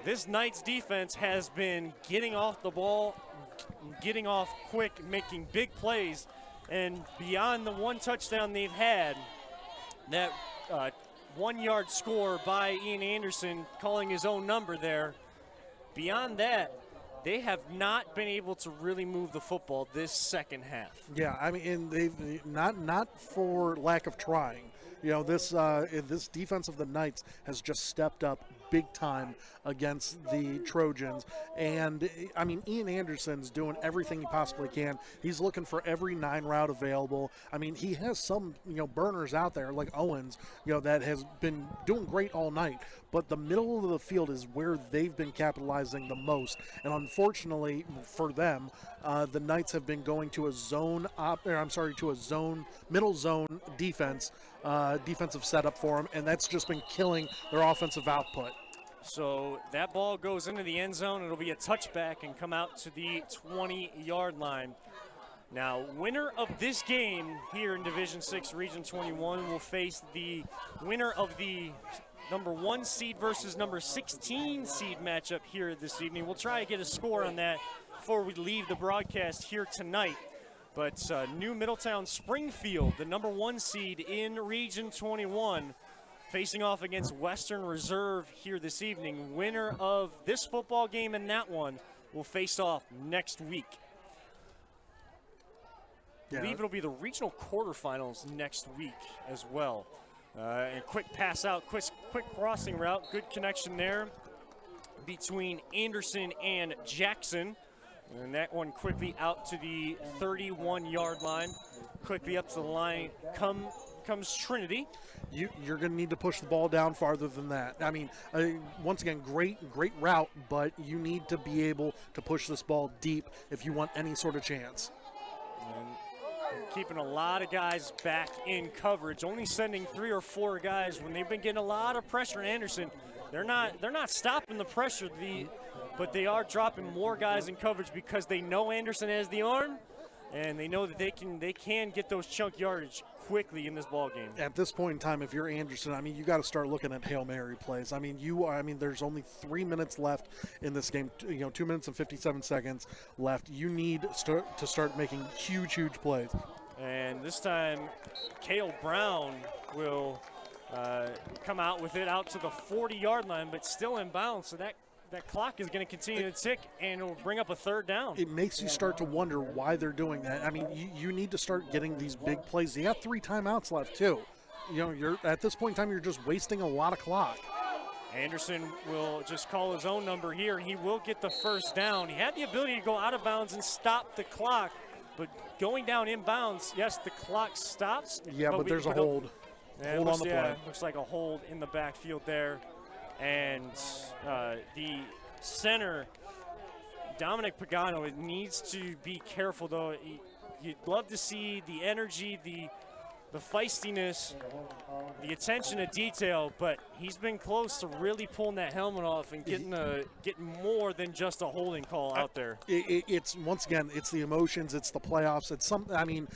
This Knights defense has been getting off the ball, getting off quick, making big plays. And beyond the one touchdown they've had, that 1-yard score by Ian Anderson calling his own number there, beyond that, they have not been able to really move the football this second half. Yeah, I mean, and they've not for lack of trying. You know, this defense of the Knights has just stepped up big time against the Trojans. And, I mean, Ian Anderson's doing everything he possibly can. He's looking for every 9 route available. I mean, he has some, burners out there like Owens, that has been doing great all night. But the middle of the field is where they've been capitalizing the most. And unfortunately for them, the Knights have been going to a middle zone defensive setup for them, and that's just been killing their offensive output. So that ball goes into the end zone. It'll be a touchback and come out to the 20-yard line. Now, winner of this game here in Division 6, Region 21 will face the winner of the number 1 seed versus number 16 seed matchup here this evening. We'll try to get a score on that before we leave the broadcast here tonight. But New Middletown Springfield, the number 1 seed in Region 21, facing off against Western Reserve here this evening. Winner of this football game and that one will face off next week. I believe it'll be the regional quarterfinals next week as well. And quick pass out, quick crossing route, good connection there between Anderson and Jackson. And that one quickly out to the 31-yard line. Quickly up to the line comes Trinity. You're going to need to push the ball down farther than that. I mean, once again, great route, but you need to be able to push this ball deep if you want any sort of chance. And keeping a lot of guys back in coverage, only sending 3 or 4 guys when they've been getting a lot of pressure on Anderson. They're not stopping the pressure, but they are dropping more guys in coverage because they know Anderson has the arm, and they know that they can get those chunk yardage quickly in this ball game. At this point in time, if you're Anderson, I mean, you got to start looking at Hail Mary plays. I mean, there's only 3 minutes left in this game. 2 minutes and 57 seconds left. You need to start making huge plays. And this time, Cale Brown will come out with it out to the 40-yard line, but still in bounds. So that clock is going to continue to tick, and it'll bring up a 3rd down. It makes you start to wonder why they're doing that. I mean, you need to start getting these big plays. You have 3 timeouts left, too. You're at this point in time, you're just wasting a lot of clock. Anderson will just call his own number here. He will get the 1st down. He had the ability to go out of bounds and stop the clock, but going down in bounds, yes, the clock stops. Yeah, but there's a hold. Hold on the play. Looks like a hold in the backfield there. And the center, Dominic Pagano, it needs to be careful, though. You'd love to see the energy, the feistiness, the attention to detail, but he's been close to really pulling that helmet off and getting more than just a holding call out there. It's once again, it's the emotions, it's the playoffs. It's something. I mean,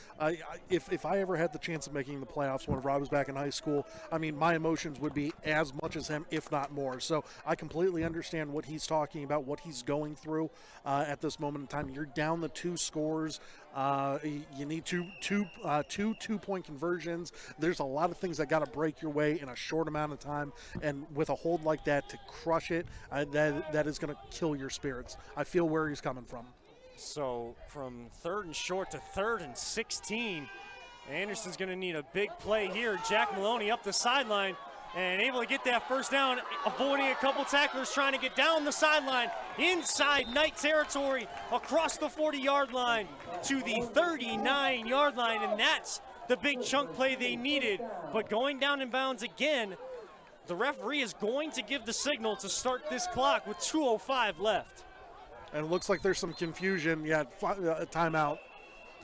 if I ever had the chance of making the playoffs whenever I was back in high school, I mean, my emotions would be as much as him, if not more. So I completely understand what he's talking about, what he's going through at this moment in time. You're down the 2 scores. You need two 2-point conversions. There's a lot of things that got to break your way in a short amount of time, and with a hold like that to crush it, that is going to kill your spirits. I feel where he's coming from. So from 3rd and short to 3rd and 16, Anderson's going to need a big play here. Jack Maloney up the sideline and able to get that 1st down, avoiding a couple tacklers trying to get down the sideline, inside Knight territory, across the 40-yard line to the 39-yard line, and that's the big chunk play they needed. But going down in bounds again, the referee is going to give the signal to start this clock with 2:05 left. And it looks like there's some confusion. Yeah, timeout.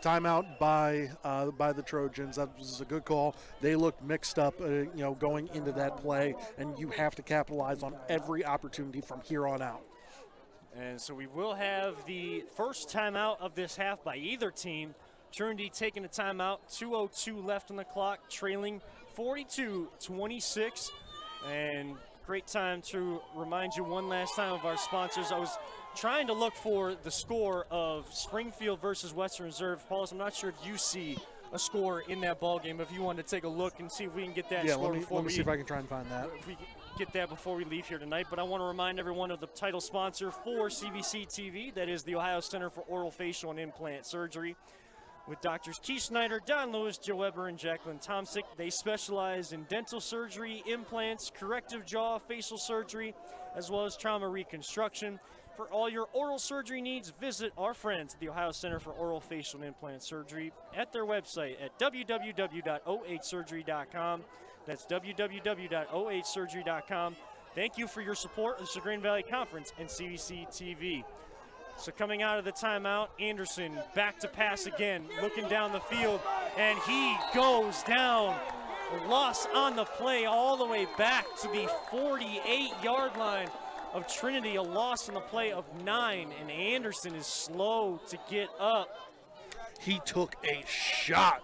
Timeout by the Trojans. That was a good call. They looked mixed up, going into that play, and you have to capitalize on every opportunity from here on out. And so we will have the first timeout of this half by either team. Trinity taking a timeout, 2:02 left on the clock, trailing 42-26. And great time to remind you one last time of our sponsors. I was trying to look for the score of Springfield versus Western Reserve. Paulus, I'm not sure if you see a score in that ball game. If you want to take a look and see if we can get that score before let me see if I can try and find that. If we can get that before we leave here tonight. But I want to remind everyone of the title sponsor for CVC TV. That is the Ohio Center for Oral, Facial, and Implant Surgery. With Doctors Keith Snyder, Don Lewis, Joe Weber, and Jacqueline Tomsick. They specialize in dental surgery, implants, corrective jaw, facial surgery, as well as trauma reconstruction. For all your oral surgery needs, visit our friends at the Ohio Center for Oral, Facial, and Implant Surgery at their website at www.ohsurgery.com. That's www.ohsurgery.com. Thank you for your support of the Chagrin Valley Conference and CVC TV. So coming out of the timeout, Anderson back to pass again, looking down the field, and he goes down. Loss on the play all the way back to the 48-yard line of Trinity, a loss on the play of 9, and Anderson is slow to get up. He took a shot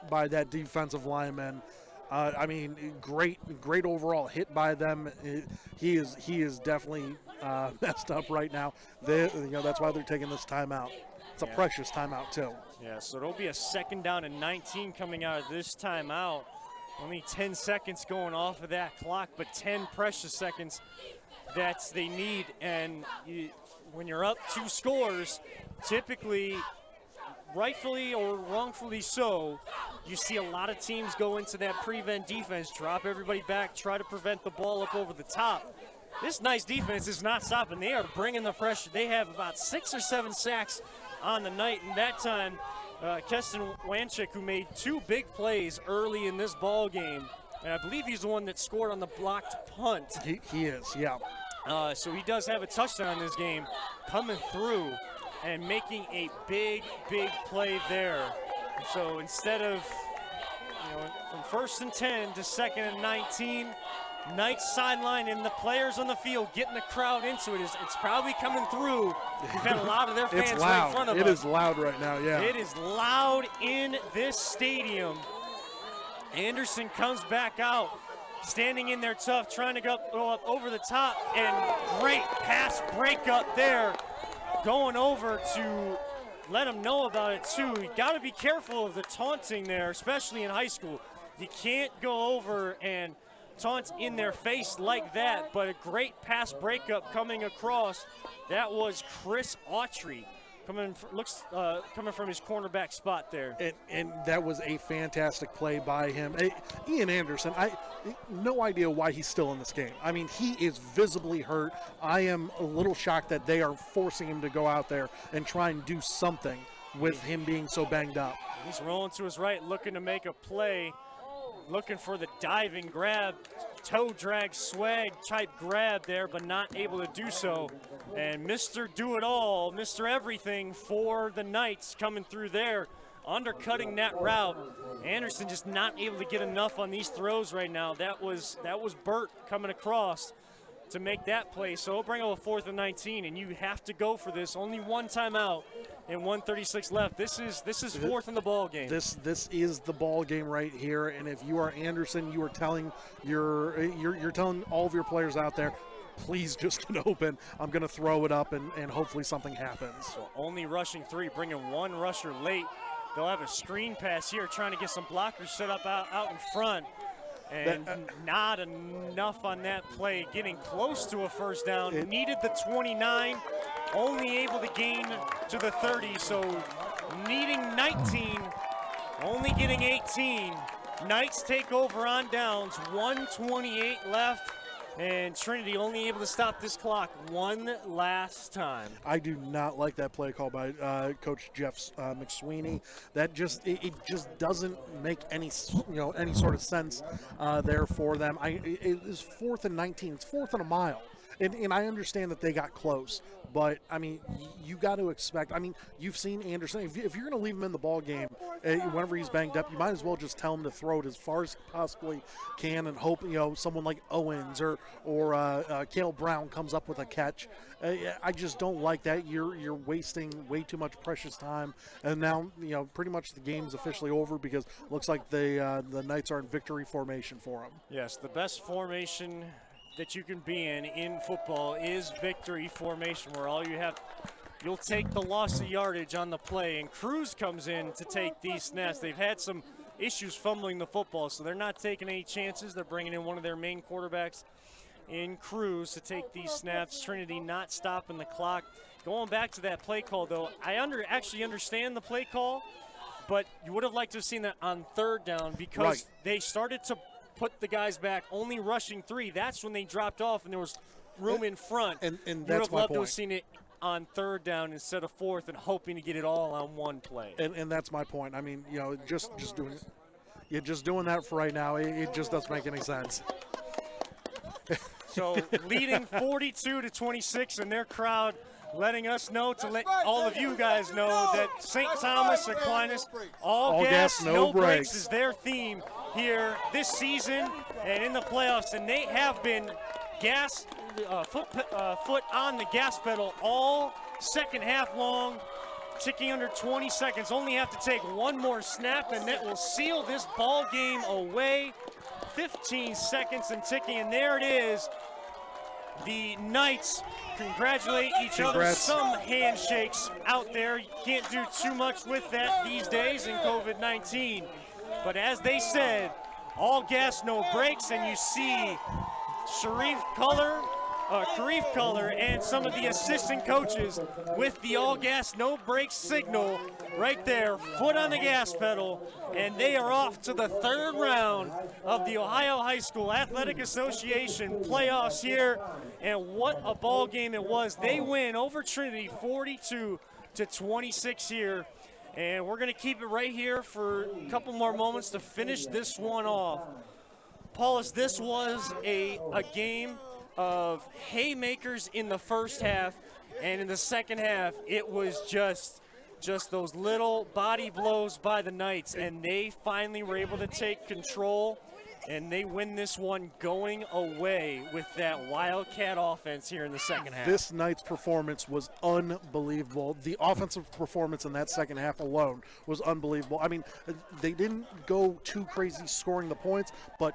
by that defensive lineman. I mean, great overall hit by them. He is definitely messed up right now. That's why they're taking this timeout. It's a precious timeout too. Yeah, so it'll be a 2nd down and 19 coming out of this timeout. Only 10 seconds going off of that clock, but 10 precious seconds that they need. And when you're up 2 scores, typically, rightfully or wrongfully so, you see a lot of teams go into that prevent defense, drop everybody back, try to prevent the ball up over the top. This nice defense is not stopping. They are bringing the pressure. They have about 6 or 7 sacks on the night, and that time, Keston Wanchik, who made 2 big plays early in this ball game, and I believe he's the one that scored on the blocked punt. He is, yeah. So he does have a touchdown in this game coming through and making a big play there. So instead of, from 1st and 10 to 2nd and 19, Knights sideline and the players on the field getting the crowd into it. It's probably coming through. We've had a lot of their fans right in front of us. It is loud right now, yeah. It is loud in this stadium. Anderson comes back out, standing in there tough, trying to go up over the top, and great pass breakup there, going over to let them know about it too. You got to be careful of the taunting there, especially in high school. You can't go over and taunt in their face like that, but a great pass breakup coming across. That was Chris Autry coming from his cornerback spot there. And that was a fantastic play by him. Ian Anderson, no idea why he's still in this game. I mean, he is visibly hurt. I am a little shocked that they are forcing him to go out there and try and do something with him being so banged up. He's rolling to his right, looking to make a play, looking for the diving grab, toe drag swag type grab there, but not able to do so. And Mr. Do-It-All, Mr. Everything for the Knights coming through there, undercutting that route. Anderson just not able to get enough on these throws right now. That was Burt coming across to make that play. So it'll bring up a 4th and 19, and you have to go for this. Only 1 timeout and 1:36 left. This is 4th in the ball game. This is the ball game right here. And if you are Anderson, you are telling you're telling all of your players out there, please just get open. I'm going to throw it up, and hopefully something happens. So only rushing 3, bringing 1 rusher late. They'll have a screen pass here, trying to get some blockers set up out in front. And not enough on that play. Getting close to a 1st down. Needed the 29. Only able to gain to the 30. So needing 19. Only getting 18. Knights take over on downs. 1:28 left. And Trinity only able to stop this clock 1 last time. I do not like that play call by Coach Jeff McSweeney. That it just doesn't make any sort of sense there for them. It is 4th and 19. It's 4th and a mile. And I understand that they got close, but, I mean, you got to expect – I mean, you've seen Anderson. If you're going to leave him in the ball game whenever he's banged up, you might as well just tell him to throw it as far as he possibly can and hope, someone like Owens or Cale Brown comes up with a catch. I just don't like that. You're wasting way too much precious time. And now, pretty much the game's officially over because it looks like the Knights are in victory formation for them. Yes, the best formation that you can be in football is victory formation, where you'll take the loss of yardage on the play, and Cruz comes in to take these snaps. They've had some issues fumbling the football, so they're not taking any chances. They're bringing in one of their main quarterbacks in Cruz to take these snaps. Trinity not stopping the clock. Going back to that play call, though, I actually understand the play call, but you would have liked to have seen that on third down, because they started to put the guys back, only rushing 3. That's when they dropped off, and there was room in front. And you would that's have my loved to point. have seen it on third down instead of fourth, and hoping to get it all on one play. And that's my point. I mean, just doing that for right now, it just doesn't make any sense. So leading 42-26, and their crowd letting us know, to let all of you guys know, that St. Thomas Aquinas, all gas, no brakes is their theme here this season and in the playoffs. And they have been foot on the gas pedal all second half long, ticking under 20 seconds. Only have to take one more snap, and that will seal this ball game away. 15 seconds and ticking, and there it is. The Knights congratulate each other. Some handshakes out there. You can't do too much with that these days in COVID-19. But as they said, all gas, no brakes, and you see Karif Color and some of the assistant coaches with the all gas, no brakes signal right there, foot on the gas pedal, and they are off to the third round of the Ohio High School Athletic Association playoffs here. And what a ball game it was. They win over Trinity 42-26 here. And we're going to keep it right here for a couple more moments to finish this one off. Paulus, this was a game of haymakers in the first half, and in the second half it was just those little body blows by the Knights, and they finally were able to take control, and they win this one going away with that Wildcat offense here in the second half. This Knights performance was unbelievable. The offensive performance in that second half alone was unbelievable. I mean, they didn't go too crazy scoring the points, but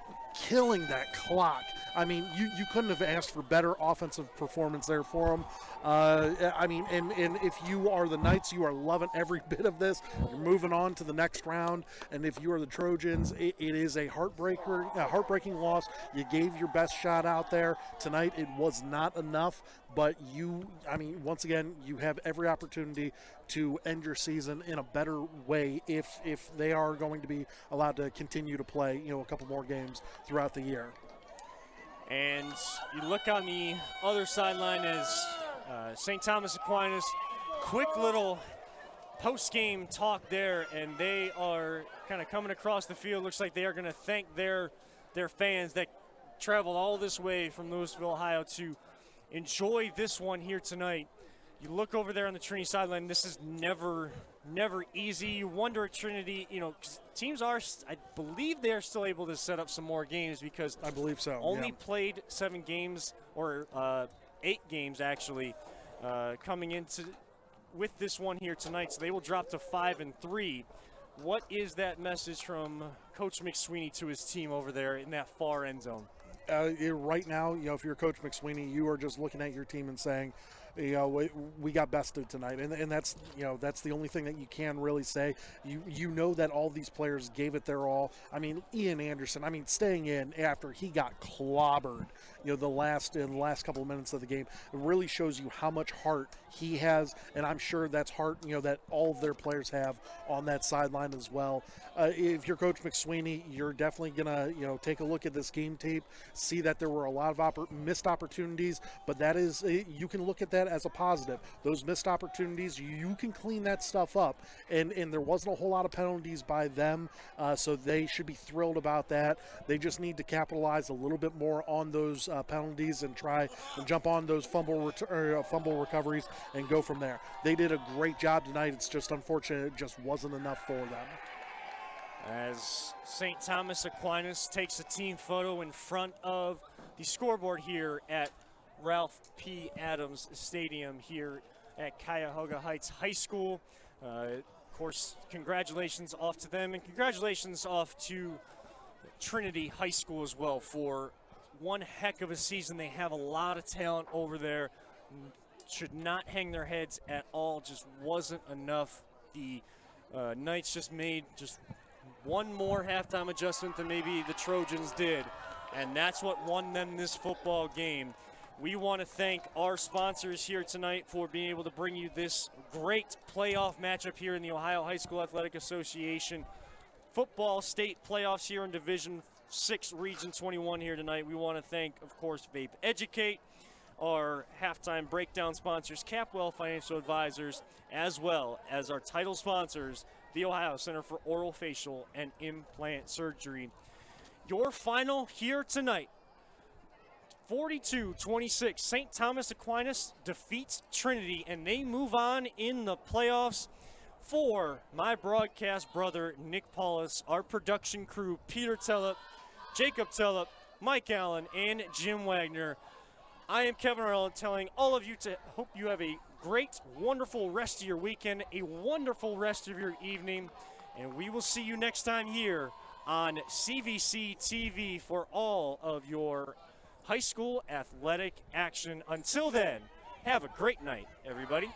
killing that clock. I mean, you couldn't have asked for better offensive performance there for them. I mean, and if you are the Knights, you are loving every bit of this. You're moving on to the next round, and if you are the Trojans, it is a heartbreaking loss. You gave your best shot out there tonight. It was not enough, but once again, you have every opportunity to end your season in a better way if they are going to be allowed to continue to play, a couple more games throughout the year. And you look on the other sideline as St. Thomas Aquinas, quick little post-game talk there, and they are kind of coming across the field. Looks like they are going to thank their fans that traveled all this way from Louisville, Ohio, to enjoy this one here tonight. You look over there on the Trinity sideline. This is never easy. You wonder at Trinity, 'cause teams I believe they're still able to set up some more games, because I believe so. Only played 7 games, or 8 games actually, coming into with this one here tonight. So they will drop to 5-3. What is that message from Coach McSweeney to his team over there in that far end zone? Right now, if you're Coach McSweeney, you are just looking at your team and saying, we got bested tonight, and that's the only thing that you can really say. You know that all these players gave it their all. I mean, Ian Anderson, staying in after he got clobbered, the last couple of minutes of the game, it really shows you how much heart he has, and I'm sure that's heart that all of their players have on that sideline as well. If you're Coach McSweeney, you're definitely gonna take a look at this game tape, see that there were a lot of missed opportunities, but that is, you can look at that as a positive. Those missed opportunities, you can clean that stuff up, and there wasn't a whole lot of penalties by them, so they should be thrilled about that. They just need to capitalize a little bit more on those penalties and try and jump on those fumble recoveries and go from there. They did a great job tonight. It's just unfortunate it just wasn't enough for them. As St. Thomas Aquinas takes a team photo in front of the scoreboard here at Ralph P. Adams Stadium here at Cuyahoga Heights High School. Of course, congratulations off to them, and congratulations off to Trinity High School as well for one heck of a season. They have a lot of talent over there. Should not hang their heads at all. Just wasn't enough. The Knights just made just one more halftime adjustment than maybe the Trojans did, and that's what won them this football game. We want to thank our sponsors here tonight for being able to bring you this great playoff matchup here in the Ohio High School Athletic Association football state playoffs here in Division 6 Region 21 here tonight. We want to thank, of course, Vape Educate, our halftime breakdown sponsors, Capwell Financial Advisors, as well as our title sponsors, the Ohio Center for Oral, Facial, and Implant Surgery. Your final here tonight, 42-26, St. Thomas Aquinas defeats Trinity, and they move on in the playoffs. For my broadcast brother, Nick Paulus, our production crew, Peter Tellup, Jacob Tellup, Mike Allen, and Jim Wagner, I am Kevin Arnold, telling all of you to hope you have a great, wonderful rest of your weekend, a wonderful rest of your evening, and we will see you next time here on CVC TV for all of your high school athletic action. Until then, have a great night, everybody.